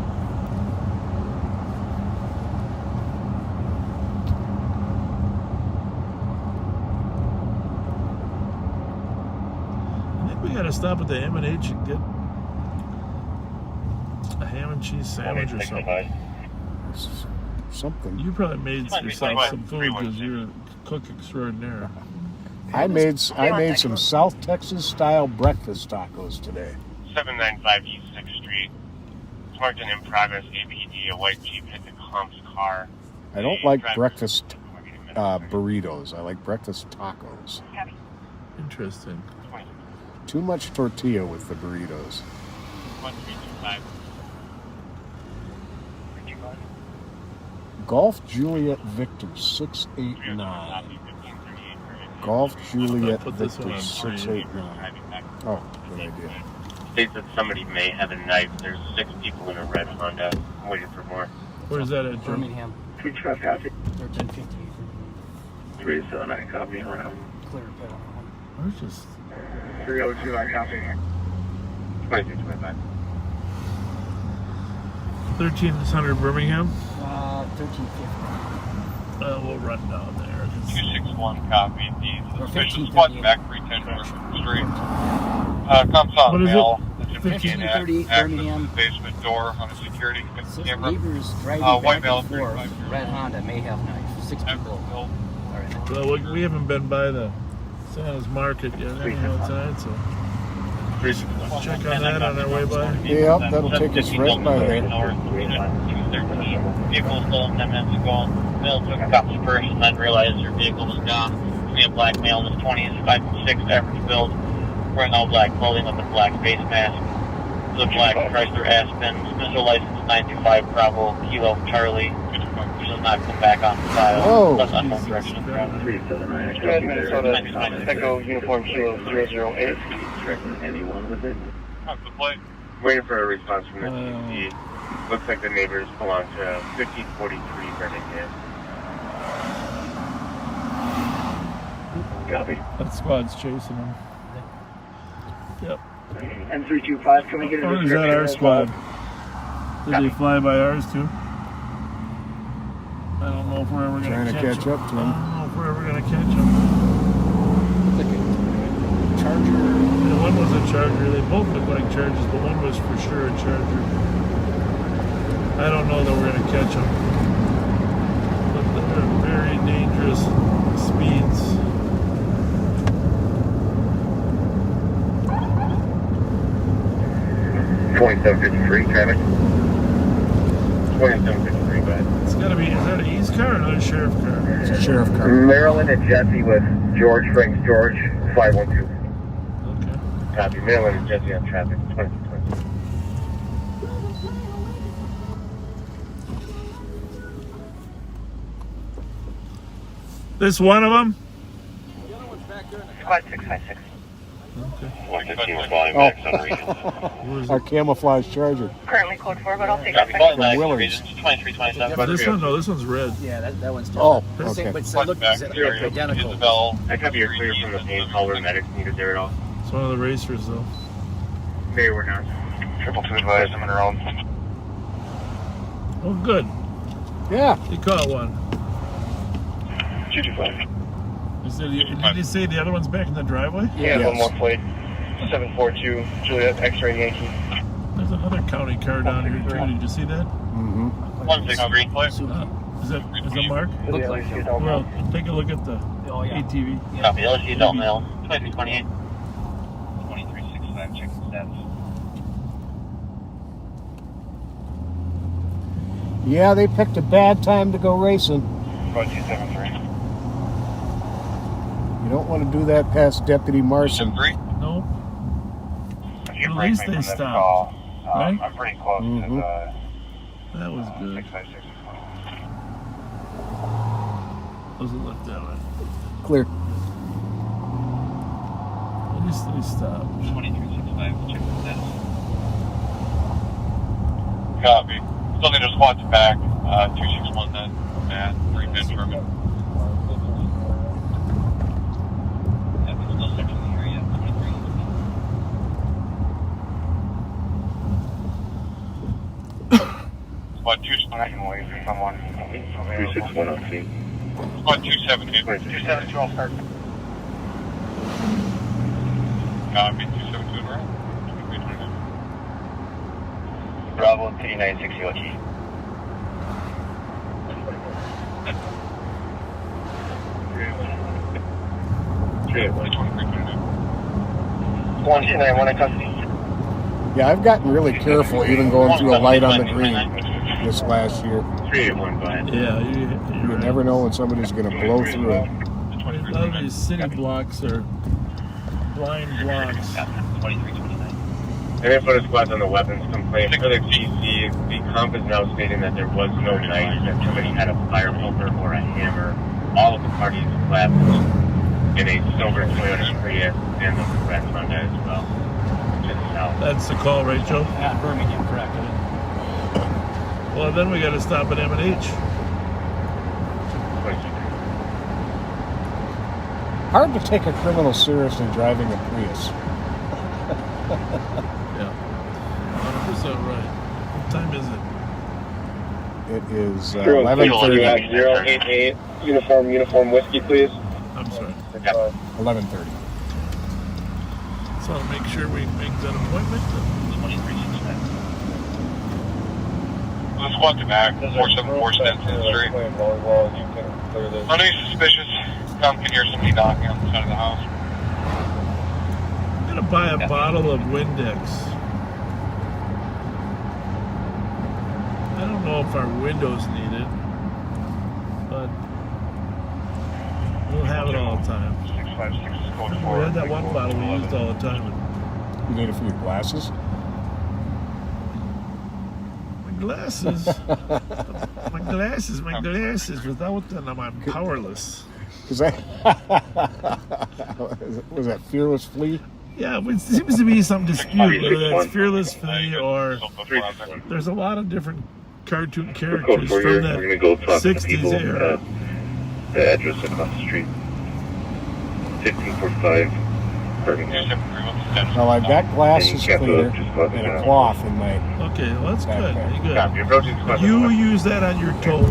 We gotta stop at the M&H and get a ham and cheese sandwich or something. Something. You probably made yourself some food because you're a cook extraordinaire. I made some South Texas style breakfast tacos today. 795 East 6th Street. It's marked an in progress APD. A white Jeep hit the Clump's car. I don't like breakfast burritos. I like breakfast tacos. Interesting. Too much tortilla with the burritos. 1325. Golf Juliet Victor 689. Golf Juliet Victor 689. Oh, good idea. States that somebody may have a knife. There's 6 people in a red Honda. I'm waiting for more. Where's that at, Joe? Birmingham. 1358. 379 copy around. Clear pedal. Where's just 3029 copy. 2325. 1300 Birmingham? 1350. We'll run down there. 261 copy. The official squad back 310 North Street. Comes on mail. 1530 Birmingham. Basement door on a security camera. Neighbors driving white back male and forth. Red Honda may have knife. 6 people. Well, we haven't been by the Santa's Market yet anyhow tonight, so check on that on our way by. Yep, that'll take us right by there. 213. Vehicle was stolen 10 minutes ago. Male took cops first and then realized their vehicle was gone. We have black male in his 20s, 5'6", average build, wearing all black clothing with a black face mask. The black Chrysler Aspen, Mr. license 925 Bravo Kilo Charlie. Does not come back on file. Whoa. That's unknown direction. 379. Minnesota Echo Uniform Kilo 008. Anyone with it? Waiting for a response from the DPD. Looks like the neighbors belong to 1543 Birmingham. Copy. That squad's chasing them. Yep. N325, can we get a Or is that our squad? Did they fly by ours too? I don't know if we're ever going to catch up to them. I don't know if we're ever going to catch them. Like a Charger. Yeah, one was a Charger. They both look like Chargers, but one was for sure a Charger. I don't know that we're going to catch them. But they're very dangerous. dangerous speeds. $27.53 traffic. $27.53, go ahead. It's gotta be, is that an East car or another sheriff car? It's a sheriff car. Maryland and Jesse with George, Frank George, 512. Okay. Copy. Maryland and Jesse on traffic, 20. This one of them? Squad 656. Okay. Our camouflage charger. Currently code 4, but I'll take Copy. it. Calling From back. Willards. 2327. But this one, no, this one's red. Yeah, that one's Oh, different. okay. But it looks identical. Isabel. I copy your clear from the pain. Color medics needed there at all. It's one of the racers, though. They were not. 222 advised. I'm in their own. Oh, good. Yeah. You caught one. 225. Did you say the other one's back in the driveway? Yeah, Yes. one more plate. 742 Juliet X-ray Yankee. There's another county car down here, too. Did you see that? Mm-hmm. 163 plate. Is that Mark? Looks like him. Well, take a look at the ATV. Copy. LSU adult male. 2328. 2365, checking stats. Yeah, they picked a bad time to go racing. 273. You don't want to do that past Deputy Marson. 3. No. If you At break least me they from this stopped, call, right? I'm pretty close Mhm. to That was good. 656. Doesn't look that way. Clear. At least they stopped. 2365, checking stats. Copy. Still need a squad to back. 261 then. Matt, 3 minutes from it. Yeah, but still searching the area. 23. Squad I can wait for someone. 261 on scene. Squad 270. 272, I'll start. Copy. 272 in row. 2329. Bravo 3960 OT. One 291 in custody. Yeah, I've gotten really careful even going through a light on the green this last year. 381, go ahead. Yeah, You never know when somebody's going to blow through it. A lot of these city blocks are blind blocks. 2329. They didn't put a squad on the weapons complaint. For the GC, the comp is now stating that there was no knife, that somebody had a fire poker or a hammer. All of the parties collapsed in a silver Toyota Prius and the red Honda as well. Just south. That's the call, right, Joe? Yeah, Birmingham, correct. Well, then we got to stop at M&H. Hard to take a criminal seriously driving a Prius. Yeah. 100% right. What time is it? It is 11:30. 088 uniform whiskey, please. I'm sorry. 11:30. So I'll make sure we make that appointment. 2365. The squad to back. 474 Stenson Street. Any suspicious? Tom can hear somebody knocking on the side of the house. I'm going to buy a bottle of Windex. I don't know if our windows need it, but we'll have it all the time. 656 is code We 4. had that one bottle we used all the time. You need it for your glasses? My glasses. My glasses. Without them, I'm powerless. Was that Fearless Flea? Yeah, it seems to be some dispute whether that's Fearless Flea or there's a lot of different cartoon characters from that 60s era. The address across the street. 1545 Birmingham. Well, I've got glasses cleaner and a cloth in my... Okay, well, that's good. backpack. Very good. You use that on your toes.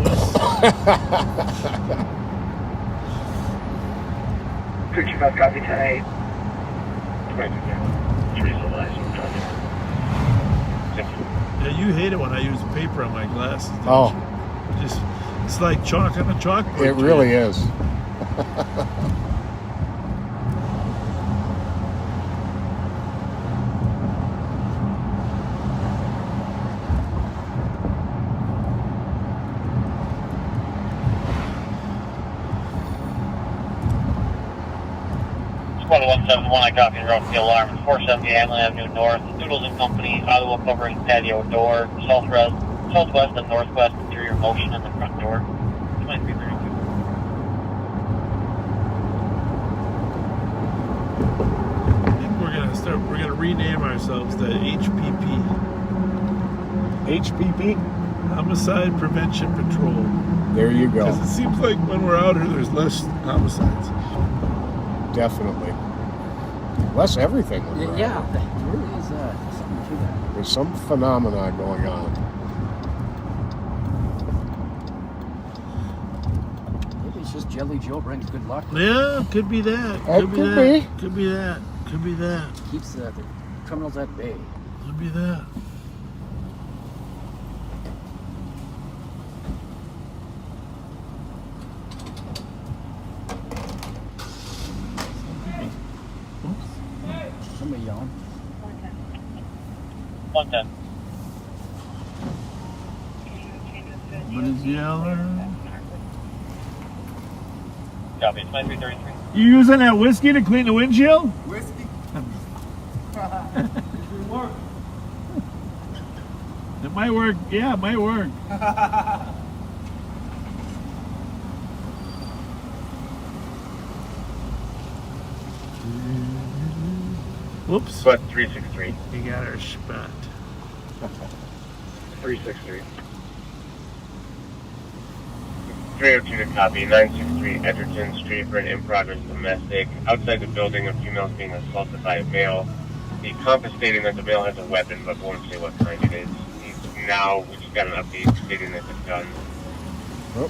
225 copy 10-8. Yeah, you hate it when I use paper on my glasses. Oh. Just It's like chalk on a chalkboard. It really is. Squad 171, I copy and wrote the alarm. 470 Hamlin Avenue North. Doodles and Company, auto covering patio door, southwest and northwest interior motion in the front door. 2332. I think we're gonna rename ourselves to HPP. HPP? Homicide Prevention Patrol. There you go. Because it seems like when we're out here, there's less homicides. Definitely. Less everything. Yeah, there really is something to that. There's some phenomena going on. Maybe it's just Jelly Joe brings good luck. Yeah, could be that. Could be. Could be that. Could be that. Keeps the criminals at bay. Could be that. Somebody yelling. 110. Somebody's yelling. Copy, it's 2333. You using that whiskey to clean the windshield? Whiskey? It might work. Yeah, it might work. Whoops. But 363. We got our spot. 363. 302 to copy. 963 Edgerton Street for an in-progress domestic. Outside the building, a female is being assaulted by a male. The comp is stating that the male has a weapon, but won't say what kind it is. We just got an update stating that it's a gun. Oh.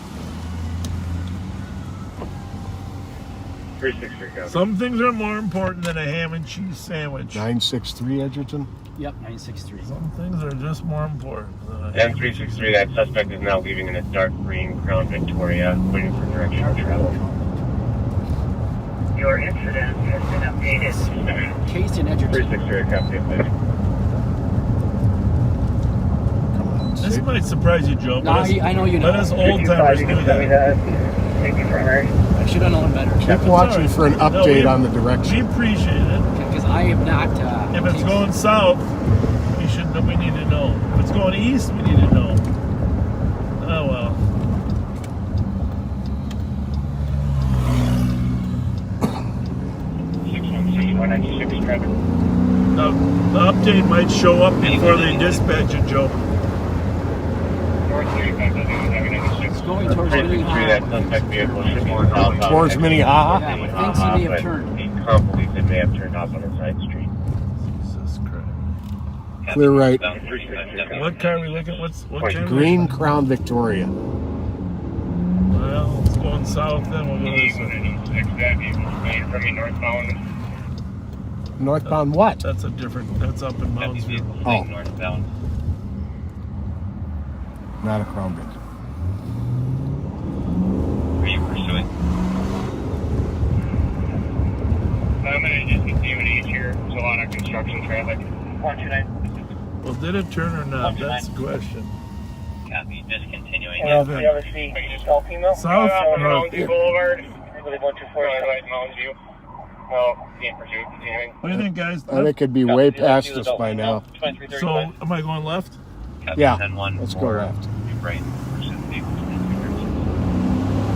363 copy. Some things are more important than a ham and cheese sandwich. 963 Edgerton? Yep, 963. Some things are just more important than a And 363, that suspect is now leaving in a dark green Crown Victoria, waiting for direction of travel. Your incident has been updated. Case in Edgerton. 363 copy of that. This might surprise you, Joe. No, I know you know. Let us old timers do that. Thank you, primary. I should have known better. Keep watching for an update on the direction. We appreciate it. Because I have not. If it's going south, we need to know. If it's going east, we need to know. Oh well. The update might show up before they dispatch it, Joe. It's going towards Minnehaha. That suspect vehicle should be southbound. Towards Minnehaha? Yeah, but thinks he may have turned. The comp believes it may have turned off on a side street. Jesus Christ. Clear right. What car are we looking at? What car? Green Crown Victoria. Well, it's going south, then we'll go this way. Northbound what? That's up in Moundsville. Oh. Northbound. Not a Crown Vic. Are you pursuing? I'm going to just continue to each here. There's a lot of construction traffic. 129. Well, did it turn or not? That's the question. Copy, discontinuing. Well, The then. other street. South South? Mountain View Boulevard. Really 124. Right, Mountain View. Well, being pursued, continuing. What do you think, guys? I think it'd be way past us by now. So, am I going left? Copy, Yeah, 10-1 let's go for left. Right, pursuit vehicle 2313.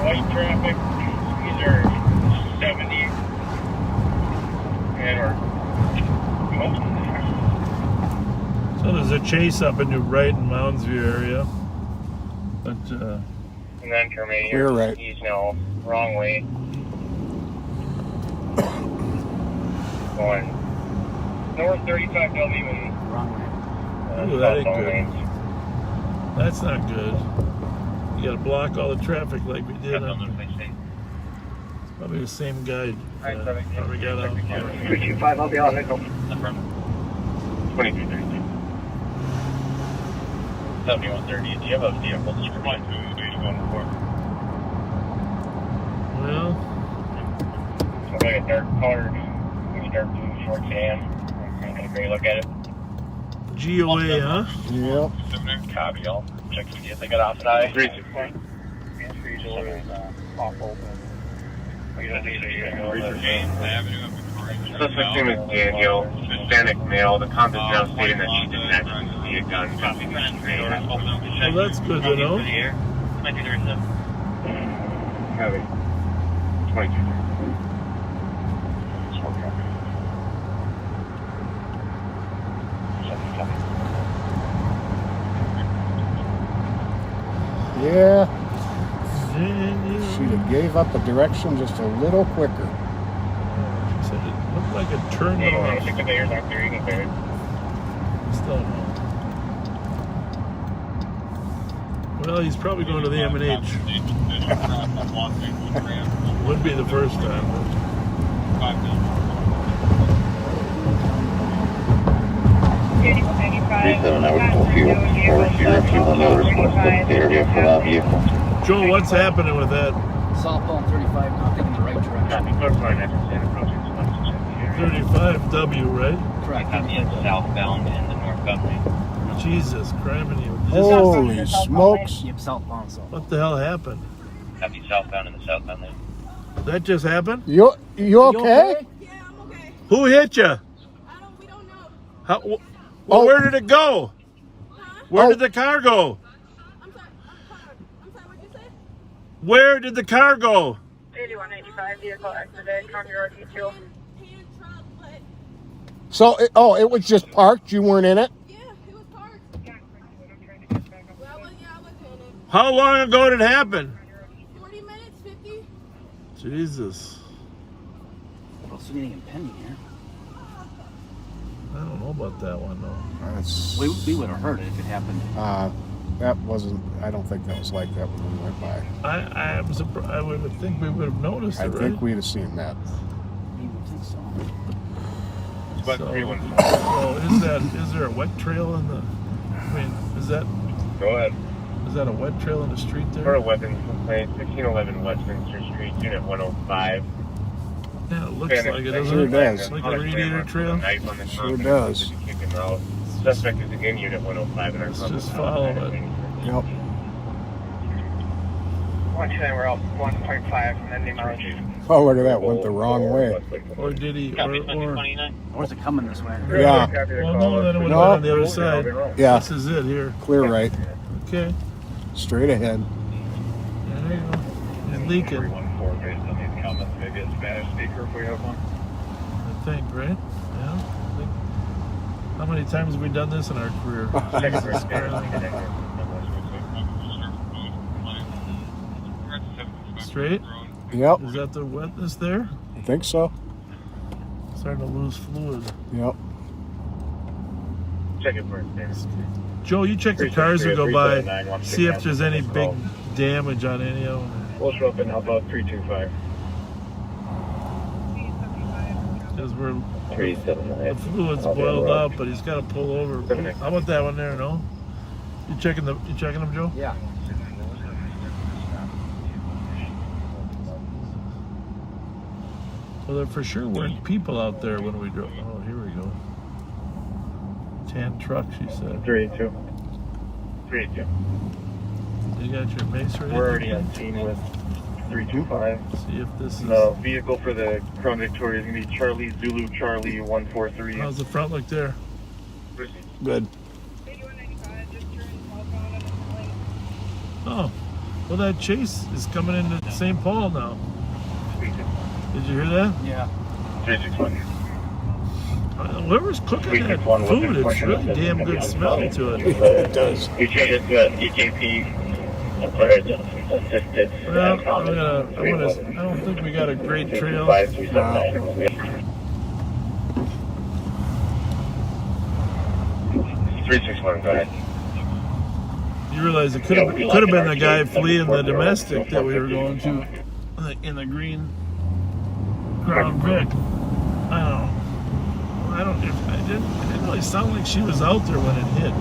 Light traffic, these are 70. And we're So there's a chase up into right in Moundsview area. But, and then terminating Clear right. He's now wrong way. Going north 35W and Wrong way. ooh, that ain't good. That's not good. You gotta block all the traffic like we did on the Probably the same guy. Probably got out. 325, I'll be on it. 2332. 7130. Do you have a vehicle description? Well, Looks like a dark colored, maybe dark blue short tan. I'm gonna go look at it. GOA, huh? Yep. Copy, I'll check to see if they got outside. 361. Suspect name is Daniel, Hispanic male. The contact now stating that she didn't actually see a gun. Well, that's good to know. Heavy. 22. Yeah. She'd have gave up a direction just a little quicker. She said it looked like it turned off. Still no. Well, he's probably going to the M&H. Would be the first time. 37 hours full fuel. Or zero fuel notice was the area for that vehicle. Joe, what's happening with that? Southbound 35, not taking the right direction. 35W, right? Correct. Southbound in the north company. Jesus, criminy. Holy smokes. Yep, southbound. What the hell happened? Copy southbound in the southbound lane. That just happened? You okay? Who hit you? We don't know. How, Where did it go? Where did the car go? I'm sorry, what'd you say? Where did the car go? 8195 vehicle exited, County Road E2. So, it was just parked? You weren't in it? Yeah, it was parked. How long ago did it happen? 40 minutes, 50. Jesus. What's anything impending here? I don't know about that one, though. We would have heard it if it happened. That wasn't, I don't think that was like that when we went by. I am surprised. I would think we would have noticed it, I right? think we'd have seen that. You would think so. So, is there a wet trail in the, Go ahead. Is that a wet trail in the street there? For a weapons complaint, 1611 Westminster Street, Unit 105. Yeah, it looks like it, doesn't Sure it? does. Like a radiator trail? Sure does. Suspect is in Unit 105 in our Let's just follow it. Yep. 129, we're out 1.5 and then the approach. Oh, look at that. Went the wrong way. Or did he? Or is it coming this way? Yeah. Well, no, then it would have been on the other side. Yeah. This is it here. Clear right. Okay. Straight ahead. There you go. He's leaking. Based on these comments, maybe a Spanish speaker if we have one. I think, right? Yeah. I think. How many times have we done this in our career? Jesus Christ. Straight? Yep. Is that the wetness there? I think so. Starting to lose fluid. Yep. Check it for it. Joe, you check the cars that go by, see if there's any big damage on any of them. We'll show up and help out 325. Because the fluid's boiled up, but he's got to pull over. How about that one there? No, you checking them, Joe? Yeah. Well, there for sure weren't people out there when we drove. Oh, here we go. Tan truck, she said. 382. 382. You got your mace ready? We're already on scene with 325. See if this is. The vehicle for the Crown Victoria is going to be Charlie Zulu Charlie 143. How's the front look there? Good. Oh, well, that chase is coming into St. Paul now. Did you hear that? Yeah. 361. Whoever's cooking that food, it's really damn good smell to it. It does. You change it to EJP assisted. Well, I don't think we got a great trail. 361, go ahead. You realize it could have been the guy fleeing the domestic that we were going to in the green. Crown Vic. It didn't really sound like she was out there when it hit.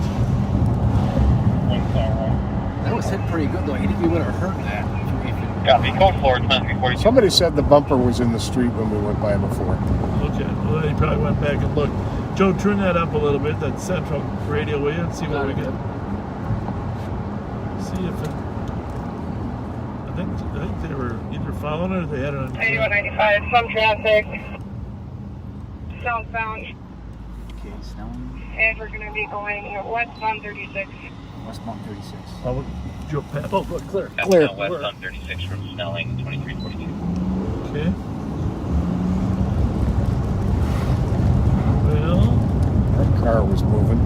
That was hit pretty good though. I think we would have heard that. Copy. Code 4, 2340. Somebody said the bumper was in the street when we went by before. Okay, well, he probably went back and looked. Joe, turn that up a little bit, that central radio way, and see what we get. See if it... I think they were either following it or they had it on... 8195, some traffic. Southbound. Okay, snowing. And we're going to be going westbound 36. Westbound 36. Oh, Joe, Pat. Oh, good, clear. Clear. West on 36 from Snelling, 2342. Okay. Well... That car was moving.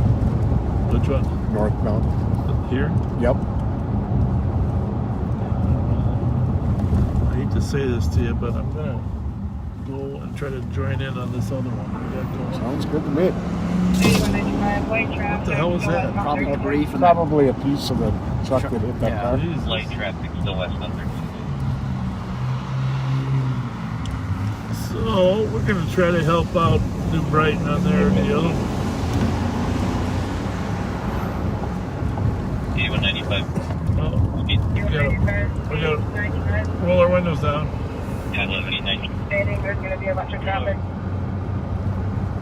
Which one? Northbound. Here? Yep. I hate to say this to you, but I'm going to go and try to join in on this other one we got going. Sounds good to me. 8195, white traffic. What the hell was that? Probably debris from Probably a piece of the truck that hit that car. Jesus. Light traffic still west on 36. So, we're going to try to help out New Brighton on their deal. 8195. Well, we got to roll our windows down. 1190. Stating there's going to be a bunch of traffic.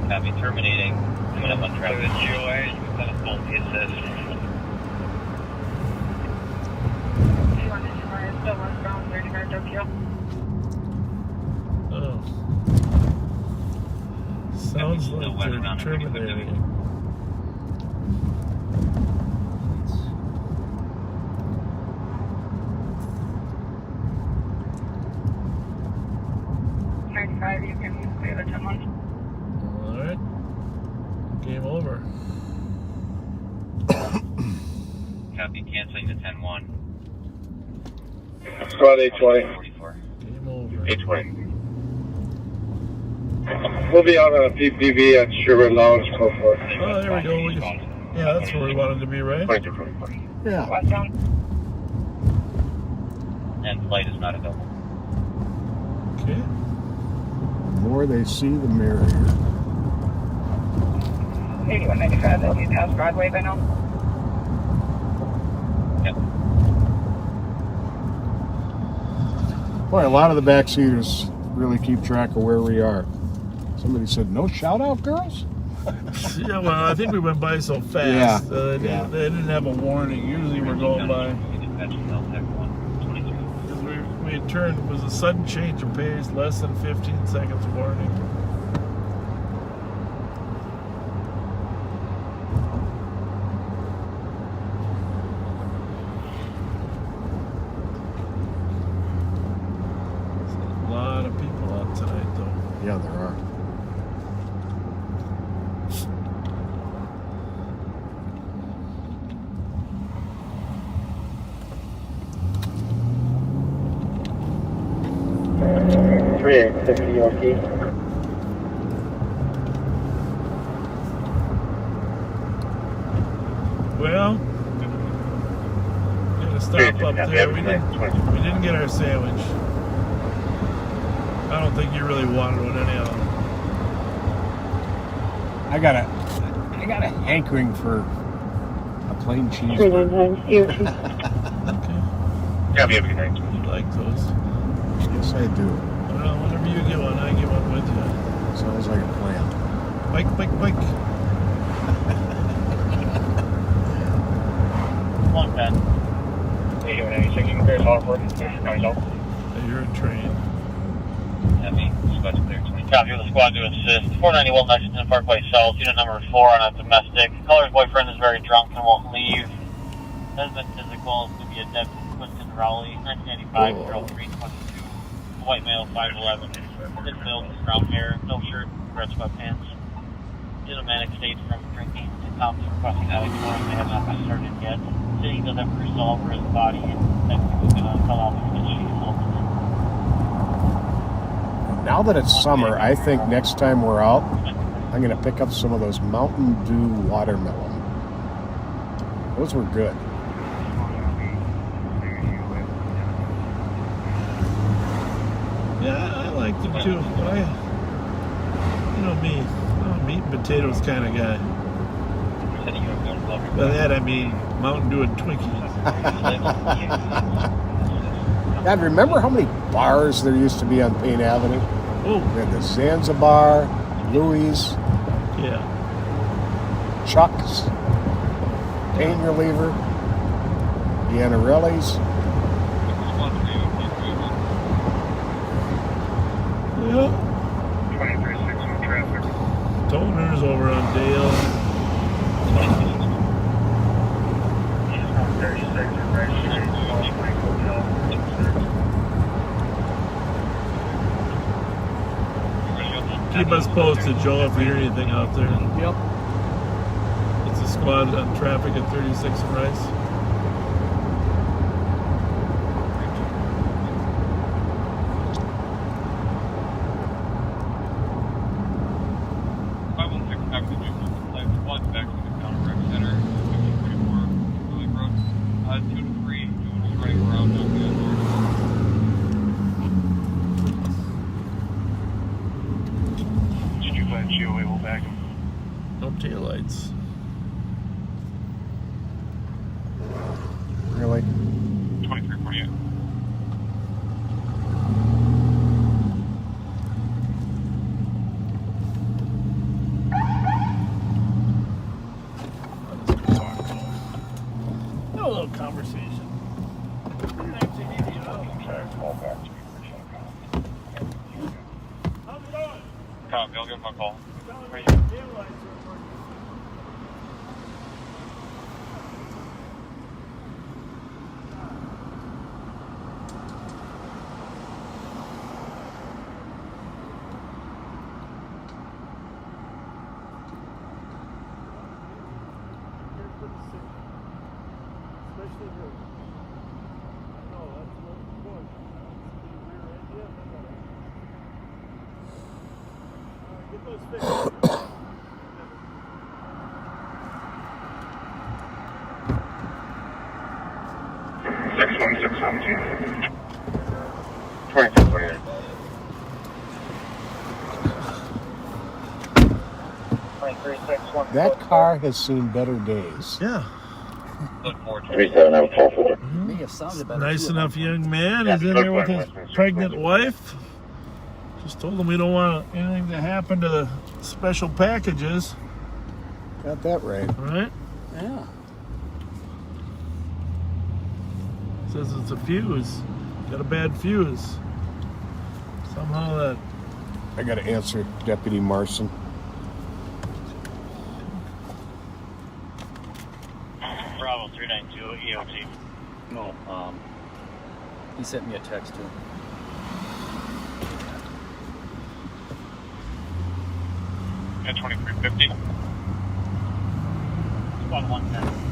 Copy. Terminating. Coming up on traffic. GOA. We've got a full assist. 8195, still westbound 35 Tokyo. Oh. Sounds like they're terminating. You can clear the 10-1. Alright. Game over. Copy. Canceling the 10-1. Squad 820. 44. Game over. 820. We'll be out on a PPV at Sherwood Lounge, code 4. Oh, there we go. Yeah, that's where we wanted to be, right? 2244. Yeah. Westbound. And flight is not available. Okay. The more they see, the merrier. 8195, they'll be past Broadway by now. Yep. Boy, a lot of the backseaters really keep track of where we are. Somebody said, no shout out, girls? Yeah, well, I think we went by so fast. Yeah. They didn't have a warning. Usually we're going by. We had turned, it was a sudden change of pace, less than 15 seconds warning. There's a lot of people out tonight, though. Yeah, there are. Well, we gotta stop up there. We didn't get our sandwich. I don't think you really wanted one any of them. I got a hankering for a plain cheese. Okay. Yeah, be a good night. You like those? Yes, I do. Well, whenever you get one, I get one with you. Sounds like a plan. Bike. 110. 8196, you can clear Hartford. You're a train. Heavy. Squad's clear. 20. Copy with the squad to assist. 491 Lexington Parkway South. Unit number 4 on a domestic. Caller's boyfriend is very drunk and won't leave. Has been physical. It's going to be a Deb Quinton Rowley. 1995, 0322. White male, 5'11". Thin build, brown hair, no shirt, red sweatpants. In a manic state from drinking and Thompson crossing Highway 20. They have not been started yet. City does have bruises all over his body, and next week we're going to call out because she's assaulted. Now that it's summer, I think next time we're out, I'm going to pick up some of those Mountain Dew watermelon. Those were good. Yeah, I liked him too. But you know me, I'm a meat and potatoes kind of guy. By that I mean Mountain Dew and Twinkies. God, remember how many bars there used to be on Payne Avenue? Oh. We had the Zanzibar, Louis, yeah, Chuck's, Pain Reliever, Gianarelli's. Yeah. 2361 traffic. Toner's over on Dale. 36 right street, Salt Lake Hotel. Keep us posted, Joe, if you hear anything out there. Yep. It's a squad on traffic at 36 and Rice. No taillights. Really? 2348. No little conversation. Copy, I'll give him a call. That car has seen better days. Yeah. May have sounded better. Nice too, enough young man. He's in there with his pregnant wife. Just told him we don't want anything to happen to the special packages. Got that right. Right? Yeah. Says it's a fuse. Got a bad fuse. Somehow that... I got to answer Deputy Marson. Bravo 392 EOT. No, he sent me a text too. At 2350. Squad 110.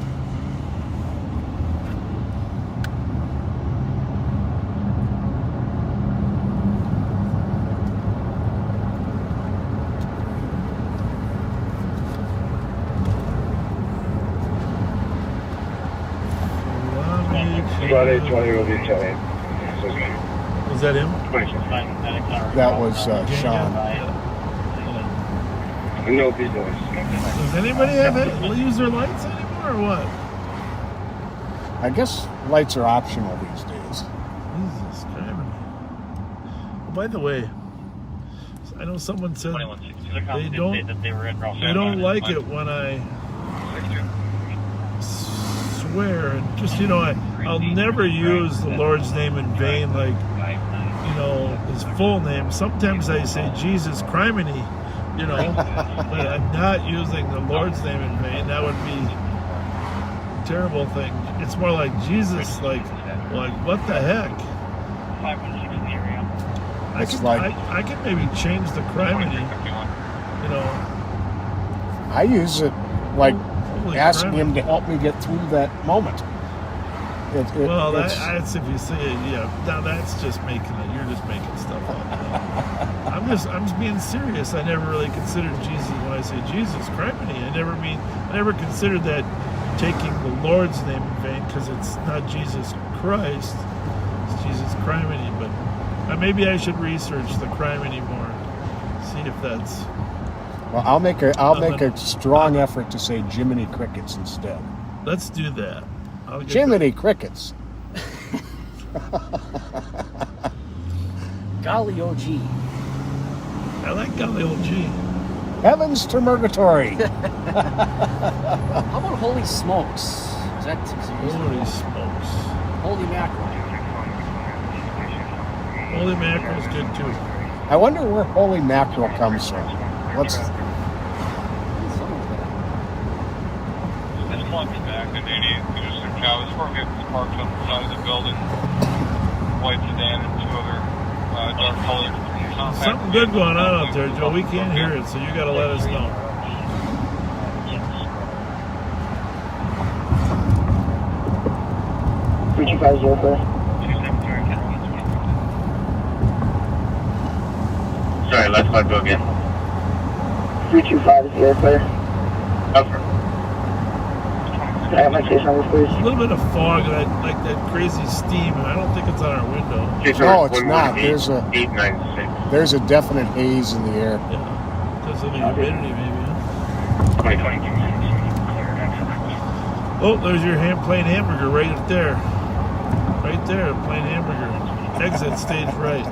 Squad 820 will be 10. Was that him? That was Sean. No details. Does anybody use their lights anymore or what? I guess lights are optional these days. Jesus Christ. By the way, I know someone said they don't like it when I swear and just, I'll never use the Lord's name in vain, like, his full name. Sometimes I say Jesus criminy, but I'm not using the Lord's name in vain. That would be a terrible thing. It's more like Jesus, like what the heck? I can maybe change the criminy, I use it like asking criminy. him to help me get through that moment. That's if you say it, yeah. Now that's just you're just making stuff up. I'm just being serious. I never really considered Jesus when I say Jesus criminy. I never considered that taking the Lord's name in vain, because it's not Jesus Christ, it's Jesus criminy. But Maybe I should research the crime anymore. See if that's. Well, I'll make a strong effort to say Jiminy Crickets instead. Let's do that. Jiminy Crickets. Golly OG. I like Golly OG. Heavens to Murgatory. How about Holy Smokes? Is that Holy Smokes? Holy Mackerel. Holy Mackerel's good too. I wonder where Holy Mackerel comes from. What's This one back in 88 Peterson Cow. This four vehicles parked on the side of the building. White sedan and two other dark colored. Something good going on out there, Joe. We can't hear it, so you got to let us know. Sorry, let's not go again. 325 is clear. Over. Can I have my case number, please? A little bit of fog, like that crazy steam, and I don't think it's on our window. No, it's not. There's a definite haze in the air. Yeah, because of the humidity, maybe. Huh? 2020. Oh, there's your plain hamburger right up there. Right there, plain hamburger. Exit stage right.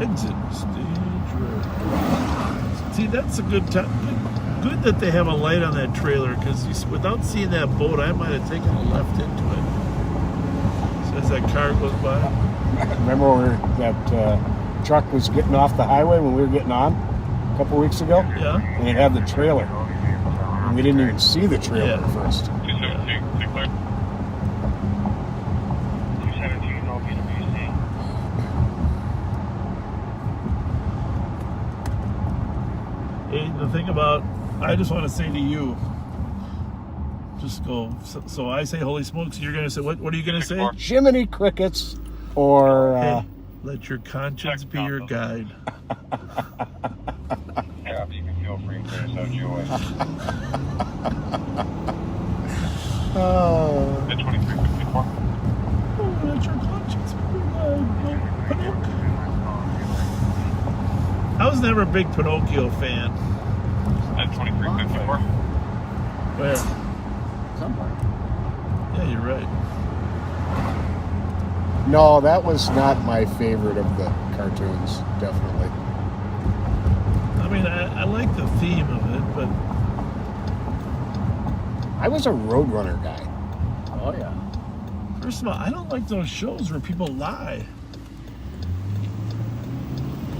Exit stage right. See, that's a good time. Good that they have a light on that trailer, because without seeing that boat, I might have taken a left into it. So as that car goes by. Remember where that truck was getting off the highway when we were getting on a couple weeks ago? Yeah. And it had the trailer. And we didn't even see the trailer at first. 217, stay clear. 217, all BWC. Hey, the thing about, I just want to say to you, just go. So I say Holy Smokes. You're gonna say what? What are you gonna say? Jiminy Crickets, or hey, let your conscience be your guide. Yeah, you can feel free to clear us out your way. Oh. At 2354. Oh, let your conscience be your guide. I was never a big Pinocchio fan. At 2354. Where? Somewhere. Yeah, you're right. No, that was not my favorite of the cartoons, definitely. I mean, I like the theme of it, but I was a Roadrunner guy. Oh, yeah. First of all, I don't like those shows where people lie.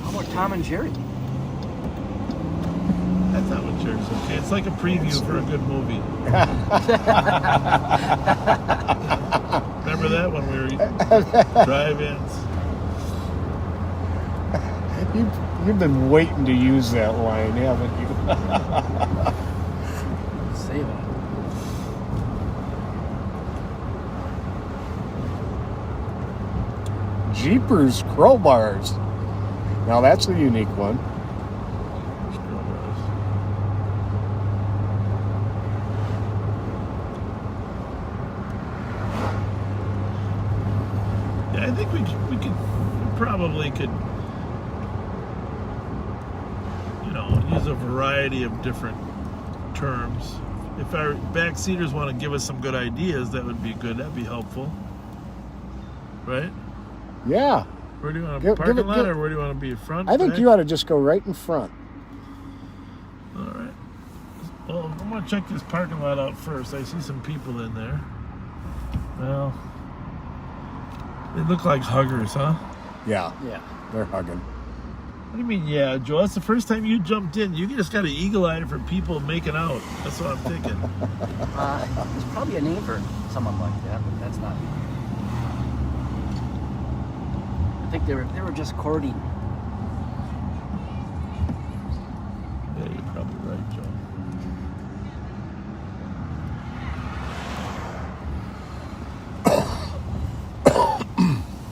How about Tom and Jerry? I thought with Jerry's okay. It's like a preview for a good movie. Remember that when we were drive-ins? You've been waiting to use that line, haven't you? Save it. Jeepers Crowbars. Now that's a unique one. Yeah, I think we probably could, use a variety of different terms. If our backseaters want to give us some good ideas, that would be good. That'd be helpful, right? Yeah. Where do you want to parking lot, or where do you want to be in front? I think back? you ought to just go right in front. All right. Well, I'm gonna check this parking lot out first. I see some people in there. Well, they look like huggers, huh? Yeah. Yeah. They're hugging. What do you mean, yeah, Joe? That's the first time you jumped in. You just got an eagle-eye for people making out. That's what I'm thinking. There's probably a name for someone like that, but that's not. I think they were just courting. Yeah, you're probably right, Joe.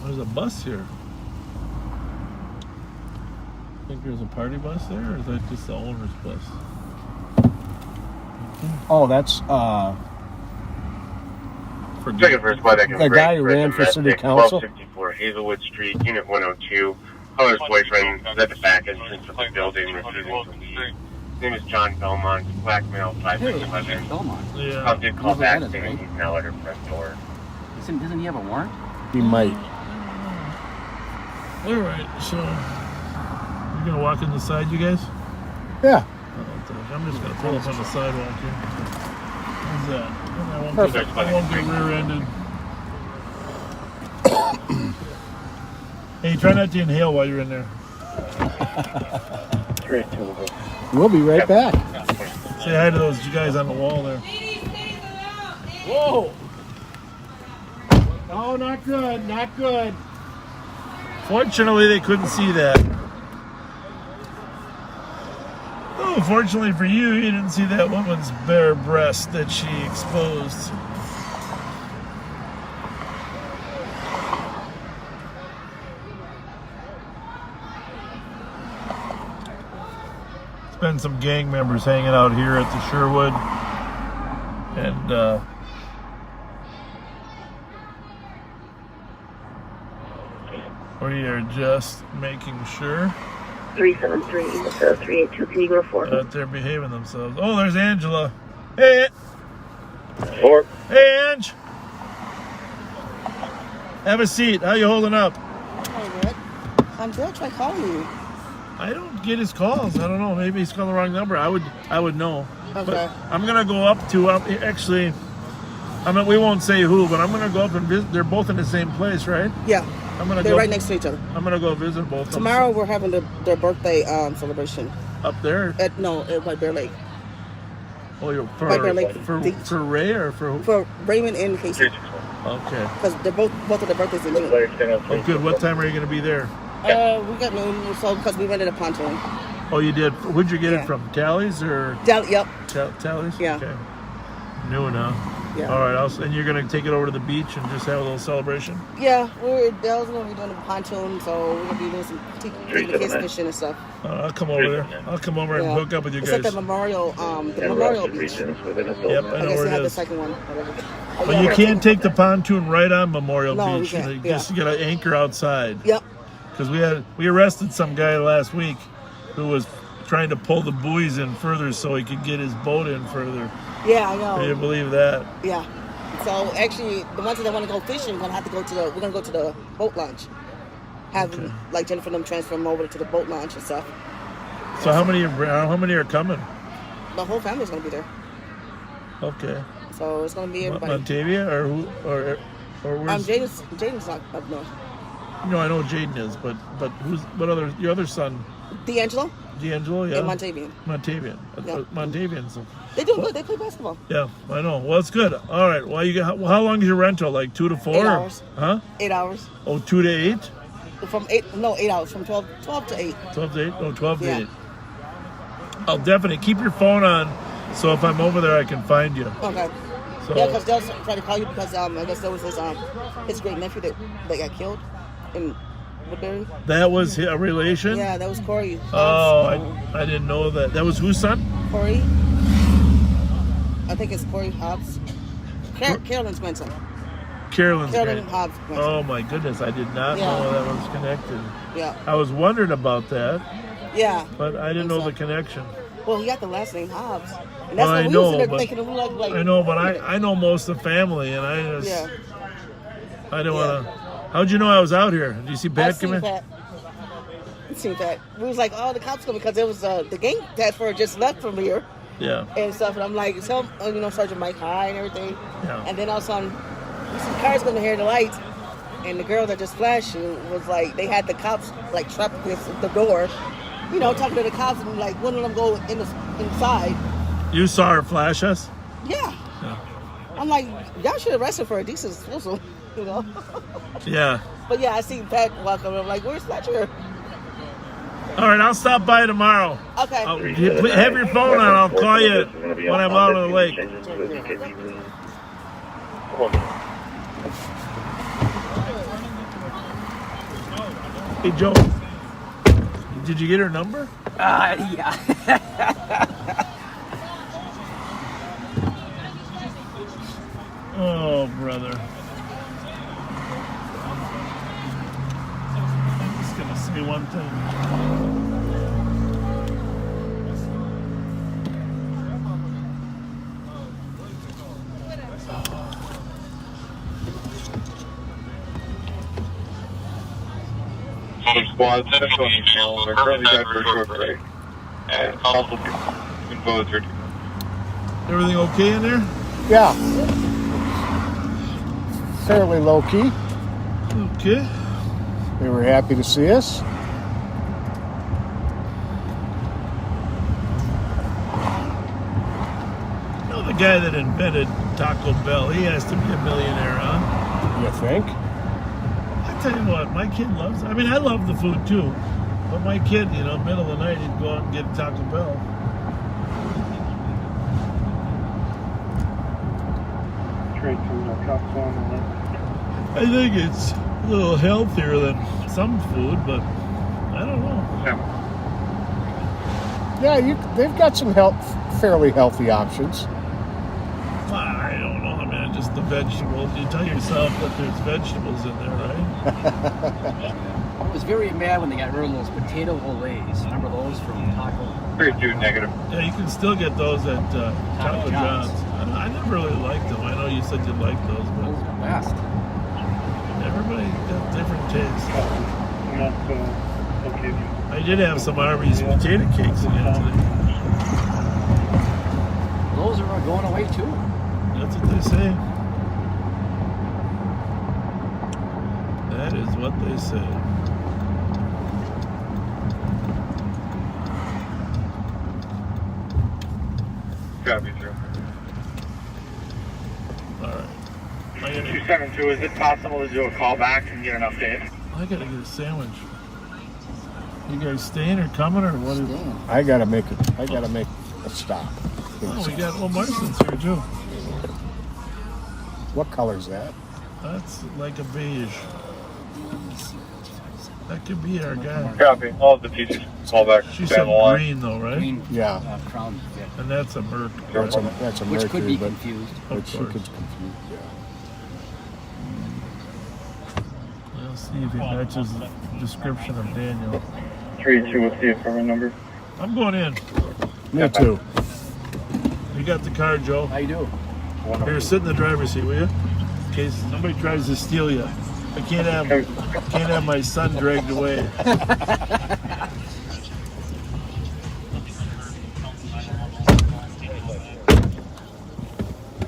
There's a bus here. Think there's a party bus there, or is that just the owner's bus? Oh, that's Second first flight, I can The guy who ran for city council? 1264 Hazelwood Street, Unit 102. Caller's boyfriend is at the back entrance of the building, refusing to leave. His name is John Belmont, black male, 5'11". Belmont. Yeah. Did call back saying he's now at her front door. Doesn't he have a warrant? He might. All right, so you're gonna walk in the side, you guys? Yeah. I'm just gonna pull up on the sidewalk here. How's that? Perfect. I won't get rear-ended. Hey, try not to inhale while you're in there. We'll be right back. Say hi to those guys on the wall there. Whoa! Oh, not good, not good. Fortunately, they couldn't see that. Oh, fortunately for you, you didn't see that woman's bare breast that she exposed. There's been some gang members hanging out here at the Sherwood, and we are just making sure 373-382, can you go forward? that they're behaving themselves. Oh, there's Angela. Hey. Four. Hey, Ange. Have a seat. How you holding up? Hey, Rick. I'm good. Try calling you. I don't get his calls. I don't know. Maybe he's calling the wrong number. I would know. Okay. But I'm gonna go up to actually. I mean, we won't say who, but I'm gonna go up and visit. They're both in the same place, right? Yeah. They're right next to each other. I'm gonna go visit both. Tomorrow we're having their birthday celebration. Up there? At White Bear Lake. Oh, you're White Bear Lake for Ray or for who? For Raymond and Casey. Okay. Because they're both of their birthdays in June. Oh, good. What time are you gonna be there? We got noon, so because we rented a pontoon. Oh, you did. Where'd you get it from? Tallies or? Yep. Tallies. Yeah. Okay. Noon, huh? Yeah. All right. And you're gonna take it over to the beach and just have a little celebration. Yeah, Dale's gonna be doing a pontoon, so we're gonna be doing some taking the kids fishing and stuff. I'll come over there. I'll come over and hook up with you guys. It's at the Memorial Beach. Yep, I know guess where they it have the is. second one. Whatever. But you can't take the pontoon right on Memorial No, Beach. you can't, You just gotta anchor outside. Yep. Because we arrested some guy last week who was trying to pull the buoys in further so he could get his boat in further. Yeah, I know. Can you believe that? Yeah. So actually, the ones that want to go fishing, we're gonna go to the boat launch. Have like Jennifer and them transfer them over to the boat launch and stuff. So how many are coming? The whole family's gonna be there. Okay. So it's gonna be everybody. Montavia or who or where's? Jaden's not up north. No, I know Jaden is, but your other son? D'Angelo, yeah. and Montavian. Yeah. Montavians. They do good. They play basketball. Yeah, I know. Well, it's good. All right. Well, how long is your rental? Like 2 to 4? 8 hours. Huh? 8 hours. Oh, 2 to 8? From 8 hours. From 12 to 8. 12 to 8? Oh, 12 to Yeah. 8. I'll definitely keep your phone on, so if I'm over there, I can find you. Okay. So, yeah, because they'll try to call you because I guess there was his great nephew that got killed in Woodbury. That was a relation? Yeah, that was Corey. Oh, I didn't know that. That was whose son? Corey. I think it's Corey Hobbs. Carolyn's grandson. Carolyn Hobbs. Oh my goodness, I did not know that was connected. Yeah. I was wondering about that. Yeah. But I didn't know the connection. Well, he got the last name Hobbs. And that's Well, what we was in there thinking it looked like. I know, but I know most of the family, and I just I didn't want to. How'd you know I was out here? Did you see Pat come in? I seen Pat. We was like, oh, the cops coming because there was the gang task force just left from here. Yeah. And stuff, and I'm like, tell Sergeant Mike hi and everything. Yeah. And then all of a sudden, some cars coming here, the lights, and the girl that just flashed was like, they had the cops like trapped against the door, talking to the cops, and like one of them go inside. You saw her flash us? Yeah. I'm like, y'all should arrest her for a decent disposal, Yeah. But yeah, I see Pat walk over. I'm like, where's Fletcher? All right, I'll stop by tomorrow. Okay. Have your phone on. I'll call you when I'm out on the lake. Hey, Joe. Did you get her number? Yeah. Oh, brother. I'm just gonna say one thing. Squad 7 channels are currently back for a short break. And also both are. Everything okay in there? Yeah. Fairly low key. Okay. They were happy to see us. You know, the guy that invented Taco Bell, he has to be a millionaire, huh? You think? I tell you what, my kid loves it. I mean, I love the food too. But my kid, you know, middle of the night, he'd go out and get a Taco Bell. I think it's a little healthier than some food, but I don't know. Yeah, they've got some fairly healthy options. I don't know, man. Just the vegetables. You tell yourself that there's vegetables in there, right? I was very mad when they got rid of those potato olays. Remember those from Taco? 32 negative. Yeah, you can still get those at Taco John's. I never really liked them. I know you said you liked those, but those are the best. Everybody got different tastes. I did have some Arby's potato cakes again today. Those are going away too. That's what they say. That is what they say. Copy through. Alright. 272, is it possible to do a call back and get an update? I gotta get a sandwich. You guys staying or coming or what? I gotta make a stop. Oh, we got Marston's here too. What color is that? That's like a beige. That could be our guy. Copy. All of the pieces. Call back. She said green though, right? Green, yeah. Crown. Yeah. And that's a Merc. That's a Which Mercury, could be but confused. which you could confuse. Yeah. Let's see if he matches the description of Daniel. 3-2, what's the affirmative number? I'm going in. Me too. You got the car, Joe? I do. Here, sit in the driver's seat, will you? In case somebody tries to steal you. I can't have my son dragged away.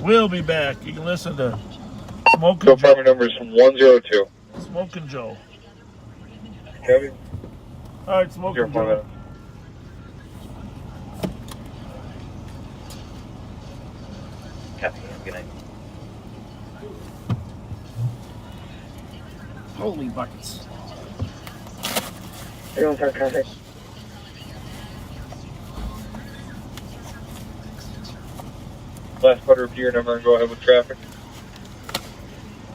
We'll be back. You can listen to Smoking Joe. Apartment number is 102. Smoking Joe. Copy. All right, Smoking Joe. Copy. Good night. Holy buckets. Everyone's on traffic. Last quarter of your number and go ahead with traffic.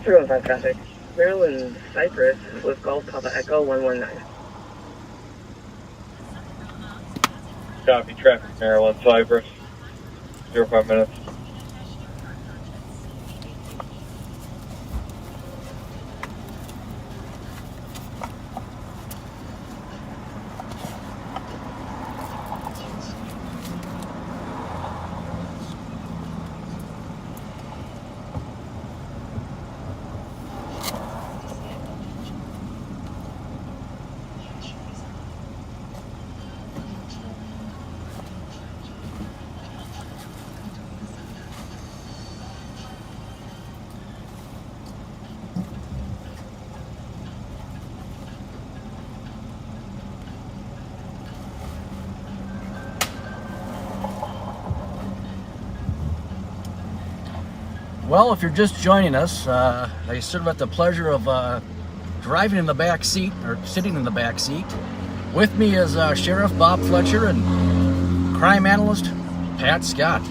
315 traffic. Maryland Cypress with Golf Papa Echo 119. Copy. Traffic. Maryland Cypress. 05 minutes. Well, if you're just joining us, I sort of had the pleasure of driving in the back seat, or sitting in the back seat. With me is Sheriff Bob Fletcher and crime analyst Pat Scott.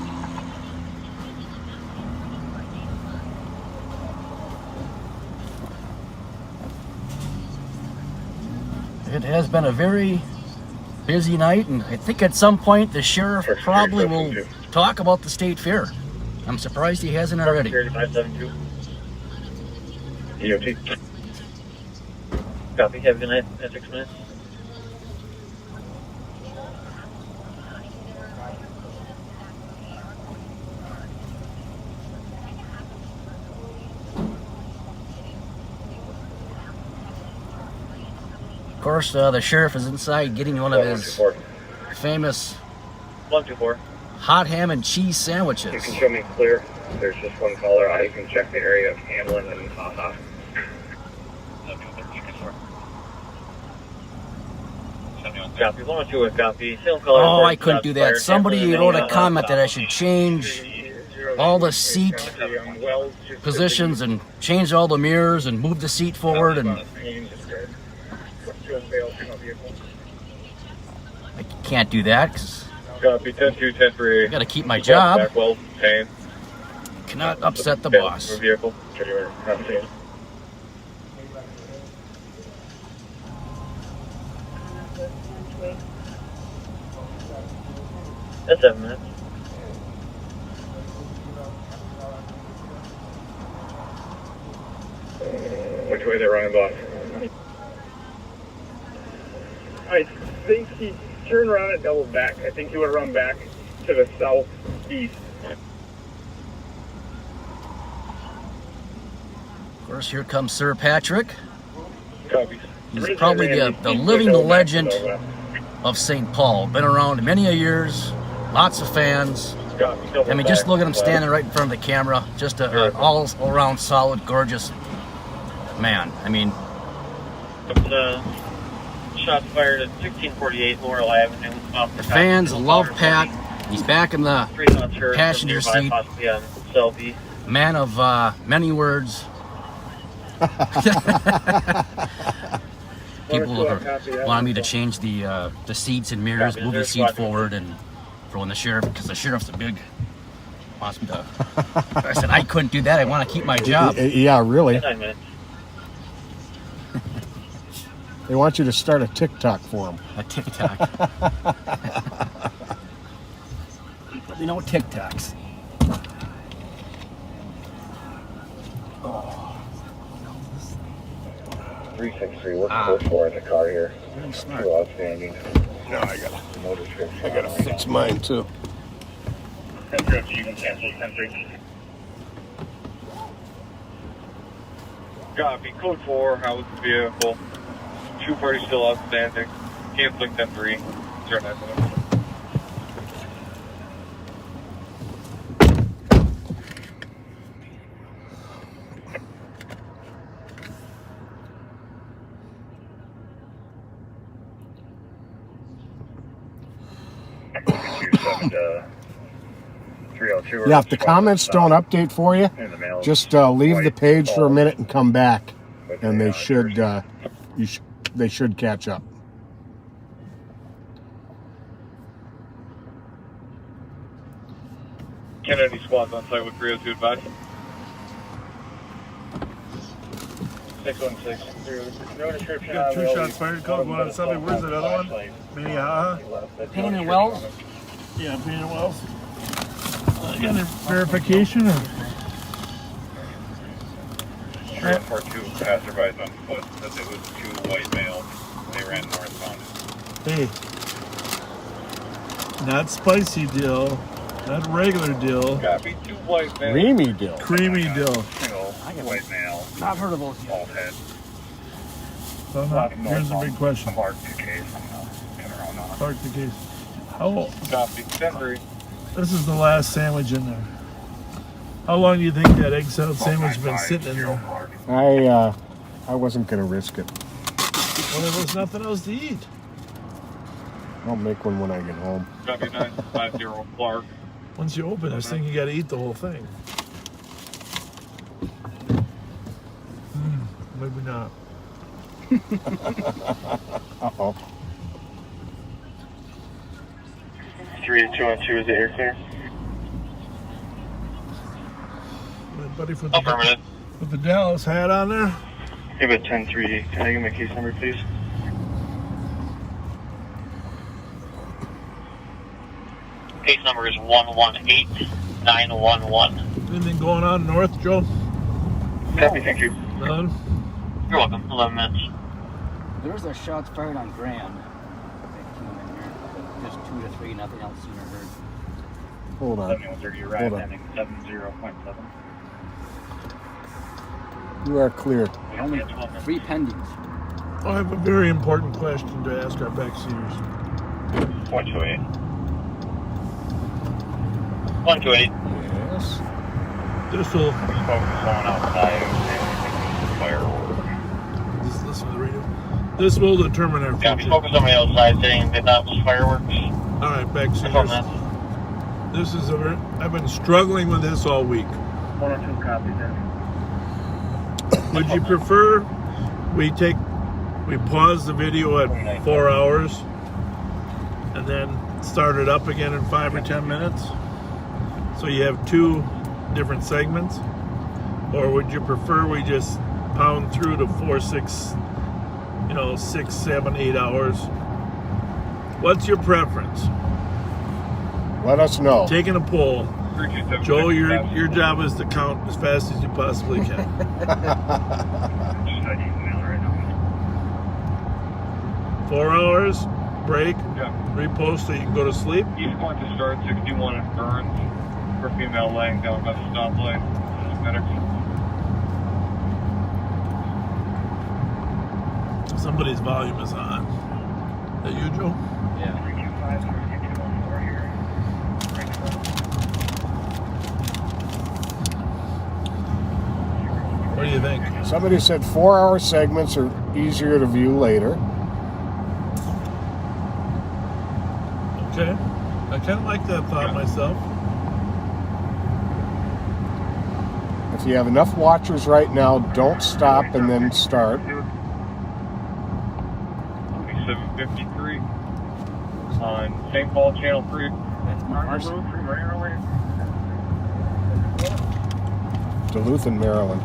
It has been a very busy night, and I think at some point the sheriff probably will talk about the state fair. I'm surprised he hasn't already. 572. EOT. Copy. Have a good night. At 6 minutes. Of course, the sheriff is inside getting one of his famous 124. hot ham and cheese sandwiches. You can show me clear. There's just one caller. You can check the area of Hamlin and Haha. Copy. 102 with copy. Same color. Oh, I couldn't do that. Somebody wrote a comment that I should change all the seat positions and change all the mirrors and move the seat forward, and I can't do that because Copy. 10-2, 10-3. I got to keep my job. Back well, pain. Cannot upset the boss. Vehicle. That's 7 minutes. Which way they're running, boss? I think he turned around and doubled back. I think he would have run back to the southeast. Of course, here comes Sir Patrick. Copy. He's probably the living legend of St. Paul. Been around many a years, lots of fans. I mean, just look at him standing right in front of the camera. Just an all-around solid, gorgeous man. I mean, Shots fired at 1648 Laurel Avenue. The fans love Pat. He's back in the passenger seat. Man of many words. People are wanting me to change the seats and mirrors, move the seat forward, and for when the sheriff, because the sheriff's a big, wants me to. I said I couldn't do that. I want to keep my job. Yeah, really. 9 minutes. They want you to start a TikTok for them. A TikTok. You know TikToks. Oh. 363. What's code for in the car here? Too outstanding. No, I gotta fix mine too. 10-3, you can cancel 10-3. Copy. Code 4. How was the vehicle? 2 parties still outstanding. Canceling 10-3. 09 minutes. Yeah, if the comments don't update for you, just leave the page for a minute and come back, and they should they should catch up. Kennedy squad's on site with 302 advice. 616. No description. Got 2 shots fired. Code 1 on somebody. Where's that other one? Minnehaha? Payne and Wells? Yeah, Payne and Wells. Got a verification of. 342 passerbys on foot said it was 2 white males. They ran northbound. Hey, not spicy dill, not regular dill. Copy. 2 white males. Creamy dill. Creamy dill. White male. I've heard of those. Bald head. So here's the big question. Park the case. Park the case. How? Copy. 10-3. This is the last sandwich in there. How long do you think that egg salad sandwich has been sitting in there? I wasn't gonna risk it. Well, there was nothing else to eat. I'll make one when I get home. Copy. 950 Clark. Once you open this thing, you got to eat the whole thing. Maybe not. Uh-oh. 38212, is it air clear? My buddy put the Dallas hat on there. You have a 10-3. Can I get my case number, please? Case number is 118. 911. Anything going on north, Joe? Copy, thank you. None? You're welcome. 11 minutes. There was a shots fired on Grand. That came in here. Just 2 to 3, nothing else seen or heard. Hold on. 7130, you're right, Hold on. ending 70.7. You are clear. Only 3 pendings. I have a very important question to ask our backseaters. 128. 128. Yes. This will. Focus on outside fireworks. Listen to the radio. This will determine our Copy. future. Focus on the outside saying they thought it was fireworks. All right, That's on backseaters. that. This is I've been struggling with this all week. 102 copies in. Would you prefer we pause the video at 4 hours and then start it up again in 5 or 10 minutes? So you have 2 different segments? Or would you prefer we just pound through to 4, 6, 6, 7, 8 hours? What's your preference? Let us know. Taking a poll. Joe, your job is to count as fast as you possibly can. 4 hours, break, repost so you can go to sleep. East point to start 61 at Burns for female laying down by the stoplight. Medics. Somebody's volume is on. Is that you, Joe? Yeah. What do you think? Somebody said 4-hour segments are easier to view later. Okay. I kind of like that thought myself. If you have enough watchers right now, don't stop and then start. 753 on St. Paul Channel 3. Duluth and Maryland.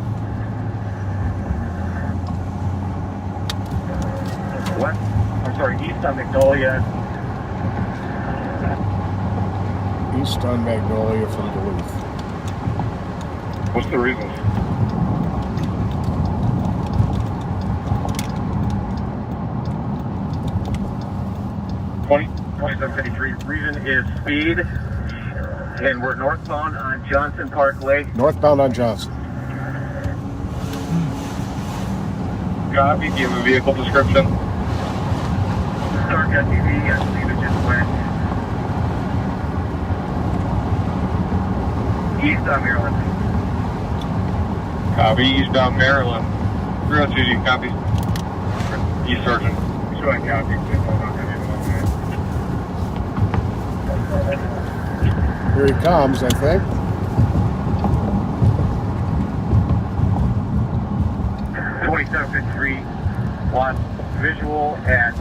West, I'm sorry, east on Magnolia. East on Magnolia from Duluth. What's the reason? Twenty 2753. Reason is speed. And we're northbound on Johnson Parkway. Northbound on Johnson. Copy. Give a vehicle description. Dark SUV, I believe it just went east on Maryland. Copy. Eastbound Maryland. 302, copy. East Sergeant. Showing copy. Here he comes, I think. .2753 watts visual at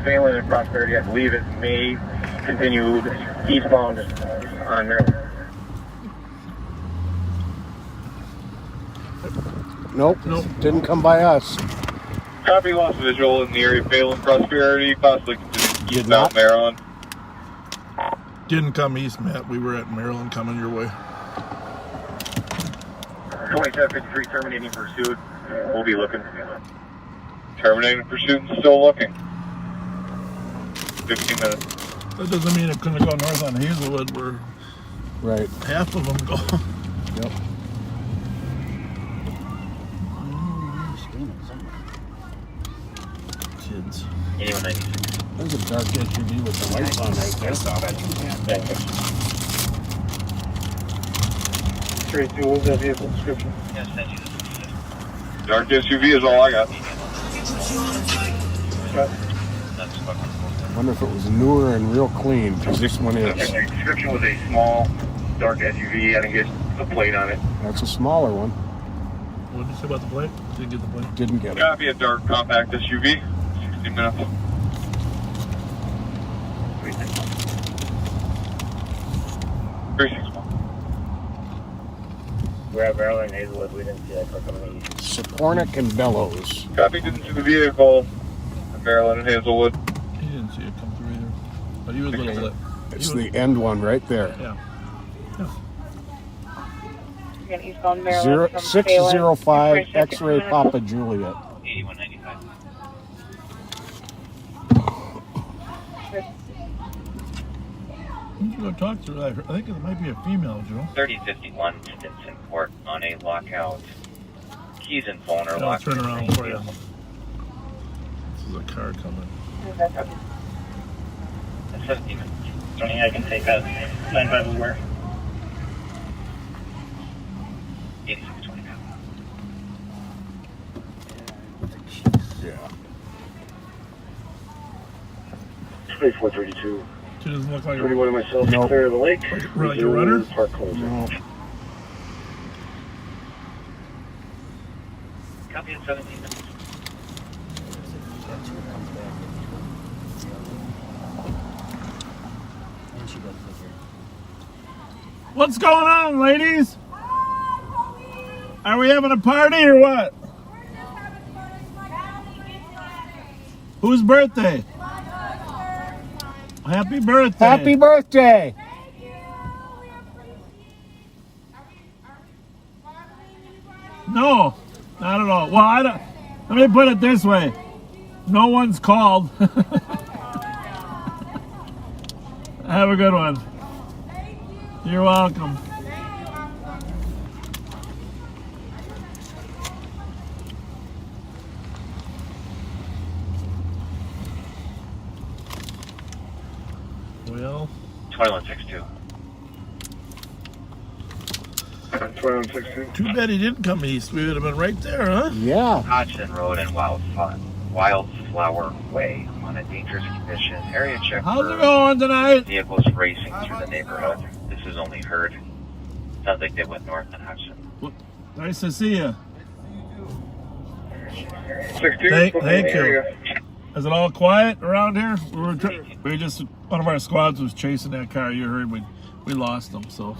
Phelan and Prosperity. I believe it may continue eastbound on Maryland. Nope. Didn't come by us. Copy. Lost visual in the area of Phelan Prosperity, possibly continue eastbound Maryland. Didn't come east, Matt. We were at Maryland coming your way. 2753 terminating pursuit. We'll be looking. Terminating pursuit and still looking. 15 minutes. That doesn't mean it couldn't go north on Hazelwood where right. half of them go. Yep. Kids. There's a dark SUV with the lights on right there. I saw that. Straight to, what was that vehicle description? Yes, thank you. Dark SUV is all I got. I wonder if it was newer and real clean, because this one is. The description was a small, dark SUV. I didn't get the plate on it. That's a smaller one. What did you say about the plate? Didn't get the plate? Didn't get it. Copy. A dark compact SUV. 16 minutes. We're at Maryland and Hazelwood. We didn't see that car coming east. Sapornik and Bellows. Copy. Didn't see the vehicle. Maryland and Hazelwood. He didn't see it come through either. But he was a little lit. It's the end one right there. Yeah. Again, eastbound Maryland from 605 Salem. X-ray Papa Juliet. 8195. You go talk to her. I think it might be a female, Joe. 3051 Stinson Court on a lockout. Keys and phone are I'll locked. turn around for you. This is a car coming. That's 17 minutes. Tony, I can take a 95 aware. 8629. Yeah. 2432. She doesn't look like 21 of myself, Nope. clear of the lake. Like a runner? Park closure. No. Copy in 17 minutes. What's going on, ladies? Are we having a party or what? Whose birthday? Happy birthday. Happy birthday. No, not at all. Well, I don't. Let me put it this way. No one's called. Have a good one. You're welcome. Well, 2162. 2162. too bad he didn't come east. We would have been right there, huh? Yeah. Hodgson Road and Wildflower Way on a dangerous condition. Area check. How's for it going tonight? Vehicles racing through the neighborhood. This is only heard. Sounds like they went north on Hodgson. Nice to see you. 62. Thank you. Is it all quiet around here? We just one of our squads was chasing that car. You heard we lost them, so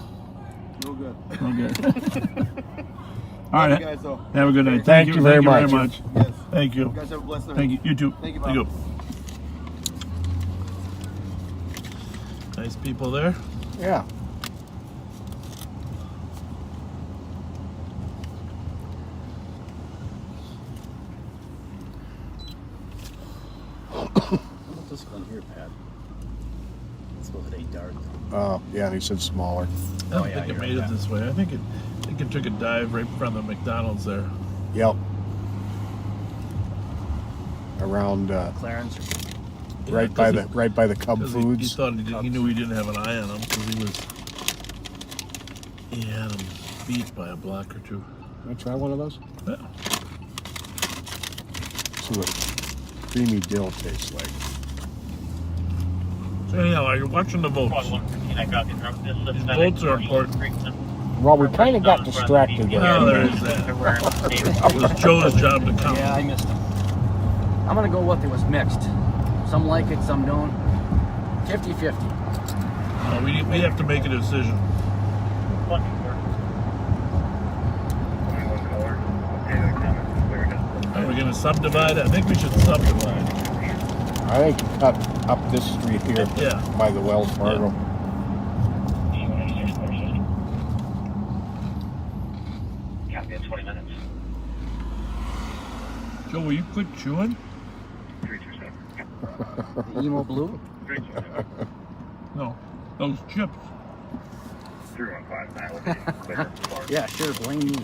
No good. no good. All right. You guys, though. Have a good night. Thank you very Very much. much. Yes. Thank you. You guys have a blessed night. Thank you. You too. Thank you, Thank Bob. you. Nice people there. Yeah. What's this one here, Pat? It's supposed to be dark. Oh, yeah, and he said smaller. I don't think it made it this way. I think it took a dive right in front of the McDonald's there. Yep. Around Clarence. right by the Cub 'Cause Foods. He thought he knew he didn't have an eye on him because he had him beat by a block or two. Can I try one of those? Yeah. See what creamy dill tastes like. So anyhow, are you watching the votes? I got the drunk. This These votes are important. Well, we kind of got distracted there. Oh, there is that. It was Joe's job to count. Yeah, I missed him. I'm gonna go with it was mixed. Some like it, some don't. 50-50. We have to make a decision. Are we going to subdivide? I think we should subdivide. I think cut up this street here by the Wells Fargo. Copy in 20 minutes. Joe, will you quit chewing? The emo blue? No, those chips. 315. Yeah, sure, blame me.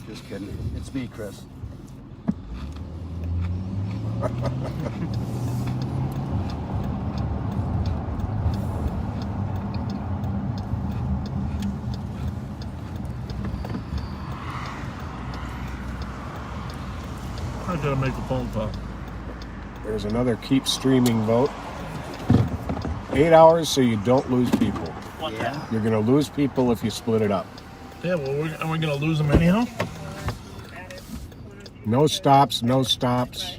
Just kidding. It's me, Chris. I gotta make a phone call. There's another keep streaming vote. 8 hours so you don't lose people. Yeah. You're going to lose people if you split it up. Yeah, well, are we going to lose them anyhow? No stops, no stops.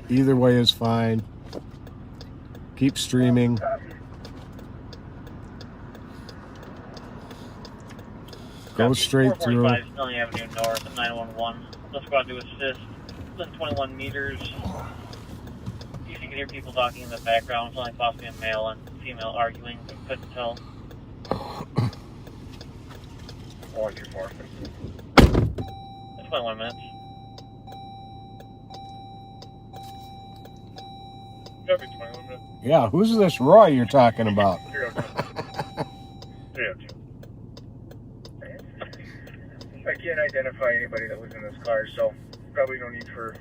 Either way is fine. Keep streaming. Go straight through. 445 Snelling Avenue North, 911. Let's go out to assist. Within 21 meters. You can hear people talking in the background. It's only possibly a male and female arguing. I couldn't tell. 124. 21 minutes. That'd be 21 minutes. Yeah, who's this Roy you're talking about? 302. I can't identify anybody that was in this car, so probably no need for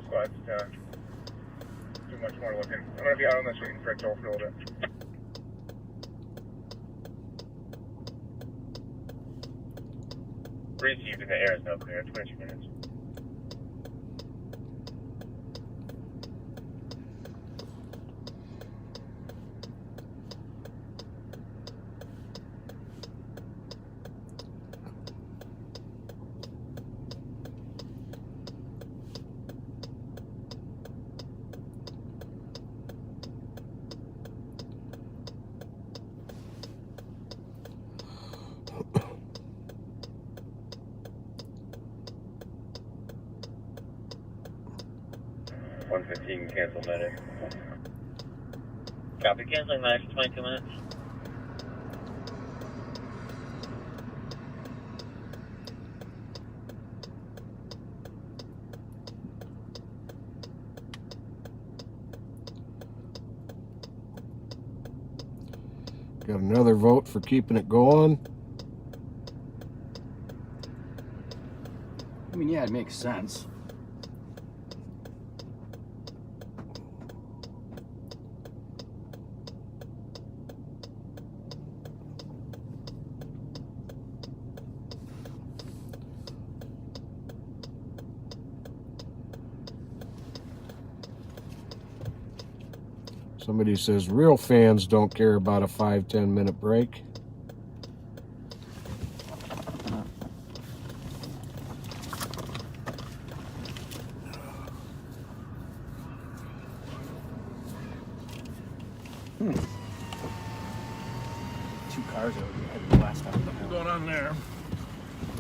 squads to do much more looking. I'm going to be out on this waiting for it to open a little bit. Received in the air is now clear, 22 minutes. Cancel medic. Copy, canceling medic for 22 minutes. Got another vote for keeping it going. I mean, yeah, it makes sense. Somebody says real fans don't care about a 5-10 minute break. Two cars over the last time. What's going on there?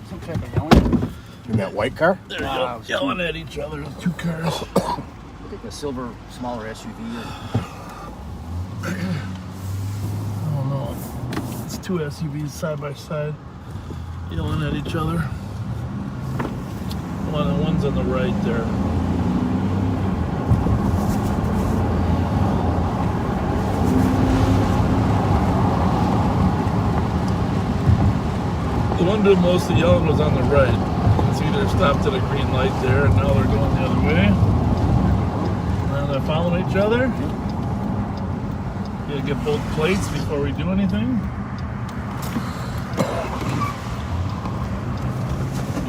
Some type of yelling. In that white car? They're yelling at each other, the two cars. I think a silver, smaller SUV. I don't know. It's two SUVs side by side, yelling at each other. The one's on the right there. The one doing most of the yelling was on the right. You can see they're stopped at a green light there, and now they're going the other way. And they're following each other. Gotta get both plates before we do anything.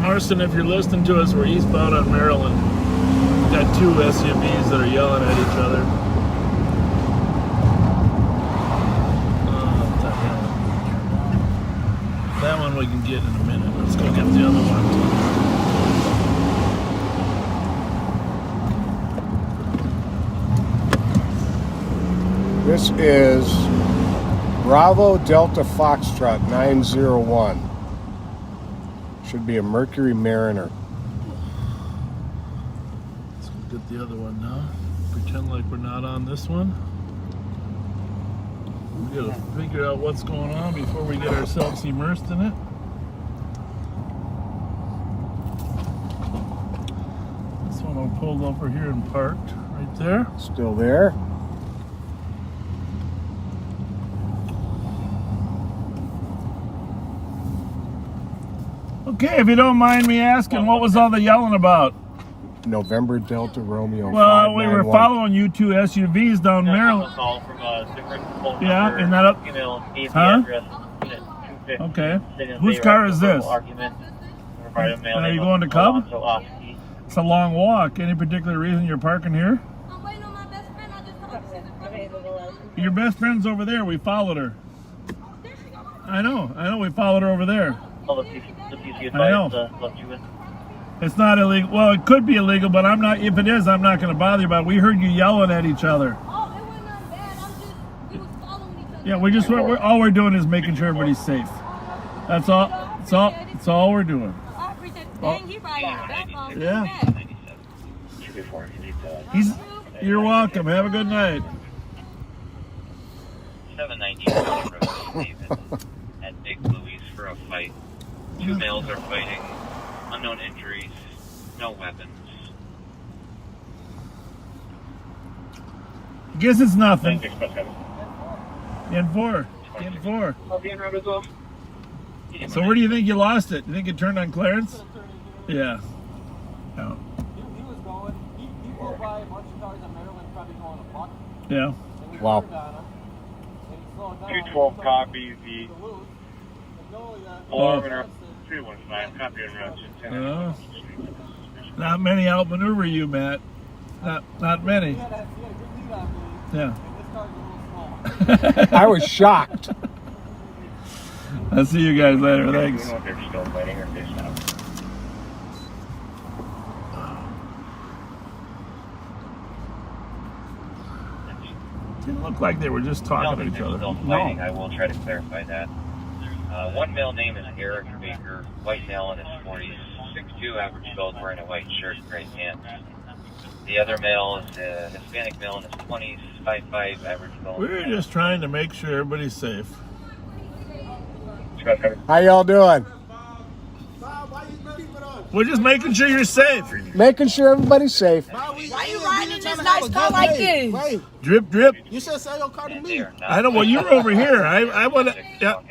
Marston, if you're listening to us, we're eastbound on Maryland. We've got two SUVs that are yelling at each other. That one we can get in a minute. Let's go get the other one. This is Bravo Delta Foxtrot 901. Should be a Mercury Mariner. Let's go get the other one now. Pretend like we're not on this one. We gotta figure out what's going on before we get ourselves immersed in it. This one will pulled over here and parked right there. Still there. Okay, if you don't mind me asking, what was all the yelling about? November Delta Romeo. Well, we were following you two SUVs down Maryland. Call from a different phone Yeah, number. isn't that up? Huh? Okay. Whose car is this? Are you going to Cub? It's a long walk. Any particular reason you're parking here? Your best friend's over there. We followed her. I know. We followed her over there. I know. It's not illegal. Well, it could be illegal, but I'm not. If it is, I'm not going to bother you about it. We heard you yelling at each other. Yeah, all we're doing is making sure everybody's safe. That's all. That's all we're doing. Yeah. before if you need to. You're welcome. Have a good night. 790 Road, David, at Big Louie's for a fight. 2 males are fighting. Unknown injuries. No weapons. Guess it's nothing. In 4. So where do you think you lost it? You think it turned on Clarence? Yeah. No. He was going. He drove by a bunch of cars on Maryland, probably going a buck. Yeah. Wow. 212 copy the alarm and 315 copy interruption. Not many outmaneuver you, Matt. Not many. Yeah. I was shocked. I'll see you guys later. Thanks. Didn't look like they were just talking to each other. Still fighting. I will try to clarify that. One male name is Eric Baker, white male in his 40s, 6'2", average build, wearing a white shirt, gray pants. The other male is a Hispanic male in his 20s, 5'5", average build. We're just trying to make sure everybody's safe. How y'all doing? We're just making sure you're safe. Making sure everybody's safe. Why you riding in this nice car like this? Drip, drip. You should sell your car to me. I know. Well, you were over here. I want to. Yeah.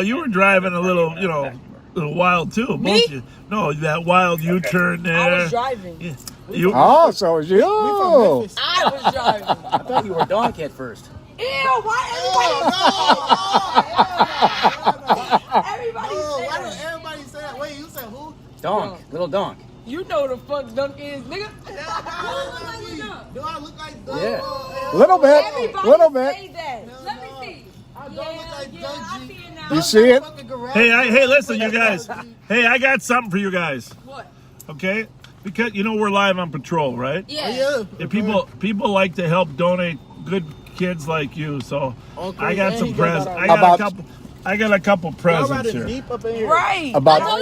You were driving a little, little wild too. Me? You? No, that wild U-turn there. I was driving. Yeah. Oh, so it was you. I was driving. I thought you were donkey at first. Ew, why everybody Why do everybody say that? Wait, you said who? Donk. Little donk. You know the fuck dunk is, nigga. Do I look like Dunk? Yeah. Little bit. Everybody Little bit. say that. Let me see. I don't look like Dunk G. You see it? Hey, listen, you guys. Hey, I got something for you guys. What? Okay? Because we're live on patrol, right? Yeah. And people like to help donate good kids like you, so I got some presents. I got a couple presents here. Right. About I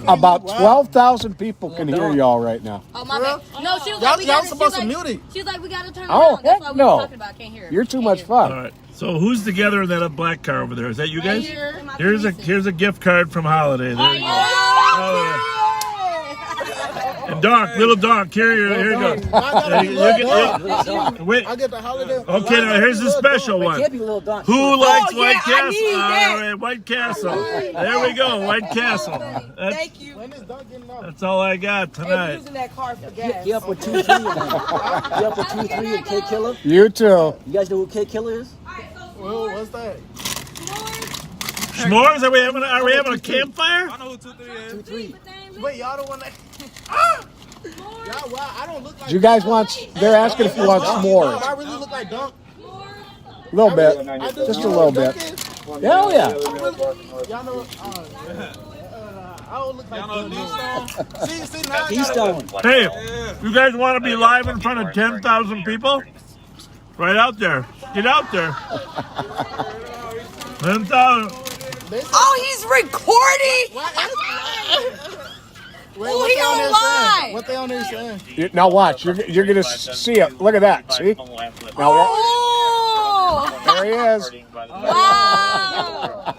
about 12,000 people can hear y'all right now. Oh, my bad. No, she was like, y'all supposed to mute it. She was like, we got to turn Oh, around. That's why heck we no. were talking about. Can't hear her. You're too much fun. All right. So who's together in that black car over there? Is that you guys? Right Here's a gift card from Holiday. There you go. Oh, and Donk, little Donk, here you go. Wait. I get the Holiday. Okay, now here's the special one. Who likes White Castle? All right, White Castle. There we go, White Castle. Thank you. That's all I got I'm tonight. using that car for gas. You up with 2-3 and you up with 2-3 and K Killer? You too. You guys know who K Killer is? Well, what's that? S'mores? Are we having a campfire? I know who 2-3 is. 2-3. Wait, y'all don't want that? Y'all, wow, I don't look like. Do you guys want? They're asking if you want Do I s'mores. really look like Dunk? A little bit, just a little bit. Hell yeah. Y'all know. I don't look like Dunk. See, now He's stoned. Hey, you guys want to be live in front of 10,000 people? Right out there. Get out there. 10,000. Oh, he's recording. Wait, Oh, he on live. What they on there saying? Now watch. You're gonna see it. Look at that. See? Now Oh. there he is. Wow.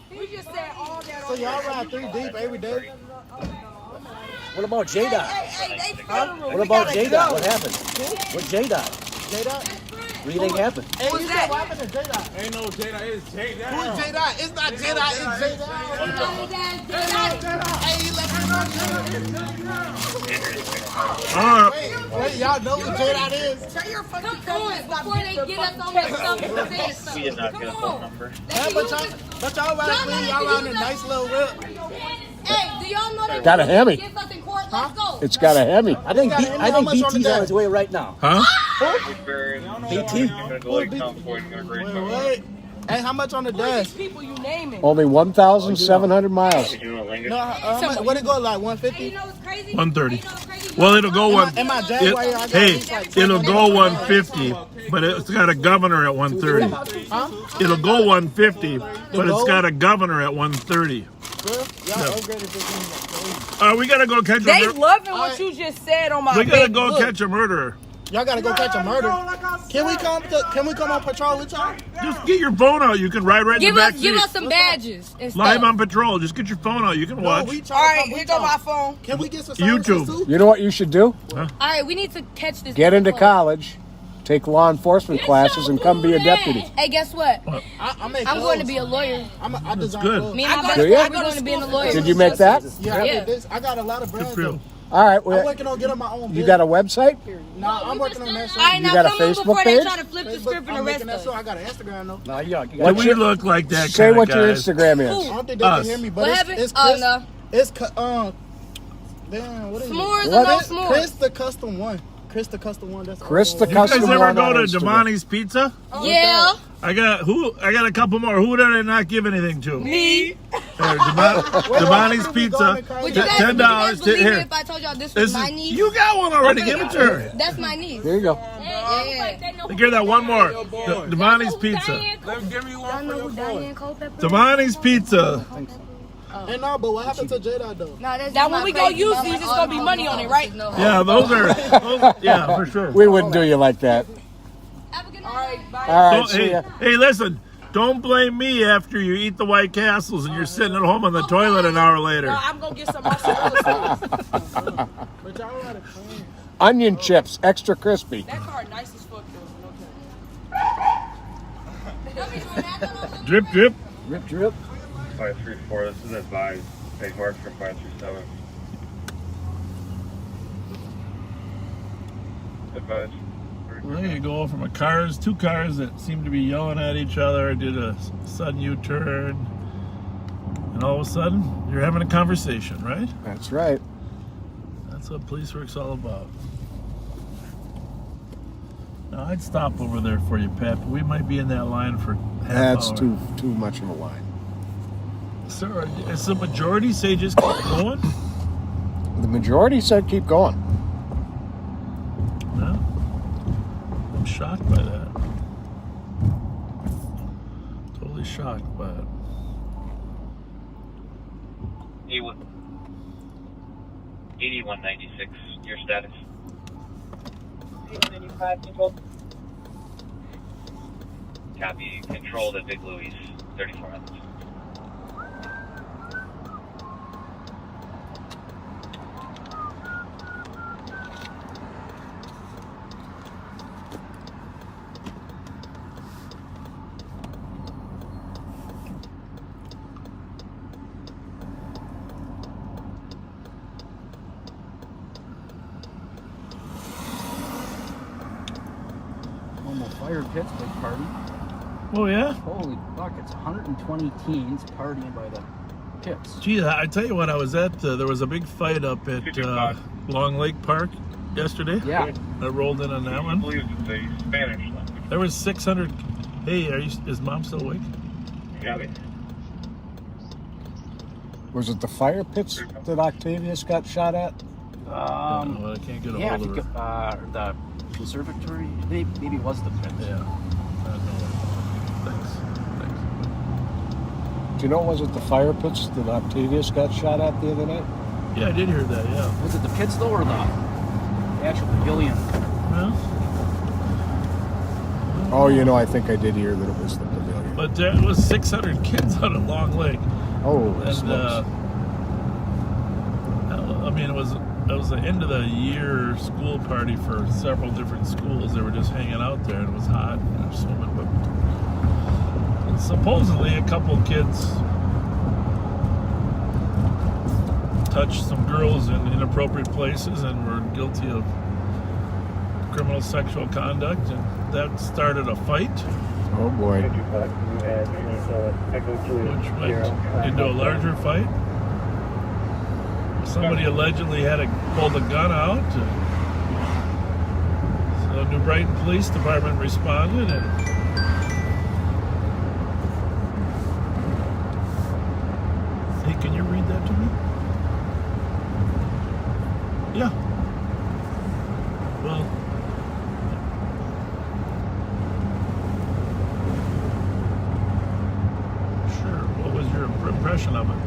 We just said all that. So y'all ride 3 deep every day? What about J-Dot? What We about gotta J-Dot? go. What happened? What J-Dot? J-Dot? What do you think happened? Hey, you said what happened to J-Dot? Ain't no J-Dot, it's J-Dot. Who is J-Dot? It's not J-Dot, it's J-Dot. Hey, he left Wait, y'all know who J-Dot is? Tell your fucking Come on, before they get us on that stuff. We did not get a phone number. But y'all ride clean, y'all ride a nice little whip. Hey, do y'all know that? Got a Hemi. Get us in court. Let's go. It's got a Hemi. I think BT's on his way right now. Huh? BT? Wait. Hey, how much on the dash? People you naming. Only 1,700 miles. No, what it go like 150? 130. Well, it'll go one. In my Jaguar, I got Hey, these, like, it'll go 150, but it's got a governor at 130. Huh? It'll go 150, but it's got a governor at 130. We gotta go catch a They murderer. loving what you just said on my We gotta Facebook. go catch a murderer. Y'all gotta go catch a murder. Can we come on patrol with y'all? Just get your phone out. You can ride right in Give the us, back give seat. us some badges and Live stuff. on patrol. Just get your phone out. You can watch. All right, here go my phone. Can we get some YouTube. too? You know what you should do? All right, we need to catch this. Get into close. college, take law enforcement classes, and come be a deputy. Hey, guess what? I'm going to be a lawyer. I design good. clothes. Me and my Do best you? friend, we're going to be in the lawyer. Did you make that? Yeah. I got a lot of brands. Though. All right. I'm Well, working on getting my own. you got a website? Nah, I'm working on that. All right, You now got a come on Facebook before page? they try to flip the script and I'm arrest making that us. so I got an Instagram though. No, you Do we look like that Say kind what of your guys? Instagram I is. don't think they Us. can hear me, but What it's happened? Chris. Oh, no. It's damn. What is it? S'mores or What no is- s'mores? Chris the Custom One. Chris the Custom One. That's Chris the You guys Custom ever One go on to Instagram. Devani's Pizza? Yeah. I got a couple more. Who did I not give anything to? Me. Devani's Pizza. Would you guys, $10. believe Here. me if I told y'all this was This my is, niece? you got one already. Give it to her. That's my niece. There you go. Yeah. Give that one more. Devani's Pizza. Give me one Y'all know who Diane Culpepper? Devani's Pizza. And no, but what happened to Jada though? Now when we go use these, it's gonna be money on it, right? Yeah, those yeah, for sure. We wouldn't do you like that. All right, bye. All right. Don't- See ya. hey, listen. Don't blame me after you eat the White Castles and you're sitting at home on the toilet an hour later. No, I'm gonna get some mozzarella sticks. But y'all gotta clean. Onion chips, extra crispy. That car nice as fuck though. Drip, drip. Drip, drip. 534. This is advised. Take mark from 537. Advised. There you go from two cars that seem to be yelling at each other, did a sudden U-turn, and all of a sudden you're having a conversation, right? That's right. That's what police work's all about. Now I'd stop over there for you, Pat, but we might be in that line for half That's hour. too much of a line. Sir, does the majority say just keep going? The majority said keep going. No. I'm shocked by that. Totally shocked by it. 8196, your status. 85 control. Copy, control to Big Louis, 34 minutes. Almost Fire Pit's big party. Oh yeah? Holy fuck, it's 120 teens partying by the pits. Gee, I tell you what, I was at, there was a big fight up at Long Lake Park yesterday. Yeah. I rolled in on that one. I believe it's a Spanish language. There was 600. Hey, is Mom still awake? Yeah. Was it the fire pits that Octavius got shot at? I can't get a Yeah, I hold think of her. the conservatory, maybe it was the pits. Yeah. Thanks. Do you know, was it the fire pits that Octavius got shot at the other night? Yeah, I did hear that, yeah. Was it the pits though, or the actual pavilion? Oh, you know, I think I did hear that it was the pavilion. But there was 600 kids out at Long Lake. Oh, and I mean, it was the end of the year school party for several different schools. They were just hanging out there, and it was hot, and they were swimming. But and supposedly, a couple kids touched some girls in inappropriate places and were guilty of criminal sexual conduct, and that started a fight. Oh boy. Which went into a larger fight. Somebody allegedly had pulled a gun out. So New Brighton Police Department responded, and hey, can you read that to me? Yeah. impression of it.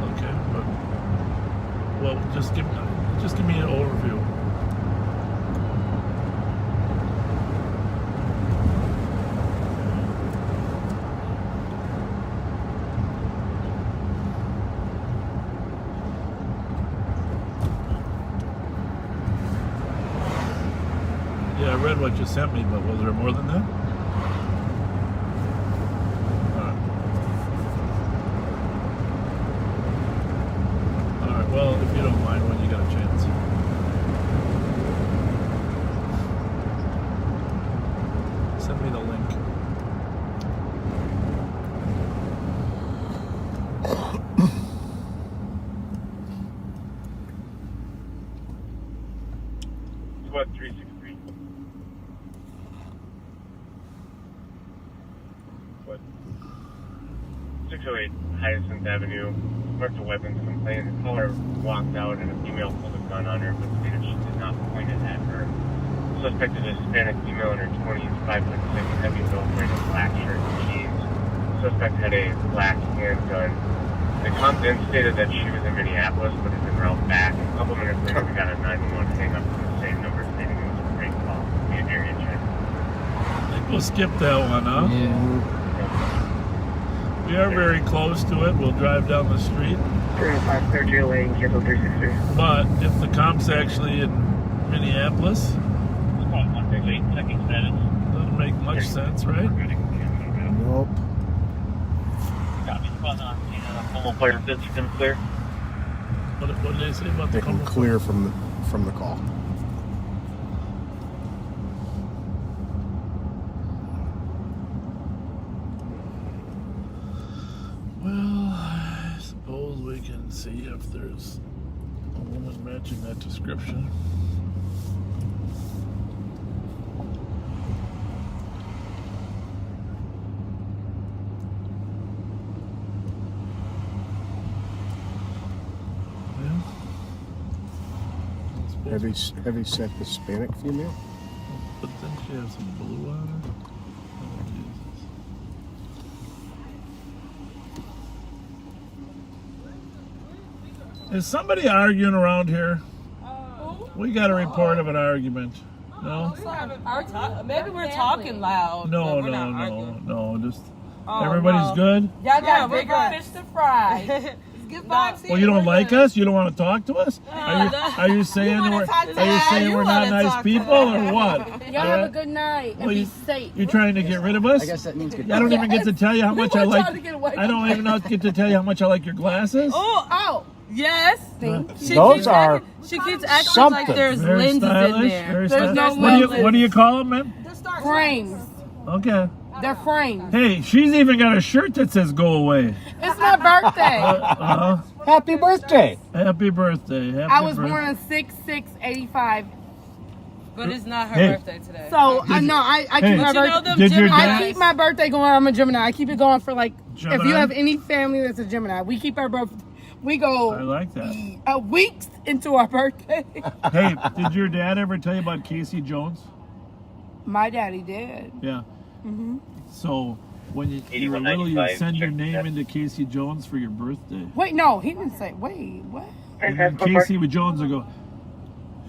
Okay, but well, just give me an overview. Yeah, I read what you sent me, but was there more than that? All right, well, if you don't mind, when you got a chance. Send me the link. What, 363? What? 608 Hyacinth Avenue. Marked a weapons complaint. The caller walked out and a female pulled a gun on her, but stated she did not point it at her. Suspect is a Hispanic female in her 20s, 5'6", heavy build, wearing a black shirt and jeans. Suspect had a black handgun. The then stated that she was in Minneapolis, but is en route back. A couple minutes later, we got a 911 hang up from the same number stating it was a prank call. Be an area check. I think we'll skip that one, huh? Yeah. We are very close to it. We'll drive down the street. 305 Surgery Lane, cancel 363. But if the comp's actually in Minneapolis, doesn't make much sense, right? Nope. Home player bids can clear. What did they say about They the can company? clear from the call. Well, I suppose we can see if there's a woman matching that description. Heavy set Hispanic female. But then she has some blue on her. Oh, Jesus. Is somebody arguing around here? We got a report of an argument. No? Maybe we're talking loud. No, but we're not arguing. no. Just Oh, everybody's no. good. Y'all got bigger fish to fry. Well, you don't like us? You don't want to talk to us? Are you saying we're not nice people or what? Y'all have a good night and be safe. You're trying to get rid of us? I guess that means good. I don't even get to tell you how much I like. trying to get away I don't even get to tell you how much I like your glasses. Oh, yes. Those are She keeps acting something. like there's Very lenses stylish, in there. very There's no stylish. What do you call them, man? Frames. Okay. They're frames. Hey, she's even got a shirt that says "Go away." It's my birthday. Happy birthday. Happy birthday. I was born on 6/6/85. But it's not her Hey. birthday today. So I know I keep my But you know birthday. them Did your I dad- keep my birthday going. I'm a Gemini. I keep it going for like if Gemini? you have any family that's a Gemini, we keep our birthday. We I go like that. weeks into our birthday. Hey, did your dad ever tell you about Casey Jones? My daddy did. Yeah. Hmm. So when you were little, you'd 8195, send your check name that. into Casey Jones for your birthday. Wait, no, he didn't say. Wait, what? And then Casey with Jones would go,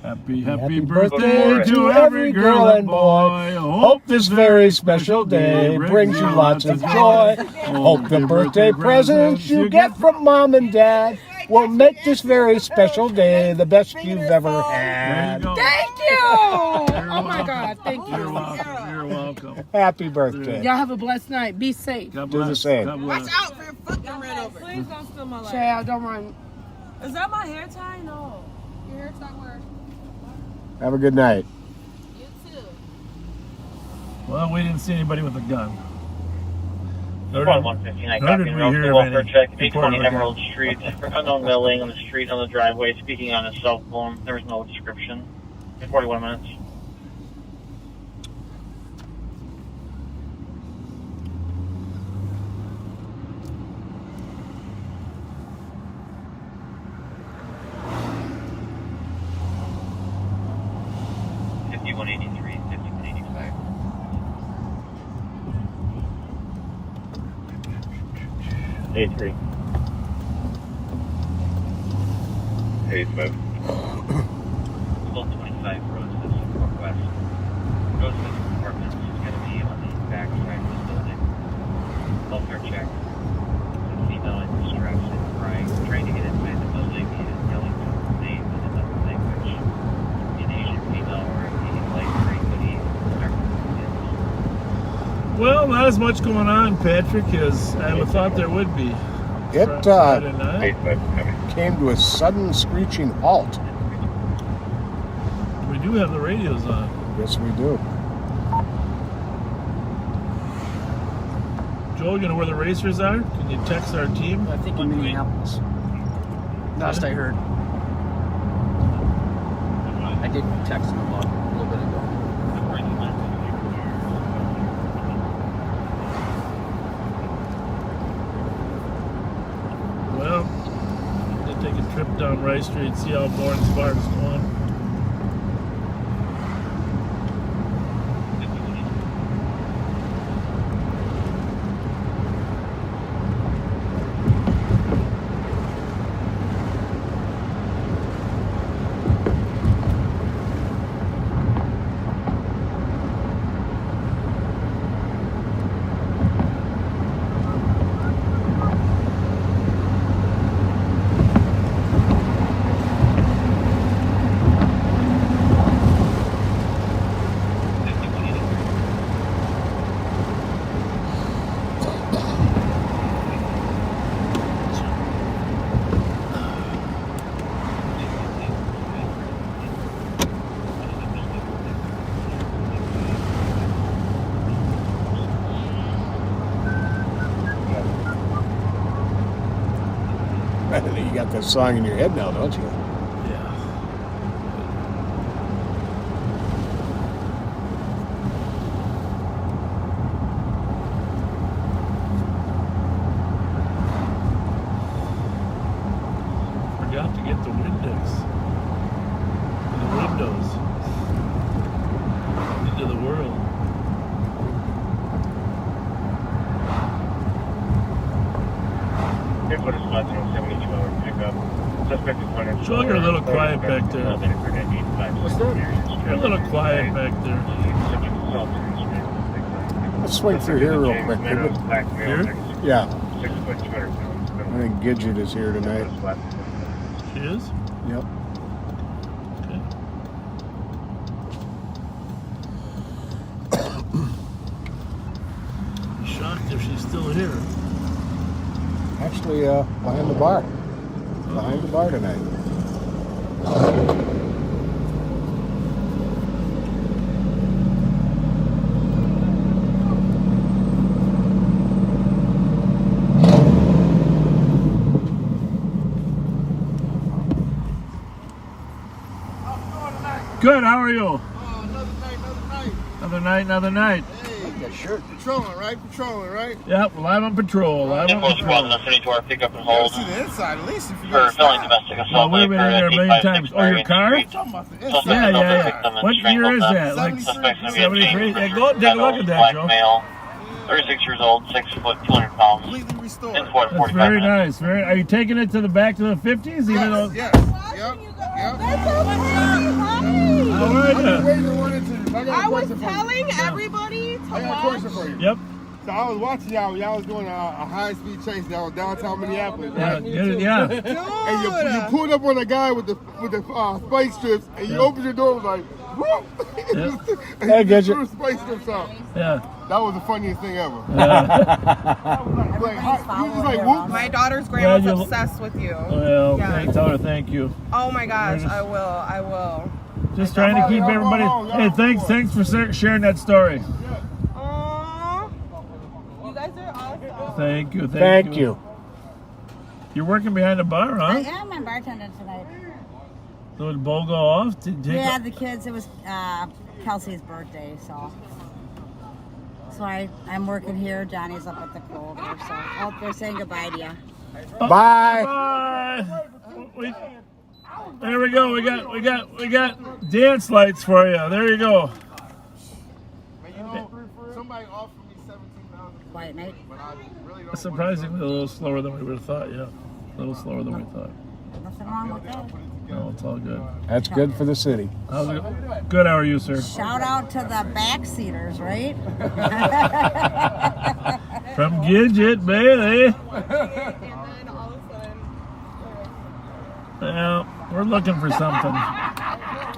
Happy birthday to every girl and boy. Hope this very special day brings you lots of joy. Hope the birthday presents you get from mom and dad will make this very special day the best you've ever had. Thank you. Oh my God, thank You're you. welcome. You're welcome. Happy birthday. Y'all have a blessed night. Be safe. God Do the bless. same. God bless. out for your fucking ran over. Please don't steal my life. Child, don't run. Is that my hair tie? No. Your hair's not where. Have a good night. You too. Well, we didn't see anybody with a gun. Nor Squad did- 159, nor copy. did we Road hear to of welfare any check. report of 820 a gun. Emerald Street. Unknown male laying on the street on the driveway, speaking on his cell phone. There was no description. 41 minutes. 83. 85. Level 25 Roses, Northwest. Roses Apartments is going to be on the back side of the building. Welfare check. A female in distress and crying, trying to get inside the building and yelling someone's name in another language. An Asian female wearing a light gray hoodie, dark skins. Well, not as much going on, Patrick, as I would thought there would be. It Friday night. came to a sudden screeching halt. We do have the radios on. Yes, we do. Joel, you know where the racers are? Can you text our team? I think in Minneapolis. Last I heard. I did text him about a little bit ago. Well, they take a trip down Rice Street, see how Born Sparks going. You got that song in your head now, don't you? Yeah. Forgot to get the Windex. The windows. Into the world. They put a spot in a 72-hour pickup. Suspect is one in Joel, you're a little quiet back there. What's that? You're a little quiet back there. Let's swing through here real quick. Here? Yeah. 6 foot, 200 pounds. I think Gidget is here tonight. She is? Yep. I'm shocked if she's still here. Actually, behind the bar. Behind the bar tonight. Good, how are you? Another night. That shirt. Patrolling, right? Yep, live on patrol. Live on patrol. To our pickup and You hold. see the inside, at least if you For got felony domestic Well, assault. we've been in there a million times. Oh, your car? Yeah, Yeah. What year is that? Like 73? Yeah, go take a look at that, Joe. Male, 36 years old, 6 foot, 200 pounds. completely restored. In 45 That's very minutes. nice. Are you taking it to the back to the 50s? Even though. Yes. Yep. How are you? I was telling everybody to I got a watch. question for you. Yep. So I was watching y'all when y'all was doing a high-speed chase down downtown Minneapolis. Yeah, Right? yeah. And you pulled up on a guy with the spike strips, and you opened your door and was like, whoop! And Hey, you Gidget. threw the spike strips out. Yeah. That was the funniest thing ever. Everybody's you just like, whoop. My daughter's grandma's Glad you- obsessed with you. Well, Yeah. tell her thank you. Oh my gosh, I will. Just trying to keep everybody. Hey, thanks for sharing that story. Aww. You guys are awesome. Thank you. Thank you. You're working behind the bar, I huh? am. I'm bartending tonight. So did Bo go off? Yeah, the kids. It was Kelsey's birthday, so I'm working here. Johnny's up at the Clover, so they're saying goodbye to you. Bye. Bye. There we go. We got dance lights for you. There you go. Somebody offered me Quiet night. Surprisingly, a little slower than we would have thought. Yeah, a little slower than we thought. Nothing wrong with that. No, it's all good. That's good for the city. How's it? Good. How are you, sir? Shout out to the backseaters, right? From Gidget, baby. Well, we're looking for something.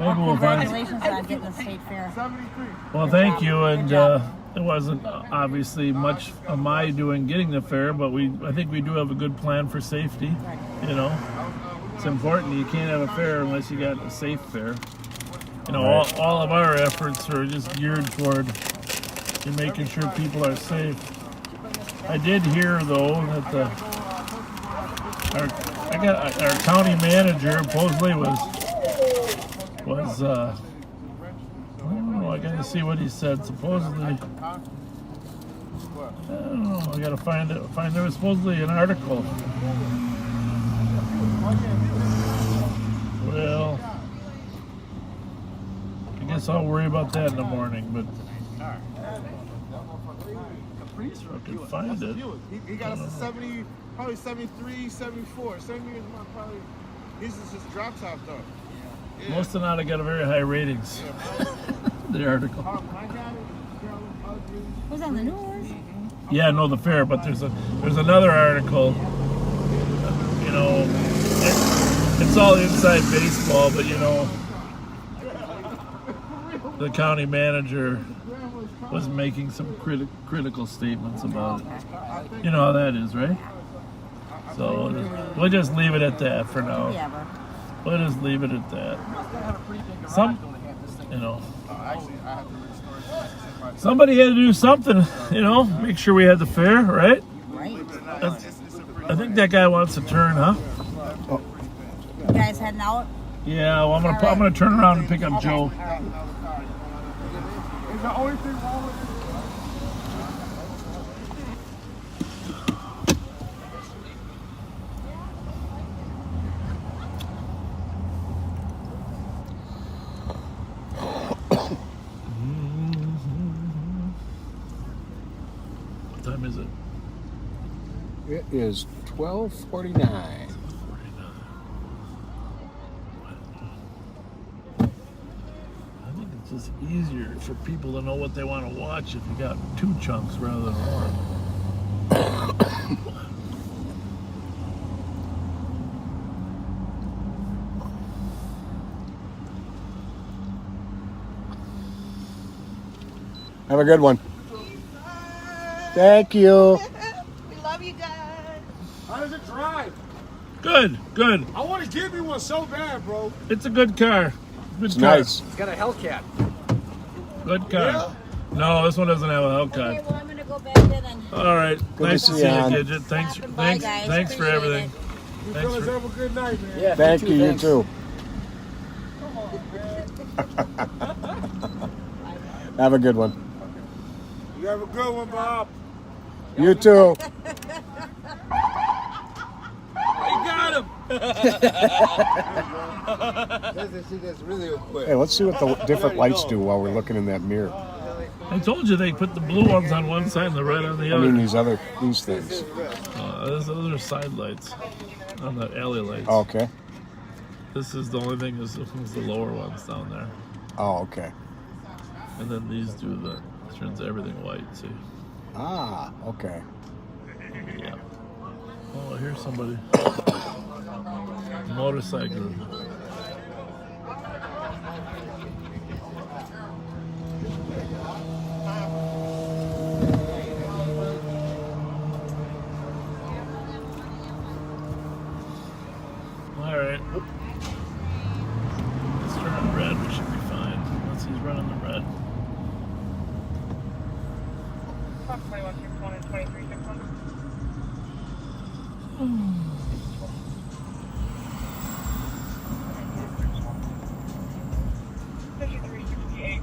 Maybe we'll find. Congratulations on getting the state fair. Well, thank you. And it wasn't obviously much of my doing getting the fair, but I think we do have a good plan for safety. You know, it's important. You can't have a fair unless you got a safe fair. You know, all of our efforts are just geared toward making sure people are safe. I did hear though that our county manager supposedly was I don't know, I gotta see what he said. Supposedly, I don't know, I gotta find it. There was supposedly an article. Well, I guess I'll worry about that in the morning, but I can find it. He got us to 70, probably 73, 74. 70 is probably, his is just drop top though. Yeah. Most of not got a very high ratings. The article. Who's on the news? Yeah, no, the fair, but there's another article. You know, it's all inside baseball, but you know, the county manager was making some critical statements about it. You know how that is, right? So we'll just leave it at that for now. We'll just leave it at that. You know, somebody had to do something. You know, make sure we had the fair, right? Right. I think that guy wants to turn, huh? You guys heading out? Yeah. Well, I'm gonna turn around and pick up Joe. Is the only thing wrong with it? What time is it? It is 12:49. It's just easier for people to know what they want to watch if you got two chunks rather than one. Have a good one. Thank you. We love you guys. How does it drive? Good. I want to give you one so bad, bro. It's a good car. Good car. Nice. It's got a Hellcat. Good car. Yeah. No, this one doesn't have a Hellcat. Okay, well, I'm going to go back there then. All right. Good nice to to see see you, you, Ann. Gidget. Thanks Bye, guys. for Appreciate everything. it. You Thanks fellas for- have a good night, man. Yeah, Thank you. You thanks. too. Have a good one. You have a good one, Bob. You too. got him. Hey, let's see what the different lights do while we're looking in that mirror. I told you they put the blue ones on one side and the red on the I other. mean, these things. Those are side lights on the alley lights. Okay. This is the only thing is the lower ones down there. Oh, okay. And then these turns everything white, see? Ah, okay. Yeah. Oh, here's somebody. Motorcycle. Alright. Let's turn on red, we should be fine. Once he's running the red. 2161 and 2361.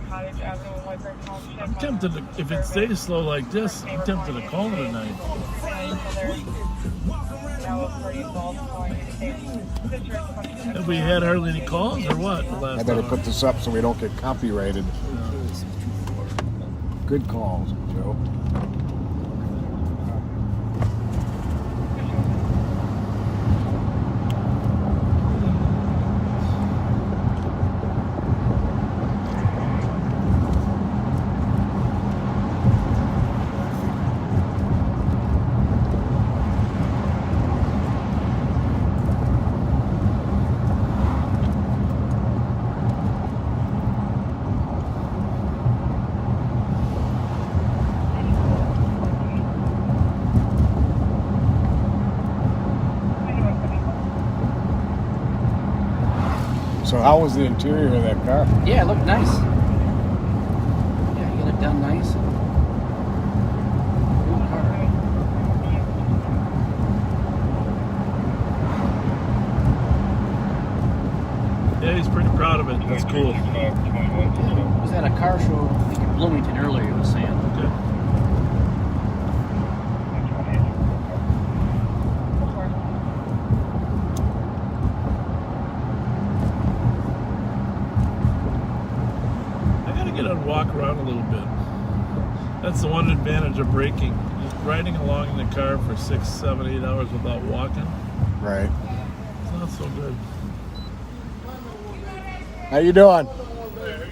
Cottage Avenue, Whiteburn Township. I'm tempted to, if it stays slow like this, I'm tempted to call it a night. Have we had hardly any calls or what? The last I better hour? put this up so we don't get copyrighted. Good calls, Joe. So how was the interior of that car? Yeah, it looked nice. Yeah, you got it done nice. Good car. Yeah, he's pretty proud of it. That's cool. Yeah, was at a car show, I think in Bloomington earlier, he was saying. Okay. Get out and walk around a little bit. That's the one advantage of braking. Just riding along in the car for 6, 7, 8 hours without walking. Right. It's not so good. How you doing? Good.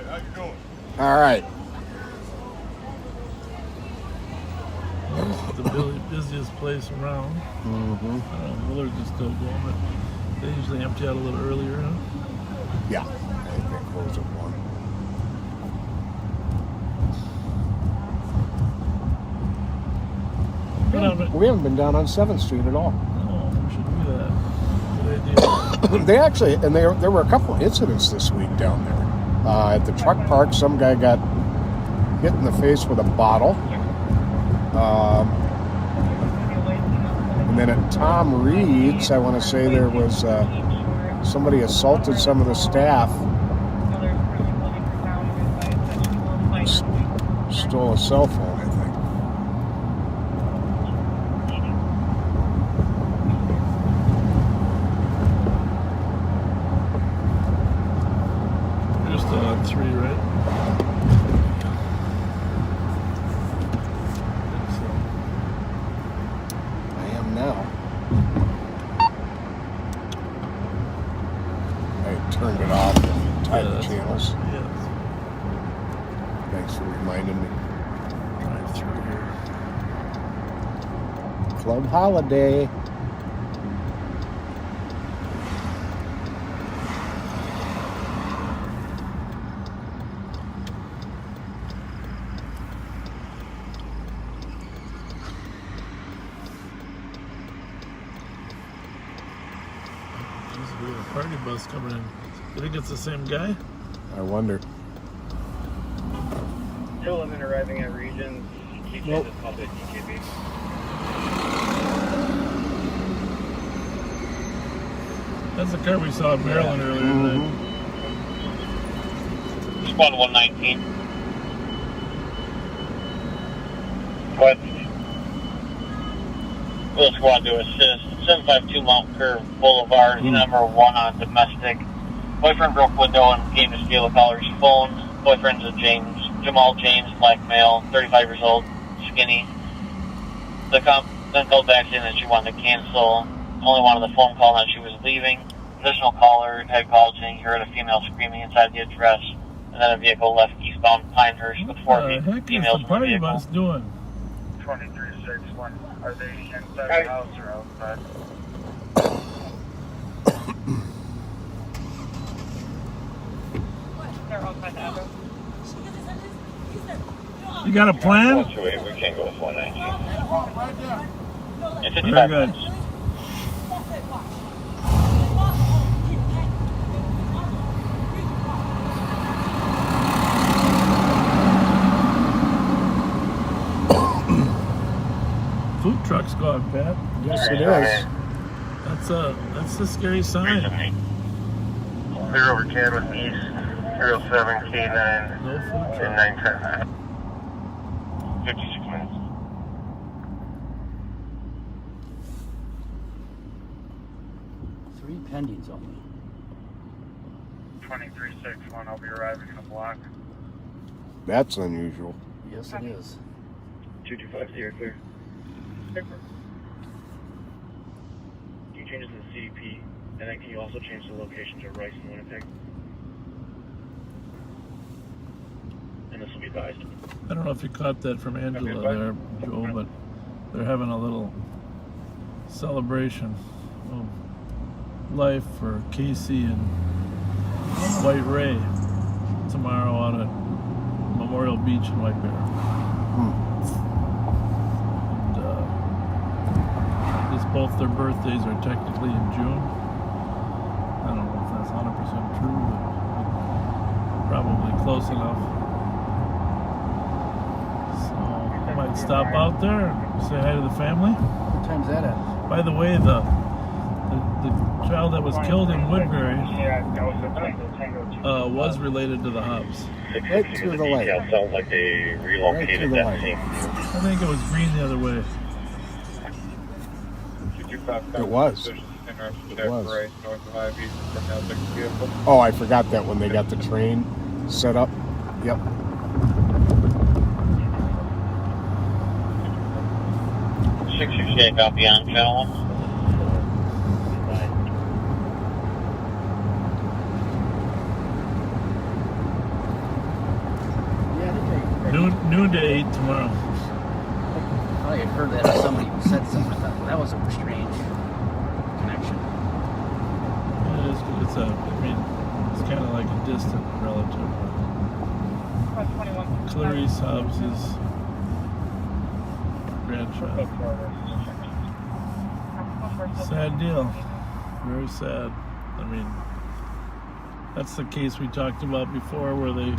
How you doing? All right. This is the busiest place around. Mm-hmm. Willards is still going, but they usually empty out a little earlier, huh? Yeah. I think they close at 1. We haven't been down on 7th Street at all. Oh, we should do that. Good idea. They actually, and there were a couple of incidents this week down there. At the truck park, some guy got hit in the face with a bottle. And then at Tom Reed's, I want to say there was somebody assaulted some of the staff. Stole a cell phone, I think. You're still on 3, right? I am now. I turned it off and tied the channels. Yes. Thanks for reminding me. Drive through here. Club holiday. There's a party bus coming in. You think it's the same guy? I wonder. 211 arriving at Regions. Nope. Is called the DKB. That's the car we saw in Maryland earlier tonight. Squad 119. What? Will squad to assist. 752 Mount Curve Boulevard, number 1 on domestic. Boyfriend broke window and came to steal a caller's phone. Boyfriend's a Jamal James, black male, 35 years old, skinny. The cop then called back saying that she wanted to cancel. Only wanted the phone call that she was leaving. Additional caller had called saying he heard a female screaming inside the address, and then a vehicle left eastbound Pinehurst with 4 females in the Party vehicle. bus doing? 2361. Are they inside the house or outside? They're outside the house. You got a plan? 128, we can't go with 119. Very good. Food truck's gone, Pat. Yes, it is. That's a scary sign. Clear over Cadwin East, 07 K9 No food and truck. 910. 56 minutes. Three pendings only. 2361. I'll be arriving in a block. That's unusual. Yes, it is. 2250 clear. Can you change it to the CDP? And then can you also change the location to Rice and Winnipeg? And this will be advised. I don't know if you caught that from Angela there, Joe, but they're having a little celebration of life for Casey and White Ray tomorrow out at Memorial Beach in White Bear. And both their birthdays are technically in June. I don't know if that's 100% true, but probably close enough. So I might stop out there and say hi to the family. What time's that at? By the way, the child that was killed in Woodbury was related to the Hobbs. Right to the light. Sounds like they relocated that scene. I think it was green the other way. It was. Oh, I forgot that when they got the train set up. Yep. Copy on channel 1. Noon to 8 tomorrow. I had heard that somebody said something. I thought, well, that was a strange connection. It's kind of like a distant relative. Clarice Hobbs' grandchild. Sad deal. Very sad. I mean, that's the case we talked about before where they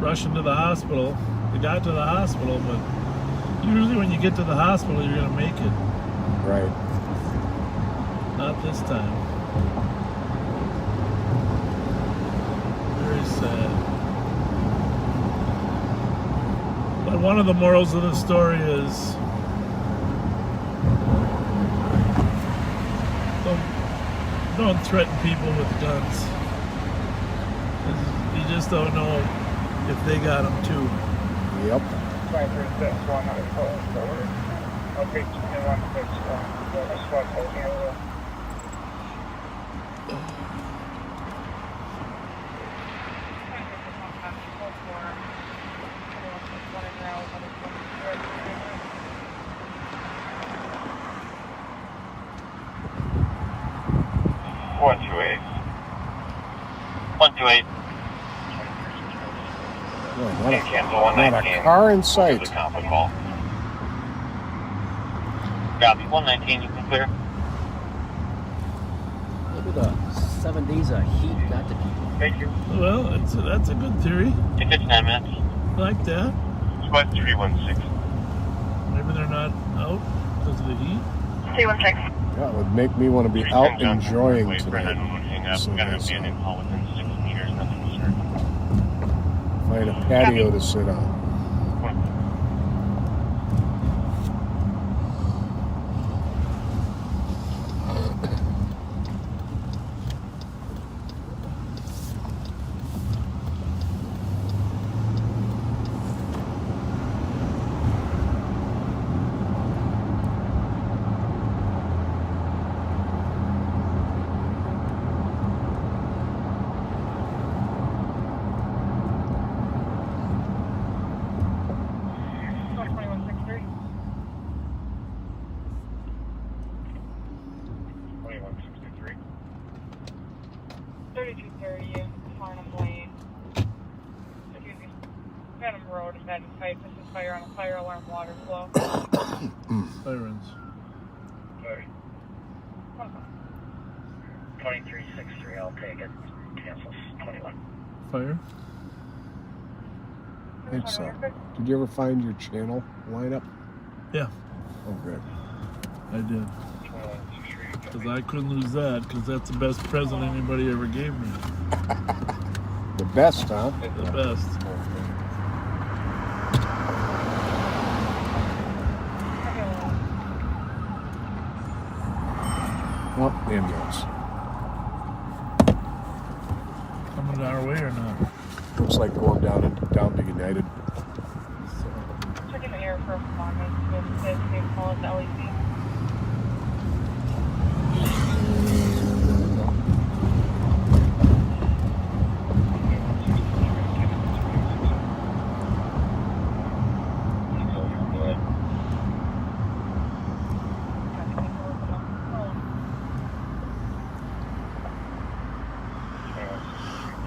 rush into the hospital. They got to the hospital, but usually when you get to the hospital, you're going to make it. Right. Not this time. Very sad. But one of the morals of the story is don't threaten people with guns. You just don't know if they got them too. Yep. Not a car in sight. Copy 119, you can clear. Maybe the 7 days of heat got to people. Thank you. Well, that's a good theory. If it's 9 minutes. I like that. Squad 316. Maybe they're not out because of the heat. 316. That would make me want to be out enjoying tonight. Find a patio to sit on. Fire on a fire alarm water flow. Sirens. 2363, I'll take it. Cancels 21. Fire? I think so. Did you ever find your channel lineup? Yeah. Oh, good. I did. Because I couldn't lose that, because that's the best present anybody ever gave me. The best, huh? The best. Oh, ambulance. Coming our way or not? looks like going down to United. Checking the air for responders. This is call us LEC.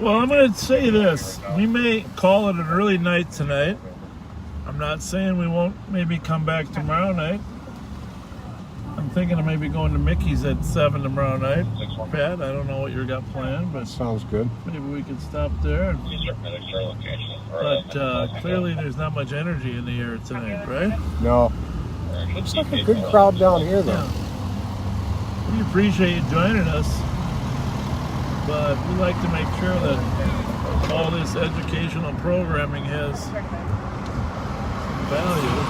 Well, I'm going to say this. We may call it an early night tonight. I'm not saying we won't maybe come back tomorrow night. I'm thinking of maybe going to Mickey's at 7 tomorrow night. Pat, I don't know what you got planned, but sounds good. Maybe we could stop there. But clearly there's not much energy in the air tonight, right? No. Looks like a good crowd down here, though. We appreciate you joining us. But we like to make sure that all this educational programming has value.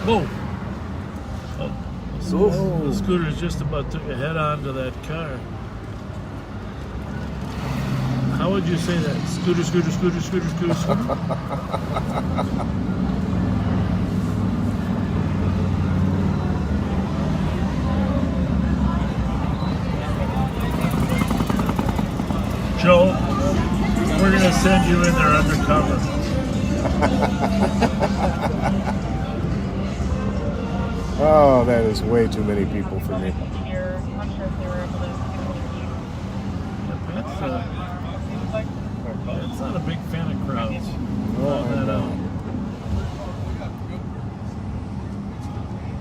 Whoa! Oh, the scooter's just about took a head on to that car. How would you say that? Scooter, scooter, scooter, scooter, scooter, scooter? Joe, we're going to send you in there undercover. Oh, that is way too many people for me. That's not a big fan of crowds.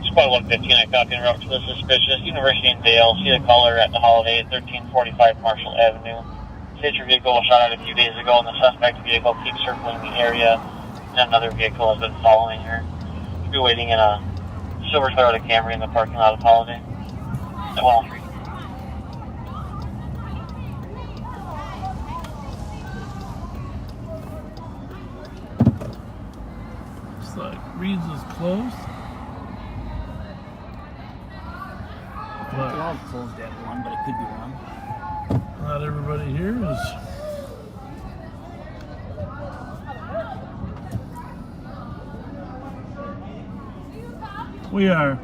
Squad 115, I copy and route to the suspicious. University in Dale. See the caller at the Holiday at 1345 Marshall Avenue. Your vehicle was shot at a few days ago, and the suspect vehicle keeps circling the area, and another vehicle has been following her. We'll be waiting in a silver Toyota Camry in the parking lot of Holiday at 103. Looks like Reed's is closed. I'll close that one, but it could be wrong. Not everybody here is. We are.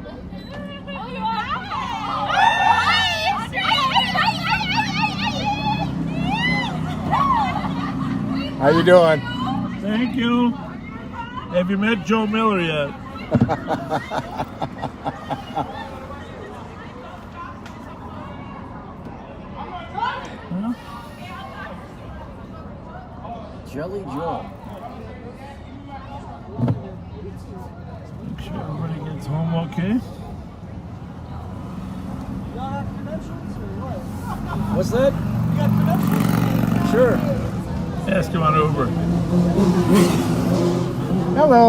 How you doing? Thank you. Have you met Joe Miller yet? Jelly Joe. Make sure everybody gets home okay. What's that? You got credentials? Sure. Ask him on Uber. Hello.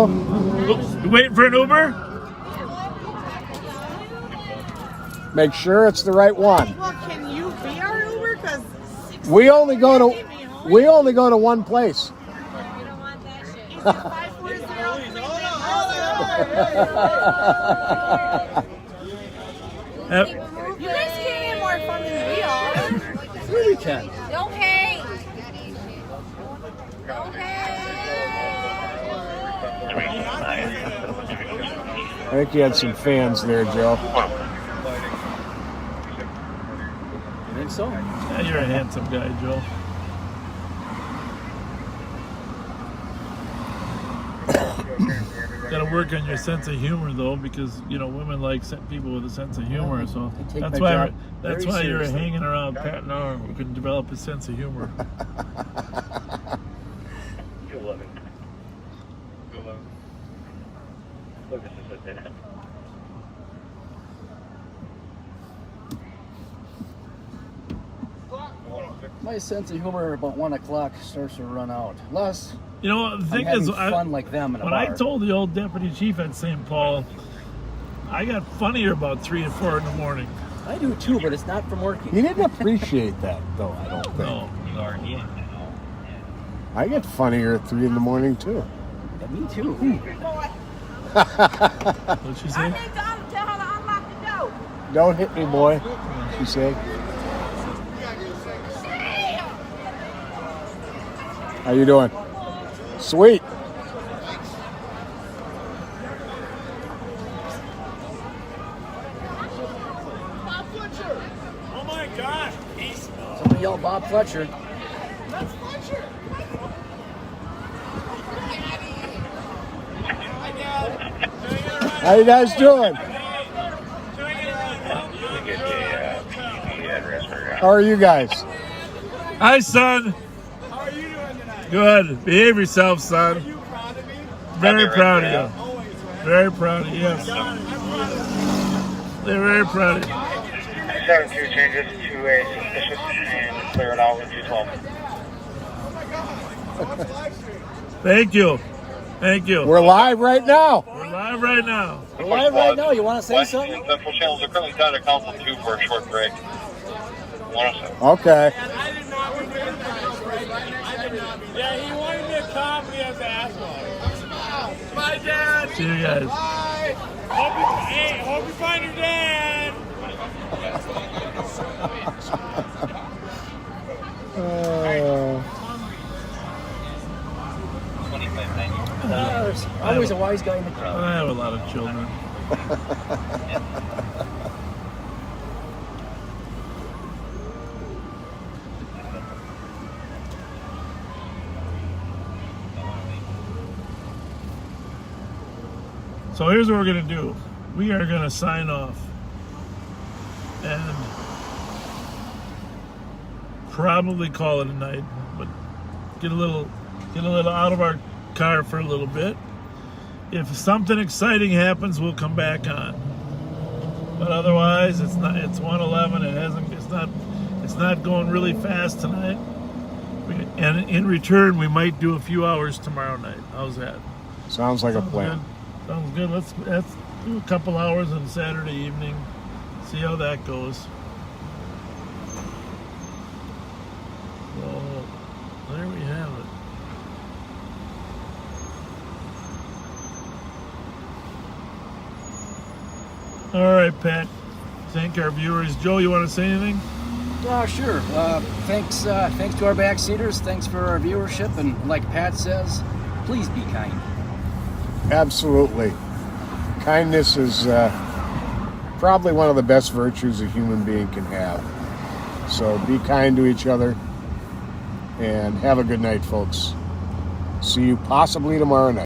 You waiting for an Uber? Make sure it's the right one. Well, can you be our Uber? Because We only go to one place. you don't want that shit. Is it 540? You guys can't have more fun than we are. Sure we can. Don't hate. I think you had some fans there, Joe. You think so? Yeah, you're a handsome guy, Joe. Got to work on your sense of humor, though, because women like people with a sense of humor. So that's why you're hanging around Pat and Arm, who can develop a sense of humor. You'll love it. You'll love it. Look, this is what did happen. My sense of humor about 1 o'clock starts to run out. Less. The thing is, fun like them in a when bar. I told the old deputy chief at St. Paul, I got funnier about 3 to 4 in the morning. I do too, but it's not from working. He didn't appreciate that, though, I don't think. No. I get funnier at 3 in the morning, too. Yeah, me too. What'd she say? Tell her to unlock the door. Don't hit me, boy, she said. How you doing? Sweet. Oh my gosh. Somebody yell Bob Fletcher. That's Fletcher. How you guys doing? How are you guys? Hi, son. How are you doing tonight? Good. Behave yourself, son. Are you proud of me? Very proud of you. Very proud of you, yes. They're very proud of you. 72 changes to a suspicious and clear it out with 212. Thank you. Thank you. We're live right now. We're live right now. We're live right now. You want to say West something? Central channels are currently down to Council 2 for a short break. 107. Okay. Yeah, he wanted me to come. We have to ask him. Bye, Dad. See you guys. Bye. Hope you find your dad. There's always a wise guy in the crowd. I have a lot of children. So here's what we're going to do. We are going to sign off and probably call it a night, but get a little out of our car for a little bit. If something exciting happens, we'll come back on. But otherwise, it's 1:11. It's not going really fast tonight. And in return, we might do a few hours tomorrow night. How's that? Sounds like a plan. Good. Sounds good. Let's do a couple hours on Saturday evening. See how that goes. So there we have it. All right, Pat. Thank our viewers. Joe, you want to say anything? Sure. Thanks to our backseaters. Thanks for our viewership. And like Pat says, please be kind. Absolutely. Kindness is probably one of the best virtues a human being can have. So be kind to each other and have a good night, folks. See you possibly tomorrow night.